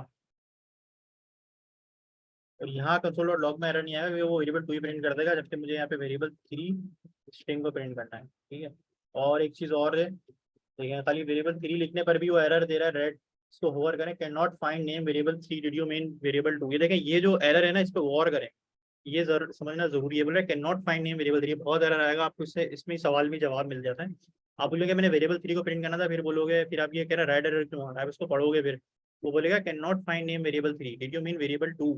A: और यहाँ कंसोल डॉट लॉग में एरर नहीं आएगा, वो वेरिएबल टू ही प्रिंट कर देगा, जबकि मुझे यहाँ पे वेरिएबल थ्री स्ट्रिंग को प्रिंट करना है। ठीक है, और एक चीज़ और है, देखिए खाली वेरिएबल थ्री लिखने पर भी वो एरर दे रहा है, रेड। इसको होवर करें, cannot find name variable three did you mean variable two. ये देखें, ये जो एरर है ना, इस पर गौर करें, ये जरूर समझना जरूरी है। बोल रहा है can not find name variable three, बहुत एरर आएगा आपको, इससे इसमें सवाल भी जवाब मिल जाता है। आप बोलोगे मैंने वेरिएबल थ्री को प्रिंट करना था, फिर बोलोगे, फिर आप ये कह रहे रेड एरर क्यों आ रहा है, आप इसको पढ़ोगे, फिर वो बोलेगा cannot find name variable three did you mean variable two.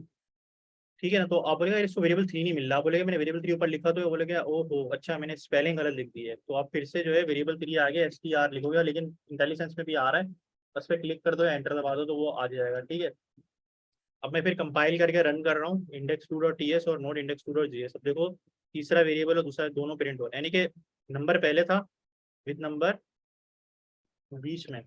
A: ठीक है ना, तो आप बोलेगा इसको वेरिएबल थ्री नहीं मिल रहा, बोलेगा मैंने वेरिएबल थ्री ऊपर लिखा, तो बोलेगा ओहो अच्छा मैंने स्पेलिंग गलत लिख दी है। तो आप फिर से जो है वेरिएबल थ्री आगे एस टी आर लिखोगे, लेकिन इंटेलिजेंस में भी आ रहा है, बस पे क्लिक कर दो या एंटर दबा दो तो वो आ जाएगा। ठीक है, अब मैं फिर कंपाइल करके रन कर रहा हूँ, index two dot T S और node index two dot J S. अब देखो तीसरा वेरिएबल और दूसरा दोनों प्रिंट हो रहे हैं, यानी कि नंबर पहले था विद नंबर बीच में,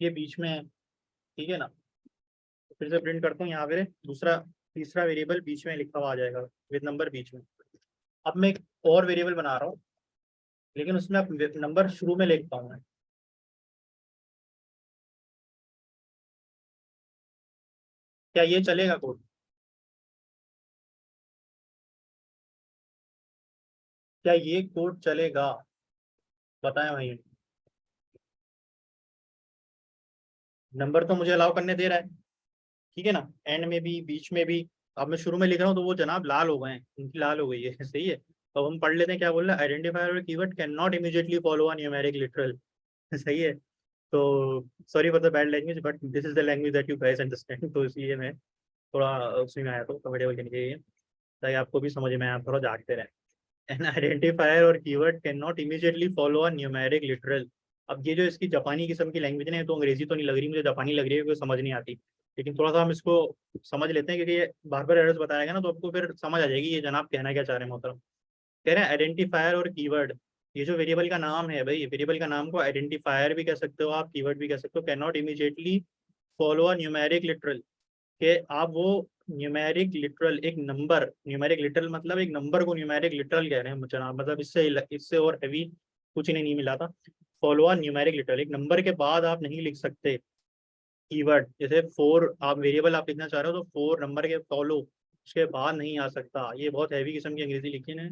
A: ये बीच में है। ठीक है ना, तो फिर से प्रिंट करता हूँ, यहाँ पे दूसरा तीसरा वेरिएबल बीच में लिखा हुआ आ जाएगा, विद नंबर बीच में। अब मैं एक और वेरिएबल बना रहा हूँ, लेकिन उसमें अब नंबर शुरू में लिखता हूँ मैं। क्या ये चलेगा कोड, क्या ये कोड चलेगा, बताएं भाई। नंबर तो मुझे अलाउ करने दे रहा है, ठीक है ना, एंड में भी बीच में भी। अब मैं शुरू में लिख रहा हूँ तो वो जनाब लाल हो गए हैं, इनकी लाल हो गई है सही है। तो हम पढ़ लेते हैं क्या बोल रहा है, identifier keyword can not immediately follow a numeric literal सही है। तो sorry for the bad language, but this is the language that you guys understand, तो इसलिए मैं थोड़ा उसमें आया तो कंफर्टेबल करने के लिए, ताकि आपको भी समझ में आए, आप थोड़ा जागते रहें। एन आइडेंटिफायर और keyword can not immediately follow a numeric literal. अब ये जो इसकी जापानी किस्म की लैंग्वेज है, तो अंग्रेजी तो नहीं लग रही मुझे, जापानी लग रही है, क्योंकि समझ नहीं आती। लेकिन थोड़ा सा हम इसको समझ लेते हैं, क्योंकि ये बार बार एरर्स बताएगा ना, तो आपको फिर समझ आ जाएगी ये जनाब कहना क्या चाह रहे हैं मोहतरम। कह रहे हैं आइडेंटिफायर और कीवर्ड, ये जो वेरिएबल का नाम है भाई, वेरिएबल का नाम को आइडेंटिफायर भी कह सकते हो आप, कीवर्ड भी कह सकते हो। Can not immediately follow a numeric literal, कि आप वो न्यूमेरिक लिटरल एक नंबर, न्यूमेरिक लिटरल मतलब एक नंबर को न्यूमेरिक लिटरल कह रहे हैं जनाब, मतलब इससे और हैवी कुछ नहीं मिला था। फॉलो अ न्यूमेरिक लिटरल, एक नंबर के बाद आप नहीं लिख सकते कीवर्ड, जैसे फोर आप वेरिएबल आप लिखना चाह रहे हो, तो फोर नंबर के फॉलो उसके बाद नहीं आ सकता, ये बहुत हैवी किस्म की अंग्रेजी लिखी है।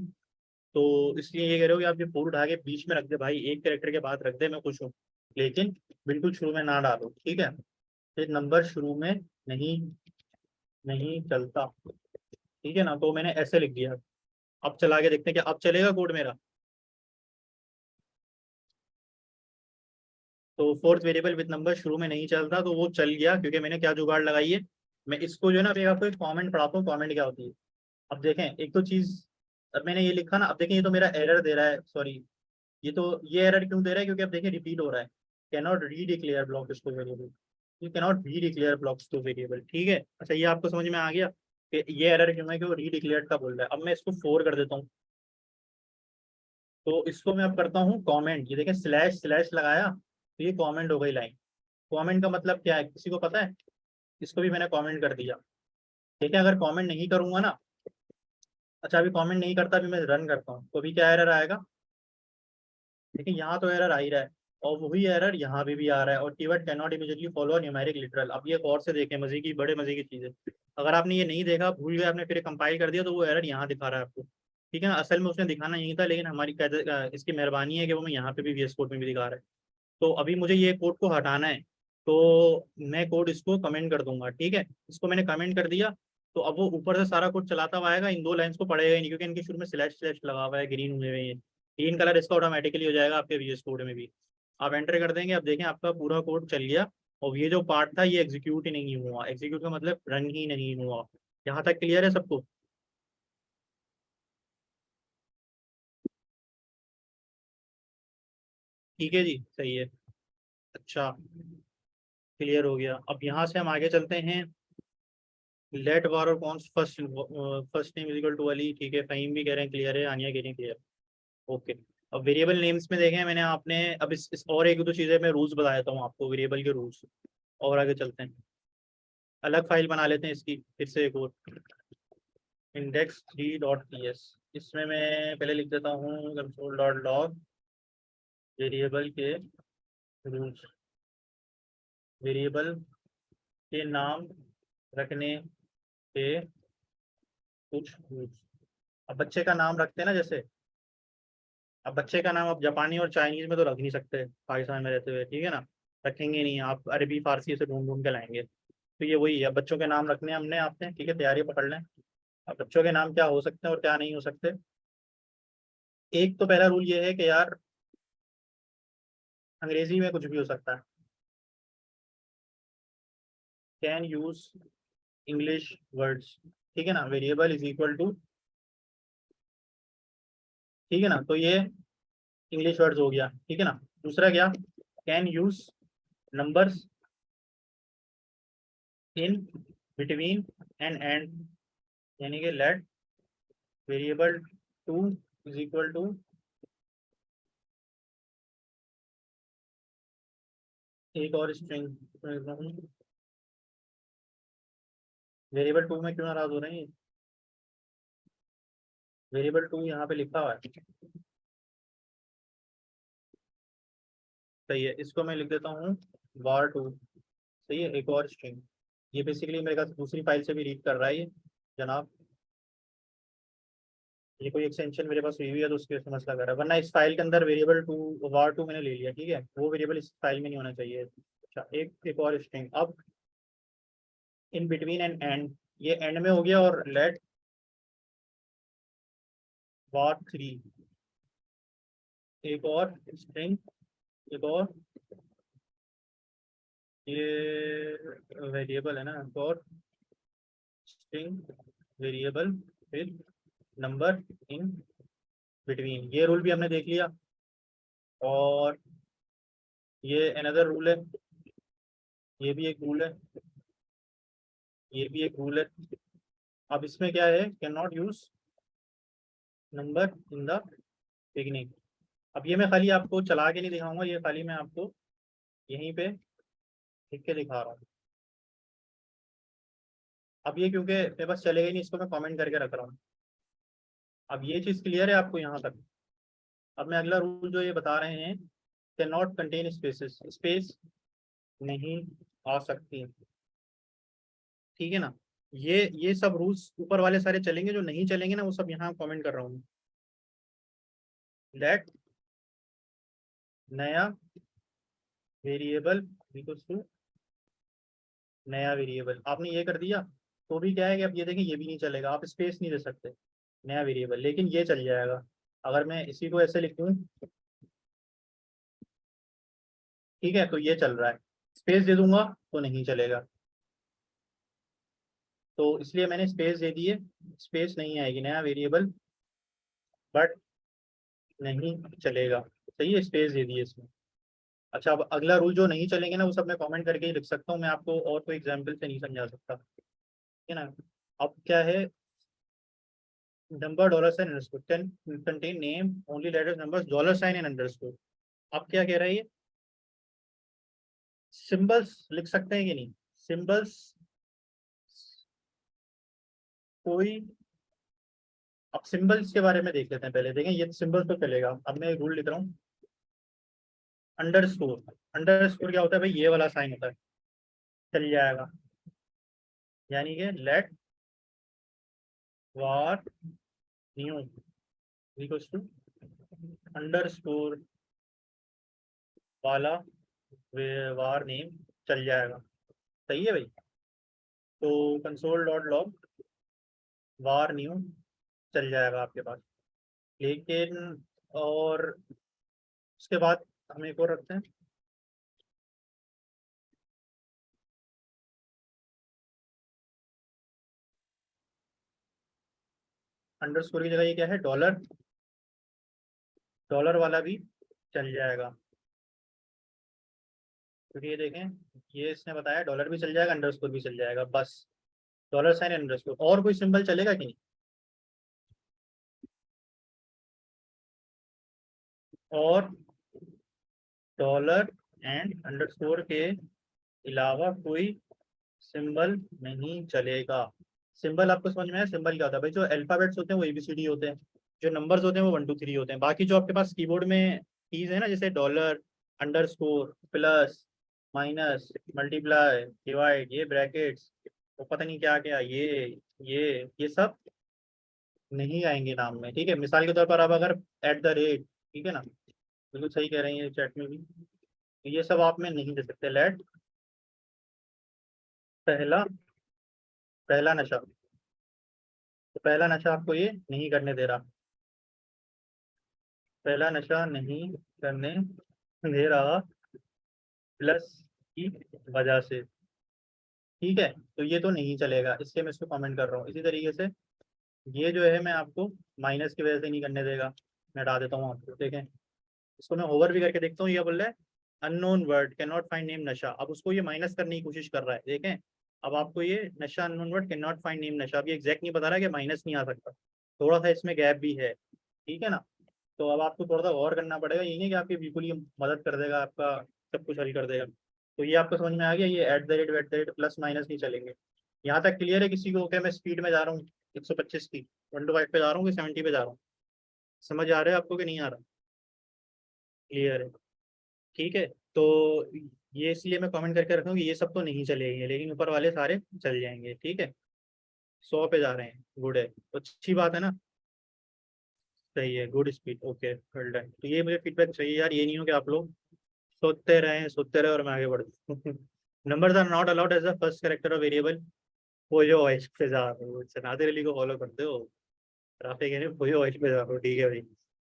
A: तो इसलिए ये कह रहे हो कि आप ये फोर उठा के बीच में रख दे भाई, एक कैरेक्टर के बाद रख दे, मैं खुश हूँ, लेकिन बिल्कुल शुरू में ना डालो। ठीक है, फिर नंबर शुरू में नहीं नहीं चलता। ठीक है ना, तो मैंने ऐसे लिख दिया। अब चला के देखते हैं कि अब चलेगा कोड मेरा। तो फोर्थ वेरिएबल विद नंबर शुरू में नहीं चलता, तो वो चल गया, क्योंकि मैंने क्या जुगाड़ लगाई है। मैं इसको जो है ना, अभी आपको एक कॉमेंट पढ़ाता हूँ, कॉमेंट क्या होती है। अब देखें एक तो चीज, अब मैंने ये लिखा ना, अब देखें ये तो मेरा एरर दे रहा है, सॉरी, ये तो ये एरर क्यों दे रहा है, क्योंकि अब देखिए रिपीट हो रहा है, can not redeclare block scope variable. You cannot री डिक्लेयर ब्लॉक्स टू वेरिएबल। ठीक है, अच्छा ये आपको समझ में आ गया कि ये एरर क्यों है कि वो री डिक्लेयर का बोल रहा है। अब मैं इसको 4 कर देता हूँ, तो इसको मैं अब करता हूँ कमेंट। ये देखें स्लैश स्लैश लगाया तो ये कमेंट हो गई लाइन। कमेंट का मतलब क्या है, किसी को पता है? इसको भी मैंने कमेंट कर दिया। ठीक है, अगर कमेंट नहीं करूंगा ना, अच्छा अभी कमेंट नहीं करता, अभी मैं रन करता हूँ, तो अभी क्या एरर आएगा? देखिए यहाँ तो एरर आ ही रहा है, और वही एरर यहाँ पे भी आ रहा है। और keyword can not immediately follow numeric literal. अब ये गौर से देखें, मजे की बड़े मजे की चीज़ है। अगर आपने ये नहीं देखा, भूल गए आपने, फिर कंपाइल कर दिया, तो वो एरर यहाँ दिखा रहा है आपको। ठीक है ना, असल में उसने दिखाना यही था, लेकिन हमारी इसकी मेहरबानी है कि वो मैं यहाँ पे भी VS कोड में भी दिखा रहा है। तो अभी मुझे ये कोड को हटाना है, तो मैं कोड इसको कमेंट कर दूंगा। ठीक है, इसको मैंने कमेंट कर दिया, तो अब वो ऊपर से सारा कोड चलाता हुआ आएगा, इन 2 लाइंस को पढ़ेगा ही नहीं, क्योंकि इनके शुरू में स्लैश स्लैश लगा हुआ है, ग्रीन हुए हुए हैं। ग्रीन कलर इसका ऑटोमेटिकली हो जाएगा आपके VS कोड में भी। आप एंटर कर देंगे, अब देखें आपका पूरा कोड चल गया, और ये जो पार्ट था ये एग्जीक्यूट ही नहीं हुआ। एग्जीक्यूट का मतलब रन ही नहीं हुआ। यहाँ तक क्लियर है सबको? ठीक है जी, सही है। अच्छा, क्लियर हो गया। अब यहाँ से हम आगे चलते हैं। लेट वार और कौन first first name is equal to वाली। ठीक है, फहीम भी कह रहे हैं क्लियर है, आनिया कह रही हैं क्लियर। ओके। अब वेरिएबल नेम्स में देखें मैंने, आपने अब इस और एक दो चीज़ें मैं रूल्स बता देता हूँ आपको, वेरिएबल के रूल्स। और आगे चलते हैं, अलग फाइल बना लेते हैं इसकी फिर से एक और, index3.ps। इसमें मैं पहले लिख देता हूँ console.log वेरिएबल के रूल्स। वेरिएबल के नाम रखने के कुछ रूल्स। अब बच्चे का नाम रखते हैं ना, जैसे अब बच्चे का नाम आप जापानी और चाइनीज में तो रख नहीं सकते पाकिस्तान में रहते हुए, ठीक है ना, रखेंगे नहीं, आप अरबी फारसी से ढूंढ ढूंढ के लाएंगे। तो ये वही है, बच्चों के नाम रखने हमने आपने, ठीक है, तैयारी पकड़ लें। अब बच्चों के नाम क्या हो सकते हैं और क्या नहीं हो सकते। एक तो पहला रूल ये है कि यार अंग्रेजी में कुछ भी हो सकता है। Can use English words. ठीक है ना, वेरिएबल इज इक्वल टू, ठीक है ना, तो ये इंग्लिश वर्ड्स हो गया। ठीक है ना, दूसरा क्या, can use numbers in between and, यानी कि let variable two is equal to एक और स्ट्रिंग। वेरिएबल टू में क्यों नाराज हो रहे हैं? वेरिएबल टू यहाँ पे लिखा हुआ है, सही है, इसको मैं लिख देता हूँ var2। सही है, एक और स्ट्रिंग। ये बेसिकली मेरे पास दूसरी फाइल से भी रीड कर रहा है ये जनाब। ये कोई एक्सटेंशन मेरे पास हुई हुई है तो उसकी वजह से मसला कर रहा है, वरना इस फाइल के अंदर वेरिएबल टू var2 मैंने ले लिया। ठीक है, वो वेरिएबल इस फाइल में नहीं होना चाहिए। अच्छा, एक और स्ट्रिंग। अब इन बिटवीन एंड, ये एंड में हो गया, और लेट var3 एक और स्ट्रिंग, एक और, ये वेरिएबल है ना, एक और स्ट्रिंग वेरिएबल फिर नंबर इन बिटवीन। ये रूल भी हमने देख लिया। और ये अनदर रूल है, ये भी एक रूल है, ये भी एक रूल है। अब इसमें क्या है, can not use number in the beginning. अब ये मैं खाली आपको चला के नहीं दिखाऊंगा, ये खाली मैं आपको यहीं पे लिख के दिखा रहा हूँ। अब ये क्योंकि मेरे पास चलेगा ही नहीं, इसको मैं कमेंट करके रख रहा हूँ। अब ये चीज़ क्लियर है आपको यहाँ तक? अब मैं अगला रूल जो ये बता रहे हैं, can not contain spaces, space नहीं आ सकती। ठीक है ना, ये सब रूल्स ऊपर वाले सारे चलेंगे, जो नहीं चलेंगे ना वो सब यहाँ कमेंट कर रहा हूँ। लेट नया वेरिएबल इक्वल्स टू नया वेरिएबल, आपने ये कर दिया तो भी क्या है कि अब ये देखें ये भी नहीं चलेगा, आप स्पेस नहीं दे सकते नया वेरिएबल, लेकिन ये चल जाएगा। अगर मैं इसी को ऐसे लिखूं, ठीक है, तो ये चल रहा है, स्पेस दे दूंगा तो नहीं चलेगा, तो इसलिए मैंने स्पेस दे दी है। स्पेस नहीं आएगी, नया वेरिएबल बट नहीं चलेगा। सही है, स्पेस दे दी है इसमें। अच्छा, अब अगला रूल जो नहीं चलेंगे ना वो सब मैं कमेंट करके ही लिख सकता हूँ, मैं आपको और कोई एग्जाम्पल से नहीं समझा सकता, ठीक है ना। अब क्या है, number dollar sign underscore can contain name only letters numbers dollar sign and underscore. अब क्या कह रहा है ये, सिंबल्स लिख सकते हैं कि नहीं, सिंबल्स कोई, अब सिंबल्स के बारे में देख लेते हैं पहले, देखें ये सिंबल्स तो चलेगा। अब मैं रूल लिख रहा हूँ, अंडरस्कोर, अंडरस्कोर क्या होता है भाई, ये वाला साइन होता है, चल जाएगा। यानी कि let var new equals to underscore वाला वार नेम, चल जाएगा। सही है भाई। तो console dot log var new चल जाएगा आपके पास। लेकिन और उसके बाद हम एक और रखते हैं, अंडरस्कोर की जगह ये क्या है, डॉलर, डॉलर वाला भी चल जाएगा। क्योंकि ये देखें, ये इसने बताया डॉलर भी चल जाएगा, अंडरस्कोर भी चल जाएगा, बस डॉलर साइन अंडरस्कोर। और कोई सिंबल चलेगा कि नहीं, और डॉलर एंड अंडरस्कोर के अलावा कोई सिंबल नहीं चलेगा। सिंबल आपको समझ में आया, सिंबल क्या होता है भाई, जो अल्फाबेट्स होते हैं वो ABCD होते हैं, जो नंबर्स होते हैं वो 1 2 3 होते हैं। बाकी जो आपके पास कीबोर्ड में कीज है ना, जैसे dollar, underscore, plus, minus, multiply, divide, ये ब्रैकेट्स, वो पता नहीं क्या क्या, ये सब नहीं आएंगे नाम में, ठीक है। मिसाल के तौर पर आप अगर एट द रेट, ठीक है ना, बिल्कुल सही कह रहे हैं ये चैट में भी, तो ये सब आप में नहीं दे सकते। लेट पहला, पहला नशा, तो पहला नशा आपको ये नहीं करने दे रहा, पहला नशा नहीं करने दे रहा प्लस की वजह से, ठीक है। तो ये तो नहीं चलेगा, इसलिए मैं इसको कमेंट कर रहा हूँ। इसी तरीके से ये जो है मैं आपको माइनस की वजह से नहीं करने देगा, मैं हटा देता हूँ आपको, देखें इसको मैं ओवर भी करके देखता हूँ। ये बोल रहा है unknown word can not find name नशा, अब उसको ये माइनस करने की कोशिश कर रहा है, देखें। अब आपको ये नशा unknown word can not find name नशा, अब ये एग्जैक्ट नहीं बता रहा कि माइनस नहीं आ सकता, थोड़ा सा इसमें गैप भी है, ठीक है ना। तो अब आपको थोड़ा सा और करना पड़ेगा, ये नहीं कि आपकी बिल्कुल ही मदद कर देगा, आपका सब कुछ हल कर देगा। तो ये आपको समझ में आ गया, ये at the rate wait the rate plus minus नहीं चलेंगे। यहाँ तक क्लियर है किसी को, क्या मैं स्पीड में जा रहा हूँ 125 की, 1 to 5 पे जा रहा हूँ कि 70 पे जा रहा हूँ, समझ आ रहा है आपको कि नहीं आ रहा, क्लियर है, ठीक है। तो ये इसलिए मैं कमेंट करके रखा हूँ कि ये सब तो नहीं चलेंगे, लेकिन ऊपर वाले सारे चल जाएंगे, ठीक है। 100 पे जा रहे हैं, गुड है, तो अच्छी बात है ना, सही है, good speed, okay well done. तो ये मुझे फीडबैक चाहिए यार, ये नहीं हो कि आप लोग सोते रहे और मैं आगे बढ़ दूँ। Numbers are not allowed as a first character of variable, वो जो वॉइस पे जा रहे हो, नादिर अली को फॉलो करते हो, ट्रैफिक है, वही वॉइस पे जा रहे हो, ठीक है भाई।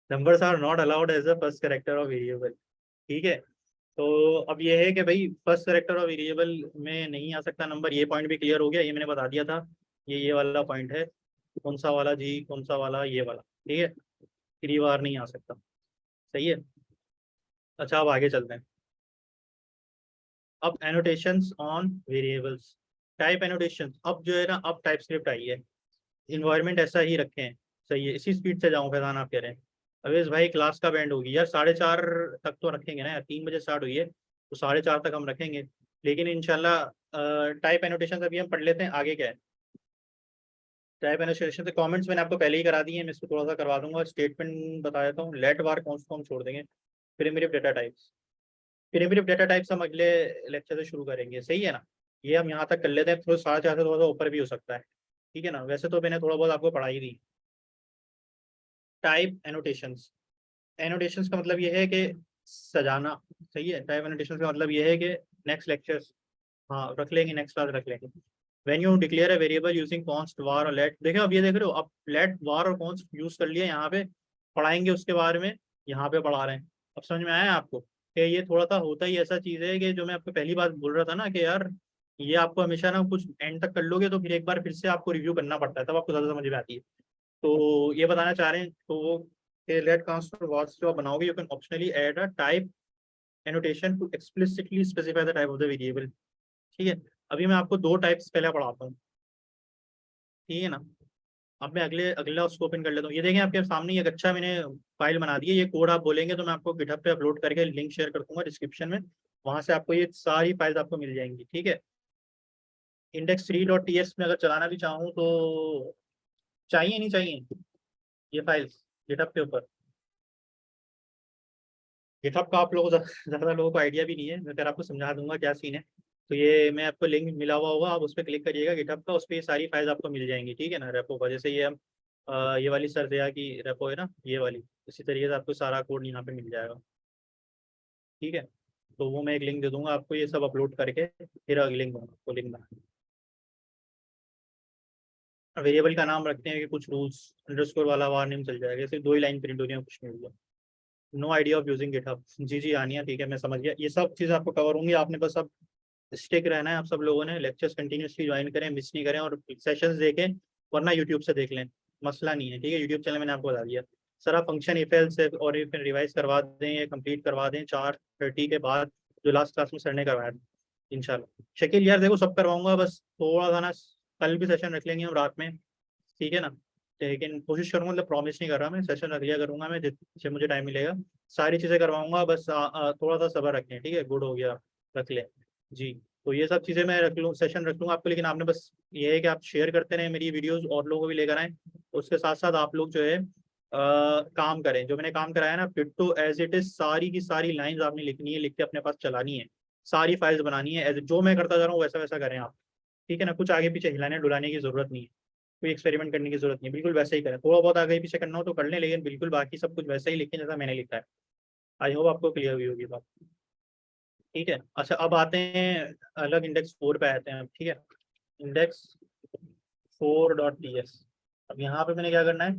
A: Numbers are not allowed as a first character of variable, ठीक है। तो अब ये है कि भाई फर्स्ट कैरेक्टर ऑफ वेरिएबल में नहीं आ सकता नंबर, ये पॉइंट भी क्लियर हो गया, ये मैंने बता दिया था। ये वाला पॉइंट है, कौन सा वाला जी, कौन सा वाला, ये वाला, ठीक है। 3 बार नहीं आ सकता, सही है। अच्छा अब आगे चलते हैं। अब annotations on variables, type annotation, अब जो है ना, अब टाइप स्क्रिप्ट आई है, इन्वायरमेंट ऐसा ही रखे हैं, सही है। इसी स्पीड से जाऊँ फैजान, आप कह रहे हैं अवेश भाई क्लास का बैंड होगी यार, 4:30 तक तो रखेंगे ना यार, 3 बजे स्टार्ट हुई है तो 4:30 तक हम रखेंगे। लेकिन इंशाल्लाह टाइप एनोटेशन अभी हम पढ़ लेते हैं, आगे क्या है टाइप एनोटेशन से। कमेंट्स मैंने आपको पहले ही करा दिए हैं, मैं इसको थोड़ा सा करवा दूंगा, स्टेटमेंट बता देता हूँ। लेट वार कौन को हम छोड़ देंगे, primitive data types, primitive data types हम अगले लेक्चर से शुरू करेंगे, सही है ना। ये हम यहाँ तक कर लेते हैं, थोड़ा 4:30 से थोड़ा सा ऊपर भी हो सकता है, ठीक है ना। वैसे तो मैंने थोड़ा बहुत आपको पढ़ाई दी। टाइप एनोटेशंस, एनोटेशंस का मतलब ये है कि सजाना, सही है। टाइप एनोटेशंस का मतलब ये है कि नेक्स्ट लेक्चर्स, हाँ रख लेंगे, नेक्स्ट क्लास रख लेंगे। When you declare a variable using const var और लेट, देखो अब ये देख रहे हो, अब लेट वार और कॉन्स्ट यूज कर लिया, यहाँ पे पढ़ाएंगे उसके बारे में, यहाँ पे पढ़ा रहे हैं। अब समझ में आया आपको कि ये थोड़ा सा होता ही ऐसा चीज़ है कि जो मैं आपको पहली बात बोल रहा था ना कि यार ये आपको हमेशा ना कुछ एंड तक कर लोगे तो फिर एक बार फिर से आपको रिव्यू करना पड़ता है, तब आपको ज़्यादा समझ में आती है। तो ये बताना चाह रहे हैं तो वो लेट कॉन्स्ट वार्स जो आप बनाओगे, you can optionally add a type annotation to explicitly specify the type of the variable. ठीक है, अभी मैं आपको दो टाइप्स पहले पढ़ाता हूँ, ठीक है ना। अब मैं अगला उसको ओपन कर लेता हूँ। ये देखें आपके सामने एक अच्छा मैंने फाइल बना दी है। ये कोड आप बोलेंगे तो मैं आपको गिटहब पे अपलोड करके लिंक शेयर कर दूंगा डिस्क्रिप्शन में, वहां से आपको ये सारी फाइल्स आपको मिल जाएंगी। ठीक है, index3.ts में अगर चलाना भी चाहूँ तो चाहिए नहीं चाहिए ये फाइल्स गिटहब के ऊपर। गिटहब का आप लोगों ज़्यादा लोगों को आइडिया भी नहीं है, मैं फिर आपको समझा दूंगा क्या सीन है। तो ये मैं आपको लिंक मिला हुआ होगा, आप उस पर क्लिक करिएगा गिटहब का, उस पर ये सारी फाइल्स आपको मिल जाएंगी। ठीक है ना, रेपो का जैसे ये हम ये वाली सरदया की रेपो है ना, ये वाली, इसी तरीके से आपको सारा कोड यहाँ पे मिल जाएगा। ठीक है, तो वो मैं एक लिंक दे दूंगा आपको, ये सब अपलोड करके फिर अगली लिंक आपको लिंक बना। वेरिएबल का नाम रखते हैं कि कुछ रूल्स अंडरस्कोर वाला वार नेम चल जाएगा, सिर्फ 2 ही लाइन प्रिंट हो रही है, कुछ नहीं होगा। No idea of using GitHub, जी जी आनिया, ठीक है मैं समझ गया। ये सब चीज़ आपको कवर होंगी, आपने बस अब स्टिक रहना है। आप सब लोगों ने लेक्चर्स कंटिन्यूसली ज्वाइन करें, मिस नहीं करें, और सेशंस देखें, वरना यूट्यूब से देख लें, मसला नहीं है। ठीक है, यूट्यूब चैनल मैंने आपको बता दिया। सर आप फंक्शन इफ एल्स से और इफ रिवाइज करवा दें या कंप्लीट करवा दें 4:30 के बाद, जो लास्ट क्लास में सर ने करवाया था इंशाल्लाह। शकील यार देखो सब करवाऊंगा, बस थोड़ा सा ना कल भी सेशन रख लेंगे हम रात में, ठीक है ना। लेकिन कोशिश करूंगा, मतलब प्रॉमिस नहीं कर रहा मैं, सेशन रख लिया करूंगा मैं जब मुझे टाइम मिलेगा, सारी चीज़ें करवाऊंगा। बस थोड़ा सा सब्र रखें, ठीक है, गुड हो गया, रख लें जी। तो ये सब चीज़ें मैं रख लूँ, सेशन रख लूँगा आपको, लेकिन आपने बस ये है कि आप शेयर करते रहें मेरी वीडियोस, और लोगों को भी लेकर आएँ। उसके साथ साथ आप लोग जो है काम करें, जो मैंने काम कराया ना डिट्टो एज इट इज, सारी की सारी लाइंस आपने लिखनी है, लिख के अपने पास चलानी है, सारी फाइल्स बनानी है, एज जो मैं करता जा रहा हूँ वैसा वैसा करें आप। ठीक है ना, कुछ आगे पीछे हिलाने डुलाने की जरूरत नहीं है, कोई एक्सपेरिमेंट करने की जरूरत नहीं है, बिल्कुल वैसे ही करें। थोड़ा बहुत आगे पीछे करना हो तो कर लें, लेकिन बिल्कुल बाकी सब कुछ वैसे ही लिखें जैसा मैंने लिखा है। आई होप आपको क्लियर हुई होगी बात। ठीक है, अच्छा अब आते हैं अलग index 4 पे आते हैं अब। ठीक है, index4.ts। अब यहाँ पे मैंने क्या करना है,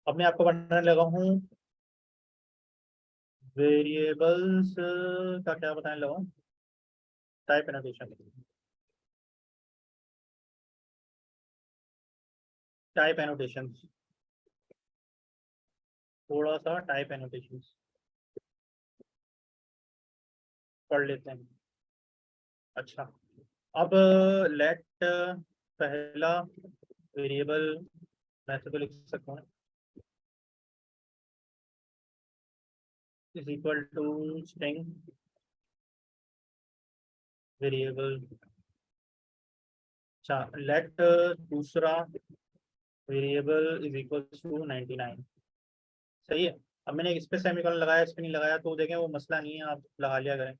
A: अब मैं आपको बताने लगा हूँ वेरिएबल्स का क्या बताने लगा हूँ, टाइप एनोटेशन, टाइप एनोटेशन, थोड़ा सा टाइप एनोटेशन पढ़ लेते हैं। अच्छा, अब लेट पहला वेरिएबल मैं तो लिख सकता हूँ is equal to string variable. अच्छा, लेट दूसरा वेरिएबल इज इक्वल टू 99। सही है, अब मैंने इस पे सेमीकोलन लगाया, इस पे नहीं लगाया, तो देखें वो मसला नहीं है, आप लगा लिया करें।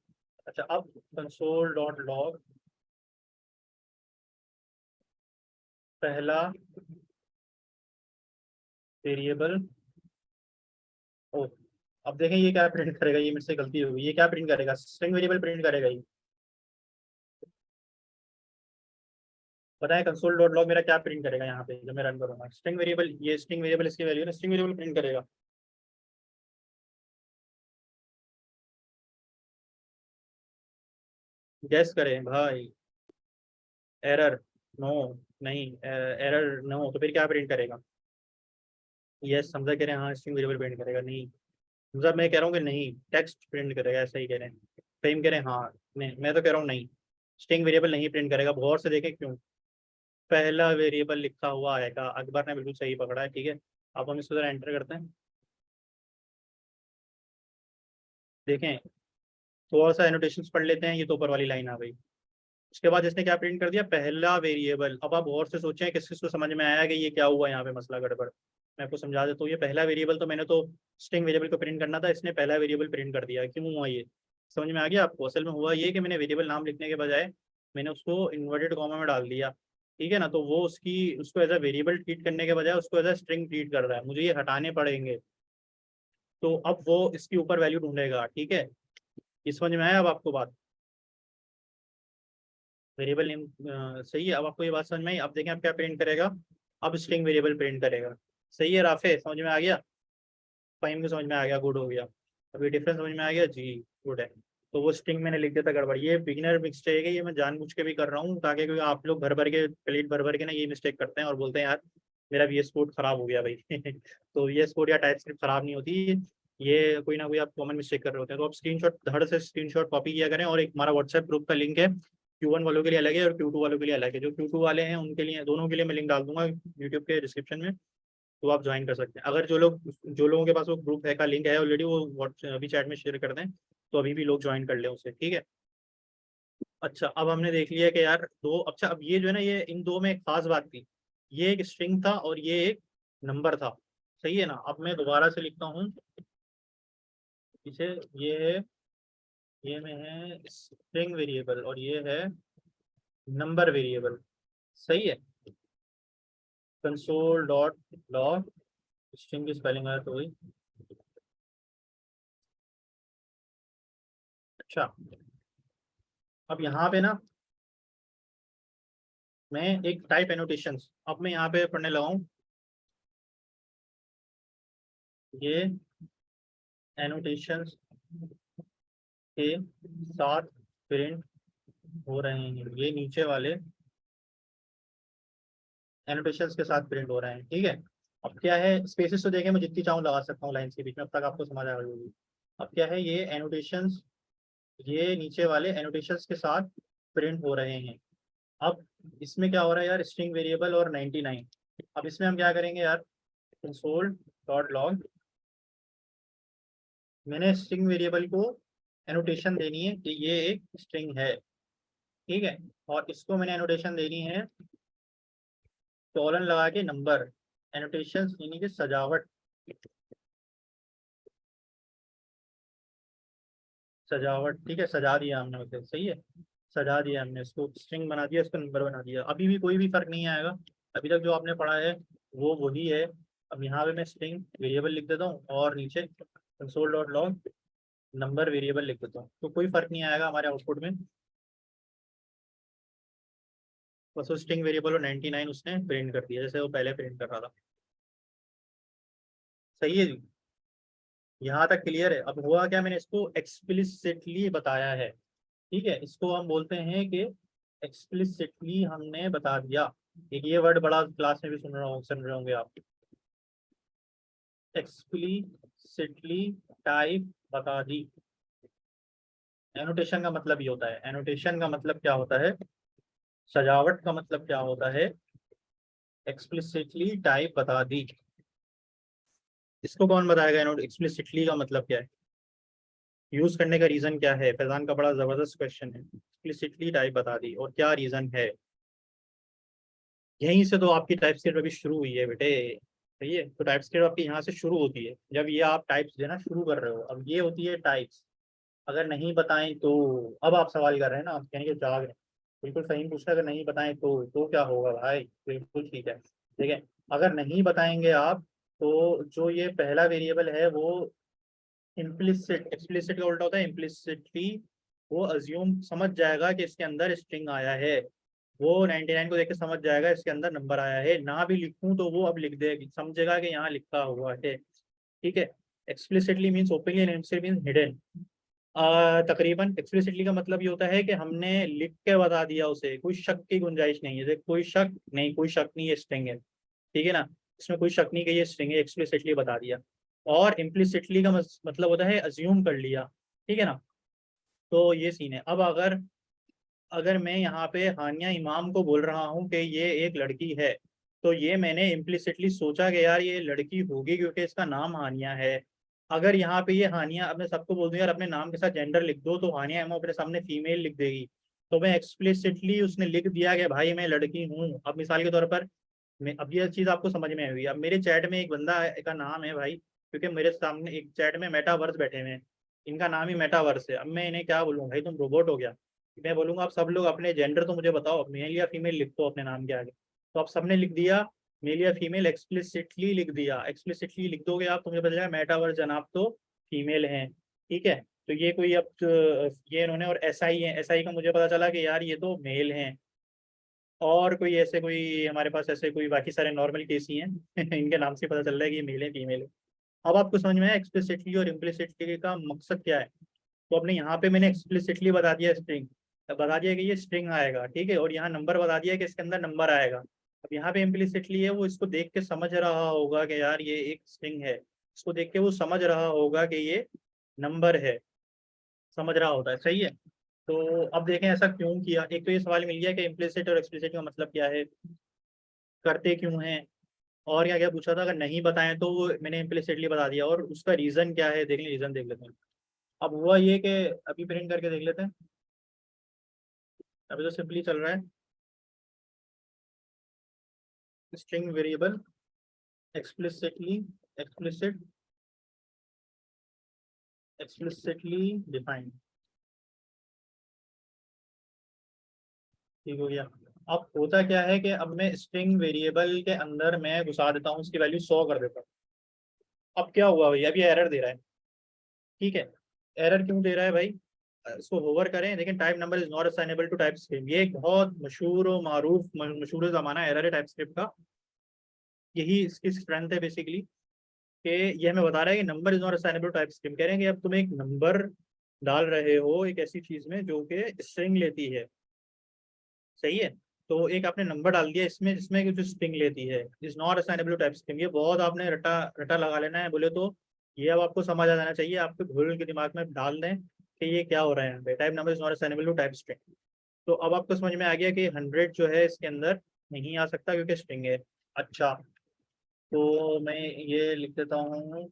A: अच्छा, अब कंसोल डॉट लॉग पहला वेरिएबल, ओ अब देखें ये क्या प्रिंट करेगा, ये मेरे से गलती हो गई, ये क्या प्रिंट करेगा, स्ट्रिंग वेरिएबल प्रिंट करेगा ये। बताएं कंसोल डॉट लॉग मेरा क्या प्रिंट करेगा यहाँ पे जब मैं रन करूंगा, स्ट्रिंग वेरिएबल, ये स्ट्रिंग वेरिएबल इसकी वैल्यू है, स्ट्रिंग वेरिएबल प्रिंट करेगा। गैस करें भाई, एरर, नो, नहीं एरर नो, तो फिर क्या प्रिंट करेगा। यस समझा कह रहे हैं, हाँ स्ट्रिंग वेरिएबल प्रिंट करेगा, नहीं मतलब मैं कह रहा हूँ कि नहीं टेक्स्ट प्रिंट करेगा, ऐसा ही कह रहे हैं। फेम कह रहे हैं हाँ, नहीं मैं तो कह रहा हूँ नहीं, स्ट्रिंग वेरिएबल नहीं प्रिंट करेगा। गौर से देखें क्यों, पहला वेरिएबल लिखा हुआ आएगा। अकबर ने बिल्कुल सही पकड़ा है, ठीक है। अब हम इसको जरा एंटर करते हैं, देखें थोड़ा सा एनोटेशन पढ़ लेते हैं। ये तो ऊपर वाली लाइन आ गई, उसके बाद इसने क्या प्रिंट कर दिया, पहला वेरिएबल। अब आप गौर से सोचें किस किस को समझ में आया कि ये क्या हुआ यहाँ पे मसला गड़बड़। मैं आपको समझा देता हूँ, ये पहला वेरिएबल तो मैंने तो स्ट्रिंग वेरिएबल को प्रिंट करना था, इसने पहला वेरिएबल प्रिंट कर दिया, क्यों हुआ ये समझ में आ गया आपको। असल में हुआ ये कि मैंने वेरिएबल नाम लिखने के बजाय मैंने उसको इन्वर्टेड कॉमा में डाल दिया, ठीक है ना। तो वो उसको एज अ वेरिएबल ट्रीट करने के बजाय उसको एज अ स्ट्रिंग ट्रीट कर रहा है, मुझे ये हटाने पड़ेंगे। तो अब वो इसके ऊपर वैल्यू ढूंढेगा, ठीक है। ये समझ में आया अब आपको बात, वेरिएबल नेम सही है। अब आपको ये बात समझ में आई। अब देखें आप क्या प्रिंट करेगा, अब स्ट्रिंग वेरिएबल प्रिंट करेगा। सही है राफे, समझ में आ गया, फाइम को समझ में आ गया, गुड हो गया। अब ये डिफरेंस समझ में आ गया जी, गुड है। तो वो स्ट्रिंग मैंने लिख दिया था गड़बड़, ये बिगिनर मिस्टेक है, ये मैं जानबूझ के भी कर रहा हूँ ताकि, क्योंकि आप लोग भर भर के प्लेट भर भर के ना ये मिस्टेक करते हैं और बोलते हैं यार मेरा VS कोड खराब हो गया भाई तो VS कोड या टाइप स्क्रिप्ट खराब नहीं होती, ये कोई ना कोई आप कॉमन मिस्टेक कर रहे होते हैं, तो आप स्क्रीनशॉट धड़ से स्क्रीनशॉट कॉपी किया करें। और एक हमारा व्हाट्सएप ग्रुप का लिंक है, Q1 वालों के लिए अलग है और Q2 वालों के लिए अलग है। जो Q2 वाले हैं उनके लिए, दोनों के लिए मैं लिंक डाल दूंगा यूट्यूब के डिस्क्रिप्शन में, तो आप ज्वाइन कर सकते हैं। अगर जो लोगों के पास वो ग्रुप है का लिंक है ऑलरेडी, वो व्हाट्सएप अभी चैट में शेयर कर दें, तो अभी भी लोग ज्वाइन कर लें उसे, ठीक है। अच्छा, अब हमने देख लिया कि यार दो, अच्छा अब ये जो है ना, ये इन दो में एक खास बात थी, ये एक स्ट्रिंग था और ये एक नंबर था, सही है ना। अब मैं दोबारा से लिखता हूँ इसे, ये है, ये में है स्ट्रिंग वेरिएबल और ये है नंबर वेरिएबल, सही है। कंसोल डॉट लॉग, स्ट्रिंग की स्पेलिंग है तो वही। अच्छा, अब यहाँ पे ना मैं एक टाइप एनोटेशंस, अब मैं यहाँ पे पढ़ने लगा हूँ, ये एनोटेशंस के साथ प्रिंट हो रहे हैं, ये नीचे वाले एनोटेशंस के साथ प्रिंट हो रहे हैं, ठीक है। अब क्या है, स्पेसेस तो देखें मैं जितनी चाहूँ लगा सकता हूँ लाइन्स के बीच में, अब तक आपको समझ आ गई होगी। अब क्या है, ये एनोटेशंस, ये नीचे वाले एनोटेशंस के साथ प्रिंट हो रहे हैं। अब इसमें क्या हो रहा है यार, स्ट्रिंग वेरिएबल और 99। अब इसमें हम क्या करेंगे यार, कंसोल डॉट लॉग, मैंने स्ट्रिंग वेरिएबल को एनोटेशन देनी है कि ये एक स्ट्रिंग है, ठीक है। और इसको मैंने एनोटेशन देनी है कॉलन लगा के नंबर, एनोटेशन यानी कि सजावट, सजावट, ठीक है, सजा दिया हमने उसे, सही है, सजा दिया हमने, उसको स्ट्रिंग बना दिया, उसको नंबर बना दिया। अभी भी कोई भी फर्क नहीं आएगा, अभी तक जो आपने पढ़ा है वो वही है। अब यहाँ पे मैं स्ट्रिंग वेरिएबल लिख देता हूँ और नीचे console dot log number variable लिख देता हूँ, तो कोई फर्क नहीं आएगा हमारे आउटपुट में। बस वो स्ट्रिंग वेरिएबल और 99 उसने प्रिंट कर दिया जैसे वो पहले प्रिंट कर रहा था, सही है जी। यहाँ तक क्लियर है। अब हुआ क्या, मैंने इसको एक्सप्लिसिटली बताया है, ठीक है, इसको हम बोलते हैं कि एक्सप्लिसिटली हमने बता दिया। एक ये वर्ड बड़ा क्लास में भी सुन रहे होंगे आप, एक्सप्लिसिटली टाइप बता दी। एनोटेशन का मतलब ये होता है, एनोटेशन का मतलब क्या होता है, सजावट का मतलब क्या होता है, एक्सप्लिसिटली टाइप बता दी। इसको कौन बताएगा, एनोट एक्सप्लिसिटली का मतलब क्या है, यूज करने का रीजन क्या है। फैजान का बड़ा जबरदस्त क्वेश्चन है, एक्सप्लिसिटली टाइप बता दी और क्या रीजन है। यहीं से तो आपकी टाइपस्क्रिप्ट अभी शुरू हुई है बेटे, सही है। तो टाइपस्क्रिप्ट आपकी यहाँ से शुरू होती है, जब ये आप टाइप्स देना शुरू कर रहे हो। अब ये होती है टाइप्स, अगर नहीं बताएं तो, अब आप सवाल कर रहे हैं ना, आप यानी कि जाग रहे हैं, बिल्कुल सही पूछा, अगर नहीं बताएं तो क्या होगा भाई, बिल्कुल ठीक है, ठीक है। अगर नहीं बताएंगे आप, तो जो ये पहला वेरिएबल है वो इम्प्लिसिट, एक्सप्लिसिट का उल्टा होता है इम्प्लिसिटली, वो अज्यूम समझ जाएगा कि इसके अंदर स्ट्रिंग आया है, वो 99 को देख के समझ जाएगा इसके अंदर नंबर आया है, ना भी लिखूं तो वो अब लिख देगा, समझेगा कि यहाँ लिखा हुआ है, ठीक है। Explicitly means openly and implicitly means hidden. तकरीबन एक्सप्लिसिटली का मतलब ये होता है कि हमने लिख के बता दिया उसे, कोई शक की गुंजाइश नहीं है, जैसे कोई शक नहीं, कोई शक नहीं, ये स्ट्रिंग है, ठीक है ना, इसमें कोई शक नहीं कि ये स्ट्रिंग है, एक्सप्लिसिटली बता दिया। और इम्प्लिसिटली का मतलब होता है अज्यूम कर लिया, ठीक है ना। तो ये सीन है। अब अगर अगर मैं यहाँ पे हानिया इमाम को बोल रहा हूँ कि ये एक लड़की है, तो ये मैंने इम्प्लिसिटली सोचा कि यार ये लड़की होगी क्योंकि इसका नाम हानिया है। अगर यहाँ पे ये हानिया, अब मैं सबको बोल दूं यार अपने नाम के साथ जेंडर लिख दो, तो हानिया इमाम अपने सामने फीमेल लिख देगी, तो मैं एक्सप्लिसिटली उसने लिख दिया कि भाई मैं लड़की हूँ। अब मिसाल के तौर पर मैं, अब ये चीज़ आपको समझ में आई हुई। अब मेरे चैट में एक बंदा का नाम है भाई, क्योंकि मेरे सामने एक चैट में मेटावर्स बैठे हुए हैं, इनका नाम ही मेटावर्स है। अब मैं इन्हें क्या बोलूँ, भाई तुम रोबोट हो गया। मैं बोलूंगा आप सब लोग अपने जेंडर तो मुझे बताओ, मेल या फीमेल लिख दो अपने नाम के आगे, तो आप सबने लिख दिया मेल या फीमेल, एक्सप्लिसिटली लिख दिया। एक्सप्लिसिटली लिख दोगे आप तो मुझे पता चलेगा मेटावर्स जनाब तो फीमेल हैं, ठीक है। तो ये कोई अब ये इन्होंने, और SI है, SI का मुझे पता चला कि यार ये तो मेल हैं। और कोई ऐसे, कोई हमारे पास ऐसे कोई बाकी सारे नॉर्मल केस ही हैं इनके नाम से पता चल रहा है कि ये मेल है फीमेल है। अब आपको समझ में आया एक्सप्लिसिटली और इम्प्लिसिटली का मकसद क्या है। तो अपने यहाँ पे मैंने एक्सप्लिसिटली बता दिया स्ट्रिंग, बता दिया कि ये स्ट्रिंग आएगा, ठीक है, और यहाँ नंबर बता दिया कि इसके अंदर नंबर आएगा। अब यहाँ पे इम्प्लिसिटली है, वो इसको देख के समझ रहा होगा कि यार ये एक स्ट्रिंग है, इसको देख के वो समझ रहा होगा कि ये नंबर है, समझ रहा होता है, सही है। तो अब देखें ऐसा क्यों किया। एक तो ये सवाल मिल गया कि इम्प्लिसिट और एक्सप्लिसिट का मतलब क्या है, करते क्यों हैं, और क्या क्या पूछा था। अगर नहीं बताएं तो वो मैंने इम्प्लिसिटली बता दिया, और उसका रीज़न क्या है देख लें, रीज़न देख लेते हैं। अब हुआ ये कि अभी प्रिंट करके देख लेते हैं, अभी तो सिंपली चल रहा है। String variable explicitly explicit explicitly defined, ठीक हो गया। अब होता क्या है कि अब मैं स्ट्रिंग वेरिएबल के अंदर मैं घुसा देता हूँ, उसकी वैल्यू 100 कर देता हूँ। अब क्या हुआ भाई, अभी एरर दे रहा है, ठीक है। एरर क्यों दे रहा है भाई, इसको होवर करें, लेकिन type number is not assignable to type script. ये एक बहुत मशहूर और मारूफ मशहूर ज़माना एरर है टाइप स्क्रिप्ट का। यही इसकी स्ट्रेंथ है बेसिकली, कि ये हमें बता रहा है कि number is not assignable to type script. कह रहे हैं कि अब तुम एक नंबर डाल रहे हो एक ऐसी चीज़ में जो कि स्ट्रिंग लेती है, सही है। तो एक आपने नंबर डाल दिया इसमें जिसमें कि जो स्ट्रिंग लेती है, is not assignable to type string. ये बहुत आपने रटा रटा लगा लेना है बोले तो, ये अब आपको समझ आ जाना चाहिए, आपके भूल के दिमाग में डाल दें कि ये क्या हो रहा है यहाँ पे, type number is not assignable to type string. तो अब आपको समझ में आ गया कि 100 जो है इसके अंदर नहीं आ सकता क्योंकि स्ट्रिंग है। अच्छा, तो मैं ये लिख देता हूँ,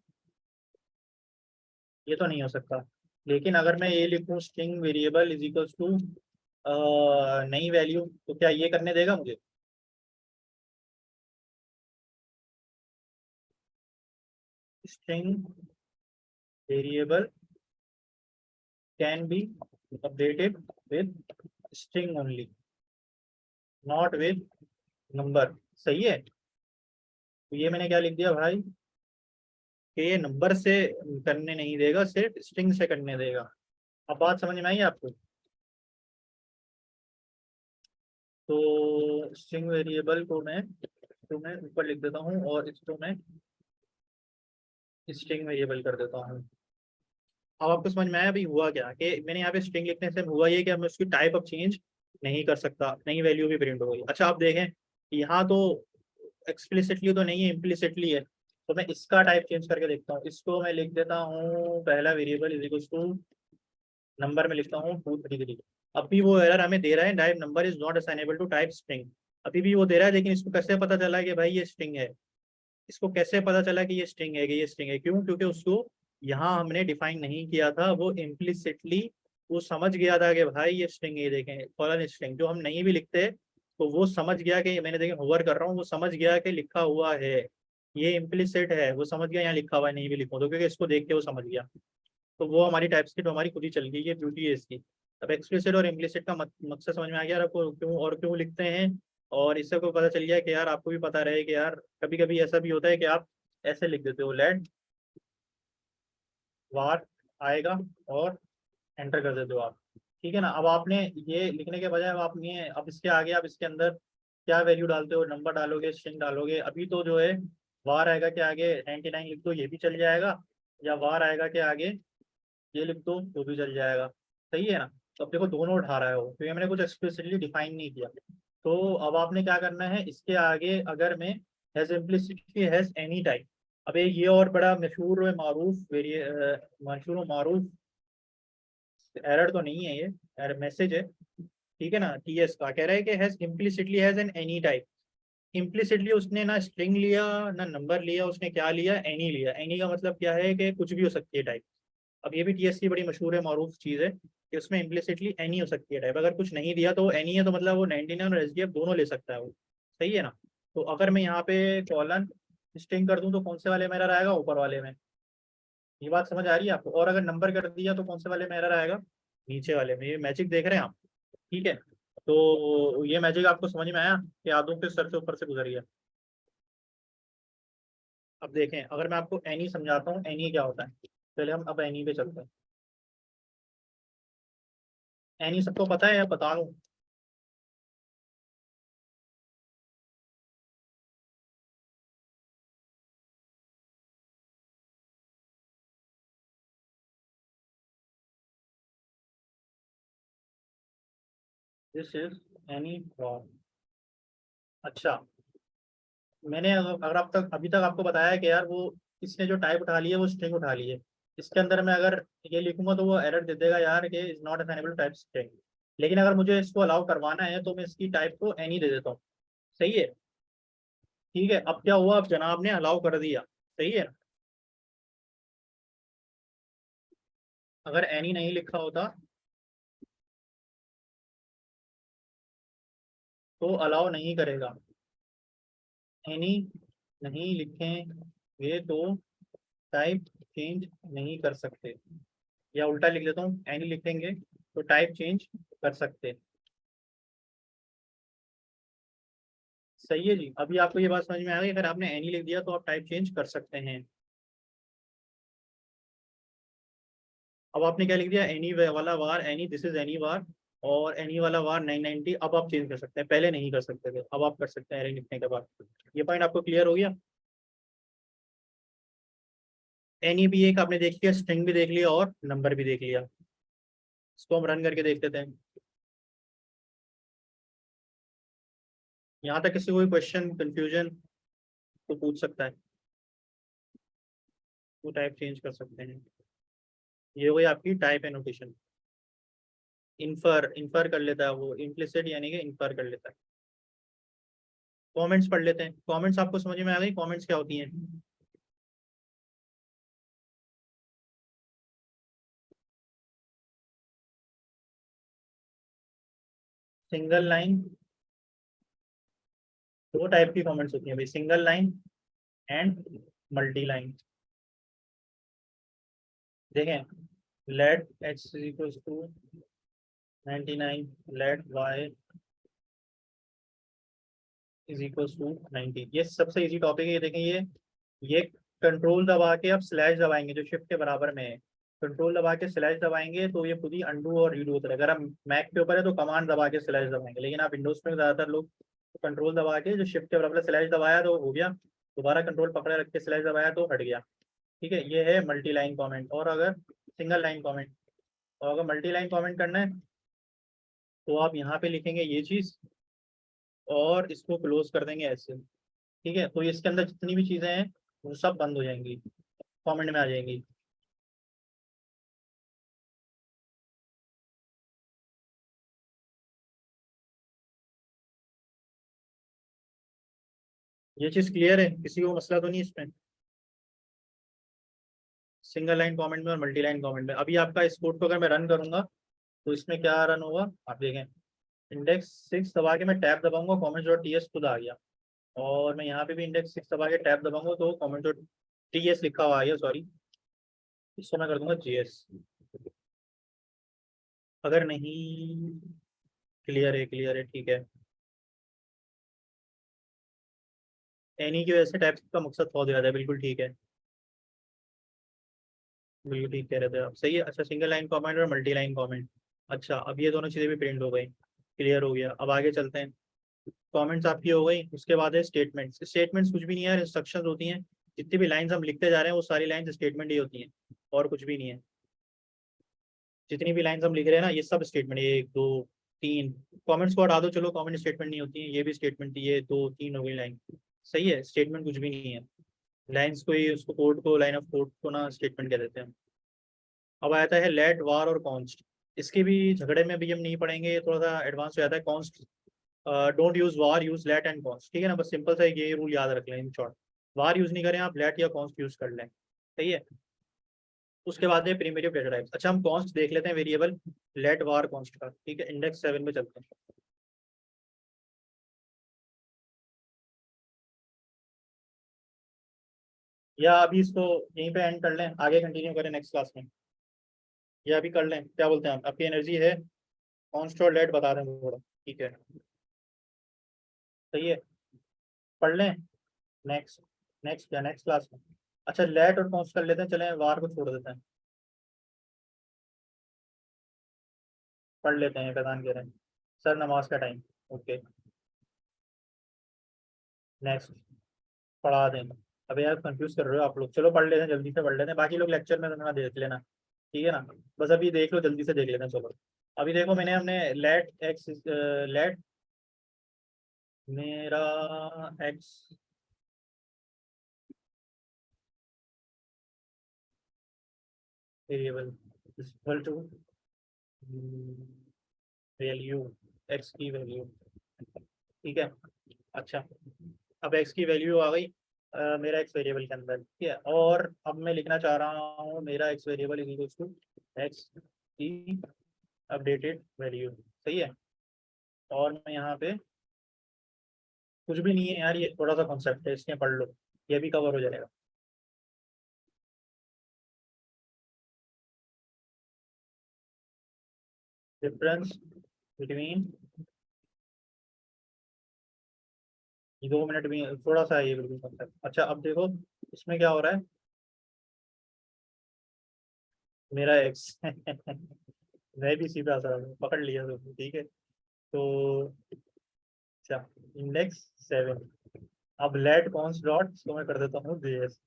A: ये तो नहीं हो सकता। लेकिन अगर मैं ये लिखूँ string variable is equals to नई वैल्यू, तो क्या ये करने देगा मुझे। String variable can be updated with string only, not with number, सही है। तो ये मैंने क्या लिख दिया भाई, कि ये नंबर से करने नहीं देगा, सिर्फ स्ट्रिंग से करने देगा। अब बात समझ में आई आपको। तो स्ट्रिंग वेरिएबल को मैं ऊपर लिख देता हूँ, और इसको मैं स्ट्रिंग वेरिएबल कर देता हूँ। अब आपको समझ में आया अभी हुआ क्या, कि मैंने यहाँ पे स्ट्रिंग लिखने से हुआ ये कि अब मैं उसकी टाइप अब चेंज नहीं कर सकता, नई वैल्यू भी प्रिंट हो गई। अच्छा आप देखें, यहाँ तो एक्सप्लिसिटली तो नहीं है, इम्प्लिसिटली है। तो मैं इसका टाइप चेंज करके देखता हूँ, इसको मैं लिख देता हूँ पहला variable is equal to number में लिखता हूँ 233। अभी वो एरर हमें दे रहा है, type number is not assignable to type string. अभी भी वो दे रहा है, लेकिन इसको कैसे पता चला कि भाई ये स्ट्रिंग है, इसको कैसे पता चला कि ये स्ट्रिंग है, कि ये स्ट्रिंग है, क्यों, क्योंकि उसको यहाँ हमने डिफाइन नहीं किया था, वो इम्प्लिसिटली वो समझ गया था कि भाई ये स्ट्रिंग, ये देखें कॉलन स्ट्रिंग, जो हम नहीं भी लिखते तो वो समझ गया कि मैंने देखें होवर कर रहा हूँ, वो समझ गया कि लिखा हुआ है, ये इम्प्लिसिट है, वो समझ गया यहाँ लिखा हुआ है नहीं भी लिखो तो, क्योंकि इसको देख के वो समझ गया। तो वो हमारी टाइपस्क्रिप्ट हमारी खुद ही चल गई, ये ब्यूटी है इसकी। अब एक्सप्लिसिट और इम्प्लिसिट का मकसद समझ में आ गया आपको, क्यों और क्यों लिखते हैं। और इससे को पता चल गया कि यार आपको भी पता रहे कि यार कभी कभी ऐसा भी होता है कि आप ऐसे लिख देते हो, लेट वार आएगा और एंटर कर देते हो आप, ठीक है ना। अब आपने ये लिखने के बजाय अब आपने अब इसके आगे आप इसके अंदर क्या वैल्यू डालते हो, नंबर डालोगे, स्ट्रिंग डालोगे। अभी तो जो है वार आएगा के आगे 99 लिख दो, ये भी चल जाएगा, या वार आएगा के आगे ये लिख दो तो भी चल जाएगा, सही है ना। तो अब देखो दोनों उठा रहा है वो, क्योंकि मैंने कुछ एक्सप्लिसिटली डिफाइन नहीं किया। तो अब आपने क्या करना है, इसके आगे अगर मैं has implicitly has any type. अब एक ये और बड़ा मशहूर व मारूफ मशहूर व मारूफ एरर तो नहीं है ये, एरर मैसेज है, ठीक है ना। टीएस का कह रहा है कि has implicitly has an any type. Implicitly उसने ना स्ट्रिंग लिया ना नंबर लिया, उसने क्या लिया, एनी लिया। एनी का मतलब क्या है कि कुछ भी हो सकती है टाइप। अब ये भी टीएस की बड़ी मशहूर है मारूफ चीज़ है कि उसमें इम्प्लिसिटली एनी हो सकती है टाइप। अगर कुछ नहीं दिया तो वो एनी है, तो मतलब वो 99 और एसडीएफ दोनों ले सकता है वो, सही है ना। तो अगर मैं यहाँ पे कॉलन स्ट्रिंग कर दूं तो कौन से वाले में एरर आएगा, ऊपर वाले में। ये बात समझ आ रही है आपको। और अगर नंबर कर दिया तो कौन से वाले में एरर आएगा, नीचे वाले में। ये मैजिक देख रहे हैं आप, ठीक है। तो ये मैजिक आपको समझ में आया कि आदों के सर से ऊपर से गुजर गया। अब देखें अगर मैं आपको एनी समझाता हूँ, एनी क्या होता है। पहले हम अब एनी पे चलते हैं। एनी सबको पता है या बता दूं। This is any form. अच्छा, मैंने अगर अब तक अभी तक आपको बताया कि यार वो इसने जो टाइप उठा ली है वो स्ट्रिंग उठा ली है। इसके अंदर मैं अगर ये लिखूंगा तो वो एरर दे देगा यार कि is not assignable type string. लेकिन अगर मुझे इसको अलाउ करवाना है तो मैं इसकी टाइप को एनी दे देता हूँ। सही है, ठीक है। अब क्या हुआ, अब जनाब ने अलाउ कर दिया, सही है। अगर एनी नहीं लिखा होता तो अलाउ नहीं करेगा। एनी नहीं लिखेंगे तो टाइप चेंज नहीं कर सकते। या उल्टा लिख देता हूँ, एनी लिखेंगे तो टाइप चेंज कर सकते। सही है जी। अभी आपको ये बात समझ में आ गई, अगर आपने एनी लिख दिया तो आप टाइप चेंज कर सकते हैं। अब आपने क्या लिख दिया, एनी वाला वार, एनी दिस इज एनी वार, और एनी वाला वार 990, अब आप चेंज कर सकते हैं, पहले नहीं कर सकते थे, अब आप कर सकते हैं एनी लिखने के बाद। ये पॉइंट आपको क्लियर हो गया। एनी भी एक आपने देख लिया, स्ट्रिंग भी देख लिया और नंबर भी देख लिया। इसको हम रन करके देख लेते हैं। यहाँ तक किसी को कोई क्वेश्चन कंफ्यूजन तो पूछ सकता है, वो टाइप चेंज कर सकते हैं। ये हो गई आपकी टाइप एनोटेशन। इन्फर, इन्फर कर लेता है वो, इम्प्लिसिट यानी कि इन्फर कर लेता है। कमेंट्स पढ़ लेते हैं। कमेंट्स आपको समझ में आ गई, कमेंट्स क्या होती हैं? सिंगल लाइन, दो टाइप की कमेंट्स होती हैं भाई, single line and multi line. देखें, let X equals to 99, let Y is equals to 90। ये सबसे इजी टॉपिक है, ये देखें, ये कंट्रोल दबा के आप स्लैश दबाएंगे जो शिफ्ट के बराबर में है। कंट्रोल दबा के स्लैश दबाएंगे तो ये खुद ही अंडू और रीडू होता है। अगर हम मैक के ऊपर है तो कमांड दबा के स्लैश दबाएंगे, लेकिन आप विंडोज में ज़्यादातर लोग कंट्रोल दबा के जो शिफ्ट के बराबर स्लैश दबाया तो हो गया, दोबारा कंट्रोल पकड़े रख के स्लैश दबाया तो हट गया। ठीक है, ये है मल्टी लाइन कॉमेंट। और अगर सिंगल लाइन कॉमेंट, और अगर मल्टी लाइन कॉमेंट करना है तो आप यहाँ पे लिखेंगे ये चीज़ और इसको क्लोज कर देंगे ऐसे। ठीक है, तो इसके अंदर जितनी भी चीज़ें हैं वो सब बंद हो जाएंगी, कमेंट में आ जाएंगी। ये चीज़ क्लियर है, किसी को मसला तो नहीं इसमें? सिंगल लाइन कमेंट में और मल्टी लाइन कमेंट में। अभी आपका इस कोड को अगर मैं रन करूंगा तो इसमें क्या रन होगा आप देखें। इंडेक्स 6 दबा के मैं टैब दबाऊंगा, कमेंट्स डॉट टीएस खुद आ गया। और मैं यहाँ पे भी इंडेक्स 6 दबा के टैब दबाऊंगा तो कमेंट्स डॉट टीएस लिखा हुआ आ गया, सॉरी। इसको मैं कर दूंगा जीएस। अगर नहीं, क्लियर है, ठीक है। एनी की वजह से टैब का मकसद बहुत ज़्यादा है, बिल्कुल ठीक है, बिल्कुल ठीक कह रहे थे आप, सही है। अच्छा, सिंगल लाइन कमेंट और मल्टी लाइन कमेंट। अच्छा, अब ये दोनों चीज़ें भी प्रिंट हो गई, क्लियर हो गया। अब आगे चलते हैं। कमेंट्स आपकी हो गई, उसके बाद है स्टेटमेंट्स। स्टेटमेंट्स कुछ भी नहीं है, इंस्ट्रक्शंस होती हैं। जितनी भी लाइंस हम लिखते जा रहे हैं वो सारी लाइंस स्टेटमेंट ही होती हैं, और कुछ भी नहीं है। जितनी भी लाइंस हम लिख रहे हैं ना ये सब स्टेटमेंट, 1 2 3। कमेंट्स को हटा दो, चलो कमेंट स्टेटमेंट नहीं होती है, ये भी स्टेटमेंट थी, ये 2 3 हो गई लाइन। सही है, स्टेटमेंट कुछ भी नहीं है। लाइंस को ही, उसको कोड को, लाइन ऑफ कोड को ना स्टेटमेंट कह देते हैं। अब आता है लेट वार और कॉन्स्ट। इसके भी झगड़े में भी हम नहीं पढ़ेंगे, ये थोड़ा सा एडवांस हो जाता है। Const, don't use var, use let and const, ठीक है ना, बस सिंपल सा ये रूल याद रख लें इन शॉर्ट। वार यूज नहीं करें आप, लेट या कॉन्स्ट यूज कर लें, सही है। उसके बाद है प्रीमिटिव डेटा टाइप्स। अच्छा, हम कॉन्स्ट देख लेते हैं, वेरिएबल लेट वार कॉन्स्ट का, ठीक है। इंडेक्स 7 में चलते हैं, या अभी इसको यहीं पे एंड कर लें, आगे कंटिन्यू करें नेक्स्ट क्लास में, या अभी कर लें, क्या बोलते हैं आप? आपकी एनर्जी है? कॉन्स्ट और लेट बता दें थोड़ा, ठीक है, सही है, पढ़ लें नेक्स्ट, नेक्स्ट या नेक्स्ट क्लास में। अच्छा, लेट और कॉन्स्ट कर लेते हैं, चलें वार को छोड़ देते हैं, पढ़ लेते हैं, प्रधान कह रहे हैं सर नमाज का टाइम। ओके, नेक्स्ट पढ़ा देंगे। अबे यार कंफ्यूज कर रहे हो आप लोग, चलो पढ़ लेते हैं, जल्दी से पढ़ लेते हैं, बाकी लोग लेक्चर में ना देख लेना, ठीक है ना। बस अभी देख लो, जल्दी से देख लेते हैं, चलो। अभी देखो, मैंने हमने लेट एक्स, लेट मेरा X variable equal to value, X की वैल्यू, ठीक है। अच्छा, अब एक्स की वैल्यू आ गई मेरा एक्स वेरिएबल के अंदर, ठीक है। और अब मैं लिखना चाह रहा हूँ मेरा X variable is equal to X की अपडेटेड वैल्यू, सही है। और मैं यहाँ पे कुछ भी नहीं है यार, ये थोड़ा सा कॉन्सेप्ट है, इसमें पढ़ लो, ये भी कवर हो जाएगा। डिफरेंस बिटवीन, 2 मिनट भी थोड़ा सा है ये बिल्कुल कॉन्सेप्ट। अच्छा अब देखो इसमें क्या हो रहा है, मेरा एक्स मैं भी सीधा सा पकड़ लिया तो, ठीक है। तो अच्छा, इंडेक्स 7, अब लेट कॉन्स डॉट, इसको मैं कर देता हूँ जेएस,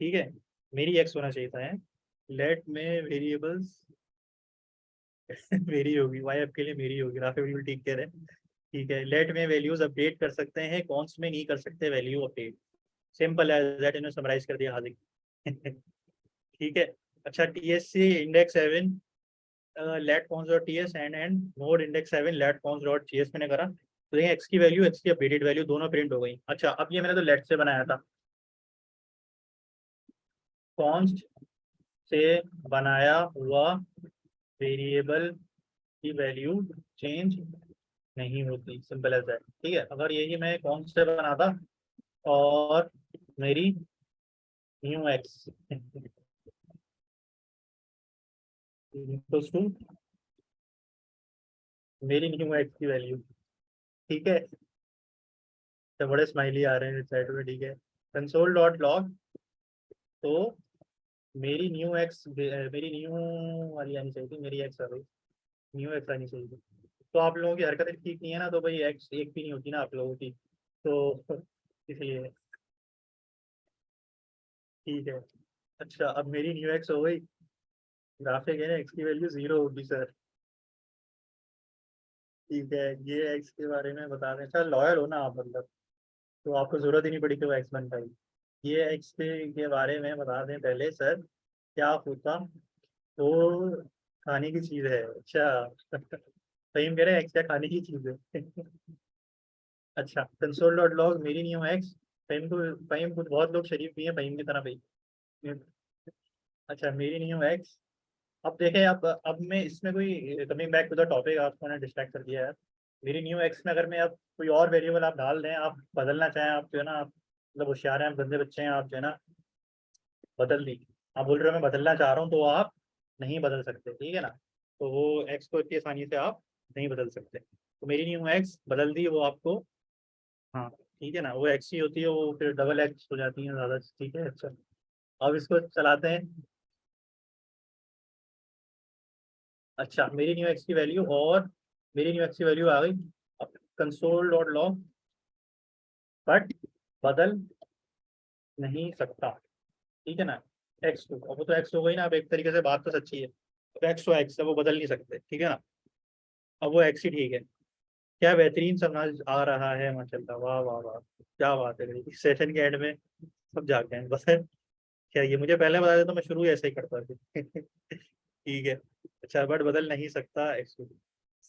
A: ठीक है। मेरी एक्स होना चाहिए था है, लेट में वेरिएबल्स मेरी होगी, वाई एफ के लिए मेरी होगी, राफे बिल्कुल ठीक कह रहे हैं, ठीक है। लेट में वैल्यूज अपडेट कर सकते हैं, कॉन्स में नहीं कर सकते value update, simple as that, इन्होंने समराइज कर दिया हाजिर ठीक है। अच्छा TSC index 7 let const dot TS and node index 7 let const dot GS मैंने करा, तो ये एक्स की वैल्यू एक्स की अपडेटेड वैल्यू दोनों प्रिंट हो गई। अच्छा अब ये मैंने तो लेट से बनाया था, कॉन्स्ट से बनाया हुआ वेरिएबल की वैल्यू चेंज नहीं होती, सिंपल एज दैट, ठीक है। अगर यही मैं कॉन्स्ट से बनाता और मेरी न्यू एक्स इक्वल्स टू मेरी न्यू एक्स की वैल्यू, ठीक है। तो बड़े स्माइली आ रहे हैं साइड में, ठीक है। कंसोल डॉट लॉग, तो मेरी न्यू एक्स, मेरी न्यू वाली आनी चाहिए थी, मेरी एक्स आ गई, न्यू एक्स आनी चाहिए थी। तो आप लोगों की हरकतें ठीक नहीं है ना, तो भाई एक्स एक भी नहीं होती ना आप लोगों की, तो इसलिए ठीक है। अच्छा अब मेरी न्यू एक्स हो गई, ग्राफिक है ना, एक्स की वैल्यू 0 होगी सर, ठीक है। ये एक्स के बारे में बता दें, सर लॉयर हो ना आप मतलब, तो आपको जरूरत ही नहीं पड़ी कि वो एक्स बन पाई। ये एक्स के बारे में बता दें पहले सर, क्या होता तो खाने की चीज है, अच्छा सही में कह रहे हैं, एक्स क्या खाने की चीज है अच्छा कंसोल डॉट लॉग मेरी न्यू एक्स, फहीम को, फहीम कुछ बहुत लोग शरीफ भी हैं फहीम की तरह भाई। अच्छा मेरी न्यू एक्स, अब देखें अब मैं इसमें कोई coming back to the topic, आपको ने डिस्ट्रैक्ट कर दिया है। मेरी न्यू एक्स में अगर मैं अब कोई और वेरिएबल आप डाल दें, आप बदलना चाहें, आप जो है ना, आप मतलब होशियार हैं, आप गंदे बच्चे हैं, आप जो है ना बदल दी, आप बोल रहे हो मैं बदलना चाह रहा हूँ, तो आप नहीं बदल सकते, ठीक है ना। तो वो एक्स को इतनी आसानी से आप नहीं बदल सकते, तो मेरी न्यू एक्स बदल दी वो आपको, हाँ ठीक है ना, वो एक्स ही होती है, वो फिर डबल एक्स हो जाती है ज़्यादा, ठीक है। अच्छा अब इसको चलाते हैं। अच्छा मेरी न्यू एक्स की वैल्यू, और मेरी न्यू एक्स की वैल्यू आ गई। अब कंसोल डॉट लॉग, बट बदल नहीं सकता, ठीक है ना, एक्स टू, अब वो तो एक्स हो गई ना, अब एक तरीके से बात तो सच्ची है, अब एक्स तो एक्स है, वो बदल नहीं सकते, ठीक है ना, अब वो एक्स ही ठीक है। क्या बेहतरीन समझ आ रहा है, माशाल्लाह, वाह वाह वाह, क्या बात है भाई, सेशन के एंड में सब जागते हैं बस, क्या ये मुझे पहले बता देता तो मैं शुरू ही ऐसे ही करता फिर ठीक है। अच्छा बट बदल नहीं सकता एक्स,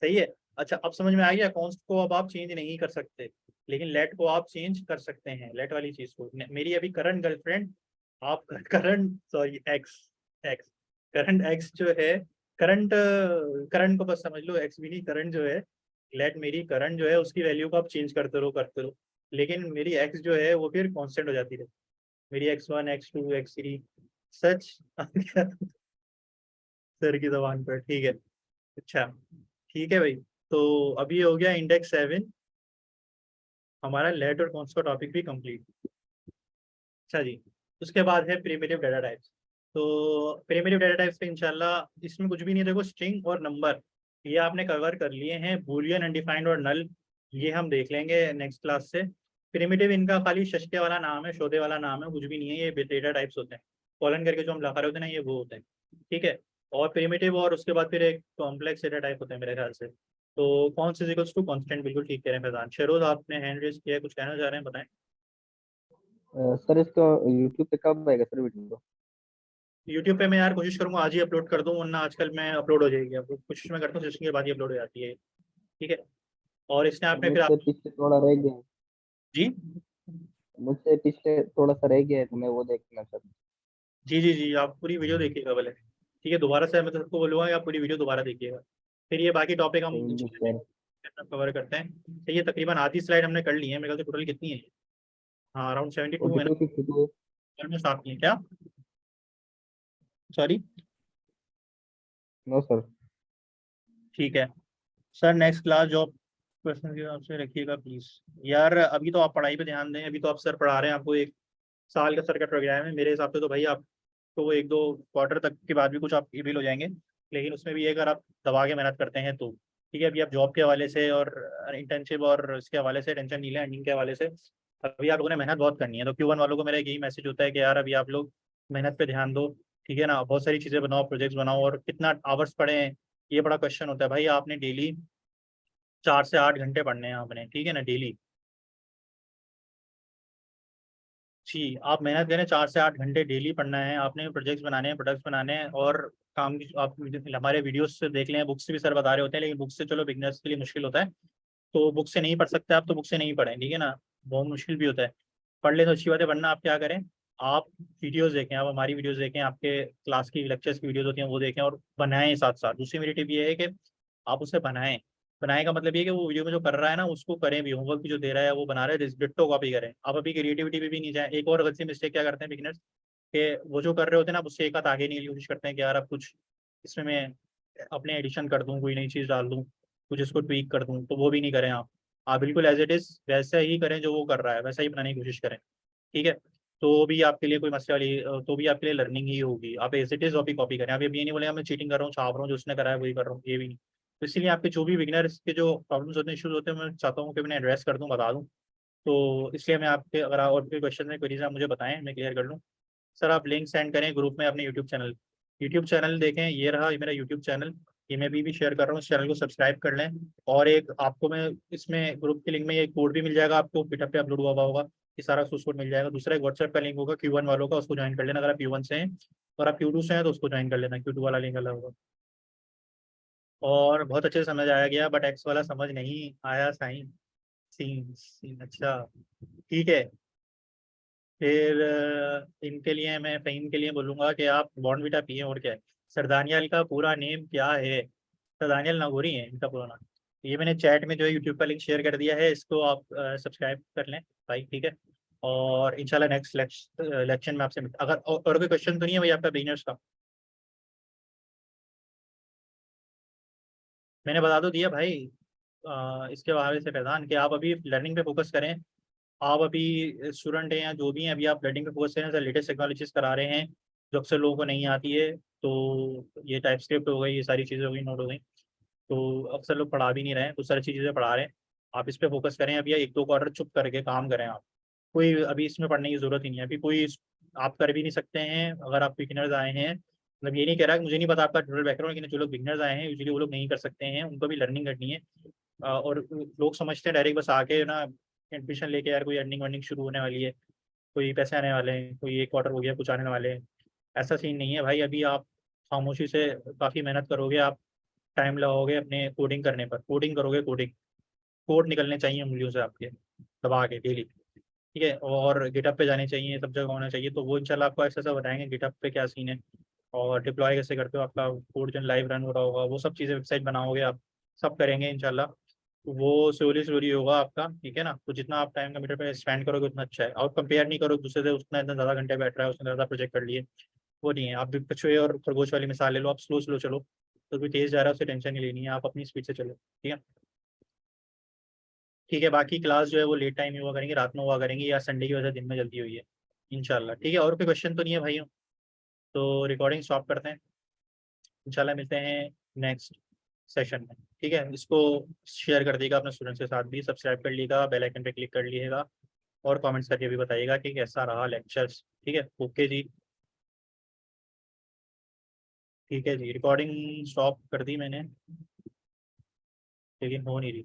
A: सही है। अच्छा अब समझ में आ गया, कॉन्स्ट को अब आप चेंज नहीं कर सकते, लेकिन लेट को आप चेंज कर सकते हैं, लेट वाली चीज को। मेरी अभी करंट गर्लफ्रेंड, आप current sorry x, x current x जो है, करंट, करंट को बस समझ लो, एक्स भी नहीं, करंट जो है, लेट मेरी करंट जो है उसकी वैल्यू को आप चेंज करते रहो, लेकिन मेरी एक्स जो है वो फिर कांस्टेंट हो जाती है, मेरी x1 x2 x3 सच सर की जबान पर, ठीक है। अच्छा ठीक है भाई, तो अभी हो गया इंडेक्स 7, हमारा लेट और कॉन्स का टॉपिक भी कंप्लीट। अच्छा जी, उसके बाद है प्रिमिटिव डाटा टाइप्स। तो प्रिमिटिव डाटा टाइप्स पे इंशाल्लाह इसमें कुछ भी नहीं है, देखो स्ट्रिंग और नंबर ये आपने कवर कर लिए हैं, बूलियन अनडिफाइंड और नल ये हम देख लेंगे नेक्स्ट क्लास से। प्रिमिटिव इनका खाली शशके वाला नाम है, शोधे वाला नाम है, कुछ भी नहीं है, ये डाटा टाइप्स होते हैं, कॉलन करके जो हम लगा रहे होते हैं ना, ये वो होते हैं, ठीक है। और प्रिमिटिव और उसके बाद फिर एक कॉम्प्लेक्स डाटा टाइप होते हैं मेरे ख्याल से। तो कौन से इक्वल्स टू कांस्टेंट, बिल्कुल ठीक कह रहे हैं फैजान। शेरोज आपने हैंड रेज किया है, कुछ कहना चाह रहे हैं, बताएं।
C: सर इसका यूट्यूब पे कब आएगा सर वीडियो?
A: यूट्यूब पे मैं यार कोशिश करूंगा आज ही अपलोड कर दूं, वरना आजकल मैं अपलोड हो जाएगी, अब कोशिश मैं करता हूँ सेशन के बाद ही अपलोड हो जाती है। ठीक है। और इसने
C: सर
A: आपने फिर
C: मुझसे
A: आप
C: पिछले थोड़ा रह गया है।
A: जी
C: मुझसे पिछले थोड़ा सा रह गया है तो मैं वो देखना चाहता
A: जी जी जी, आप पूरी वीडियो देखिएगा पहले। ठीक है, दोबारा से मैं तो सबको बोलूँगा कि आप पूरी वीडियो दोबारा देखिएगा। फिर ये बाकी टॉपिक हम
C: हूँ। सर
A: कवर करते हैं। तो ये तकरीबन आधी स्लाइड हमने कर ली है, मेरे ख्याल से टोटल कितनी है? हाँ, अराउंड 72 है ना।
C: 42 52।
A: में साफ की है क्या? सॉरी।
C: No sir.
A: ठीक है sir, next class job question के हिसाब से रखिएगा प्लीज। यार अभी तो आप पढ़ाई पे ध्यान दें, अभी तो आप सर पढ़ा रहे हैं, आपको एक साल का सर का प्रोग्राम है, मेरे हिसाब से तो भाई आप तो वो एक दो क्वार्टर तक के बाद भी कुछ आप एबल हो जाएंगे। लेकिन उसमें भी अगर आप दबा के मेहनत करते हैं तो ठीक है। अभी आप जॉब के हवाले से और इंटर्नशिप और इसके हवाले से टेंशन नहीं लें, अर्निंग के हवाले से अभी आप लोगों ने मेहनत बहुत करनी है। तो Q1 वालों को मेरा यही मैसेज होता है कि यार अभी आप लोग मेहनत पे ध्यान दो। ठीक है ना, बहुत सारी चीज़ें बनाओ, प्रोजेक्ट्स बनाओ, और कितना आवर्स पढ़े ये बड़ा क्वेश्चन होता है भाई। आपने डेली 4 से 8 घंटे पढ़ने हैं आपने, ठीक है ना, डेली। जी, आप मेहनत करें, 4 से 8 घंटे डेली पढ़ना है आपने, प्रोजेक्ट्स बनाने हैं, प्रोडक्ट्स बनाने हैं, और काम की आप हमारे वीडियोस से देख लें, बुक से भी सर बता रहे होते हैं, लेकिन बुक से चलो बिगनर्स के लिए मुश्किल होता है। तो बुक से नहीं पढ़ सकते आप तो बुक से नहीं पढ़ें, ठीक है ना, बहुत मुश्किल भी होता है। पढ़ ले तो अच्छी बात है, वरना आप क्या करें, आप वीडियोस देखें, आप हमारी वीडियोस देखें, आपके क्लास की लेक्चर्स की वीडियोस होती हैं वो देखें, और बनाएं साथ साथ। दूसरी मेरी टिप ये है कि आप उसे बनाएं। बनाए का मतलब ये है कि वो वीडियो में जो कर रहा है ना उसको करें भी, होमवर्क भी जो दे रहा है वो बना रहे हैं डिट्टो कॉपी करें। आप अभी क्रिएटिविटी पे भी नहीं जाए। एक और गलती मिस्टेक क्या करते हैं बिगिनर्स, कि वो जो कर रहे होते हैं ना उससे एक हाथ आगे नहीं की कोशिश करते हैं कि यार अब कुछ इसमें मैं अपने एडिशन कर दूं, कोई नई चीज़ डाल दूं, कुछ इसको ट्वीक कर दूं, तो वो भी नहीं करें आप बिल्कुल एज इट इज़ वैसा ही करें, जो वो कर रहा है वैसा ही बनाने की कोशिश करें। ठीक है। तो भी आपके लिए कोई मसले वाली तो भी आपके लिए लर्निंग ही होगी। आप एज इट इज़ कॉपी करें। आप ये भी नहीं बोलेंगे मैं चीटिंग कर रहा हूँ, छाप रहा हूँ, जो उसने करा है वही कर रहा हूँ, ये भी नहीं। तो इसीलिए आपके जो भी बिगनर्स के जो प्रॉब्लम्स होते हैं, इशूज होते हैं, मैं चाहता हूँ कि मैं एड्रेस कर दूँ, बता दूँ। तो इसलिए मैं आपके, अगर और कोई क्वेश्चन में क्वेरीज आप मुझे बताएं, मैं क्लियर कर लूँ। सर आप लिंक सेंड करें ग्रुप में अपने यूट्यूब चैनल देखें, ये रहा ये मेरा यूट्यूब चैनल, ये मैं भी शेयर कर रहा हूँ, इस चैनल को सब्सक्राइब कर लें। और एक आपको मैं इसमें ग्रुप के लिंक में ये कोड भी मिल जाएगा, आपको गिटहब पे अपलोड हुआ होगा, ये सारा सोर्स कोड मिल जाएगा। दूसरा एक व्हाट्सएप का लिंक होगा Q1 वालों का, उसको ज्वाइन कर लेना अगर आप Q1 से हैं, और आप Q2 से हैं तो उसको ज्वाइन कर लेना, Q2 वाला लिंक अलग होगा। और बहुत अच्छे से समझ आया गया, बट एक्स वाला समझ नहीं आया, साइन सीन सीन, अच्छा ठीक है। फिर इनके लिए मैं फ़हीम के लिए बोलूँगा कि आप बॉर्नविटा पिए, और क्या है। सरदानियल का पूरा नेम क्या है? सरदानियल नागौरी है इनका पूरा नाम। ये मैंने चैट में जो है यूट्यूब का लिंक शेयर कर दिया है, इसको आप सब्सक्राइब कर लें भाई, ठीक है। और इंशाल्लाह नेक्स्ट लेक्चर में आपसे अगर और कोई क्वेश्चन तो नहीं है भाई आपका बिगिनर्स का? मैंने बता तो दिया भाई इसके बारे से फैजान कि आप अभी लर्निंग पे फोकस करें। आप अभी स्टूडेंट हैं या जो भी हैं, अभी आप लर्निंग पे फोकस करें, सर लेटेस्ट टेक्नोलॉजीज करा रहे हैं जो अक्सर लोगों को नहीं आती है। तो ये टाइप स्क्रिप्ट हो गई, ये सारी चीज़ें हो गई, नोट हो गई। तो अक्सर लोग पढ़ा भी नहीं रहे हैं, कुछ सारी चीज़ें पढ़ा रहे हैं। आप इस पे फोकस करें अभी, एक दो क्वार्टर चुप करके काम करें आप। कोई अभी इसमें पढ़ने की ज़रूरत ही नहीं है अभी, कोई आप कर भी नहीं सकते हैं अगर आप बिगिनर्स आए हैं। मतलब ये नहीं कह रहा कि मुझे नहीं पता आपका टोटल बैकग्राउंड, लेकिन जो लोग बिगिनर्स आए हैं यूजुअली वो लोग नहीं कर सकते हैं, उनको भी लर्निंग करनी है। और लोग समझते हैं डायरेक्ट बस आके ना एडमिशन लेके यार कोई अर्निंग वर्निंग शुरू होने वाली है, कोई पैसे आने वाले हैं, कोई एक क्वार्टर हो गया कुछ आने वाले हैं। ऐसा सीन नहीं है भाई। अभी आप खामोशी से काफ़ी मेहनत करोगे, आप टाइम लगाओगे अपने कोडिंग करने पर, कोडिंग करोगे, कोडिंग कोड निकलने चाहिए उंगलियों से आपके दबा के डेली। ठीक है। और गिटअप पे जाने चाहिए, सब जगह होना चाहिए, तो वो इंशाल्लाह आपको ऐसा ऐसा बताएंगे गिटअप पे क्या सीन है, और डिप्लॉय कैसे करते हो, आपका कोड जो लाइव रन हो रहा होगा, वो सब चीज़ें वेबसाइट बनाओगे आप, सब करेंगे इंशाल्लाह। तो वो स्लोली स्लोली होगा आपका, ठीक है ना। तो जितना आप टाइम कंप्यूटर पे स्पेंड करोगे उतना अच्छा है। और कंपेयर नहीं करो दूसरे से, उसने इतना ज़्यादा घंटे बैठ रहा है, उसने ज़्यादा प्रोजेक्ट कर लिए, वो नहीं है। आप भी कछुए और खरगोश वाली मिसाल ले लो, आप स्लो स्लो चलो, तो कोई तेज़ जा रहा है उसे टेंशन नहीं लेनी है, आप अपनी स्पीड से चलो, ठीक है। ठीक है, बाकी क्लास जो है वो लेट टाइम में हुआ करेंगे, रात में हुआ करेंगे, या संडे की वजह से दिन में जल्दी हुई है इंशाल्लाह। ठीक है, और कोई क्वेश्चन तो नहीं है भाइयों? तो रिकॉर्डिंग स्टॉप करते हैं, इंशाल्लाह मिलते हैं नेक्स्ट सेशन में। ठीक है, इसको शेयर कर देगा अपने स्टूडेंट्स के साथ भी, सब्सक्राइब कर लीजिएगा, बेल आइकन पे क्लिक कर लीजिएगा, और कमेंट्स करके भी बताइएगा कि कैसा रहा लेक्चर्स। ठीक है, ओके जी। ठीक है जी, रिकॉर्डिंग स्टॉप कर दी मैंने, लेकिन हो नहीं रही।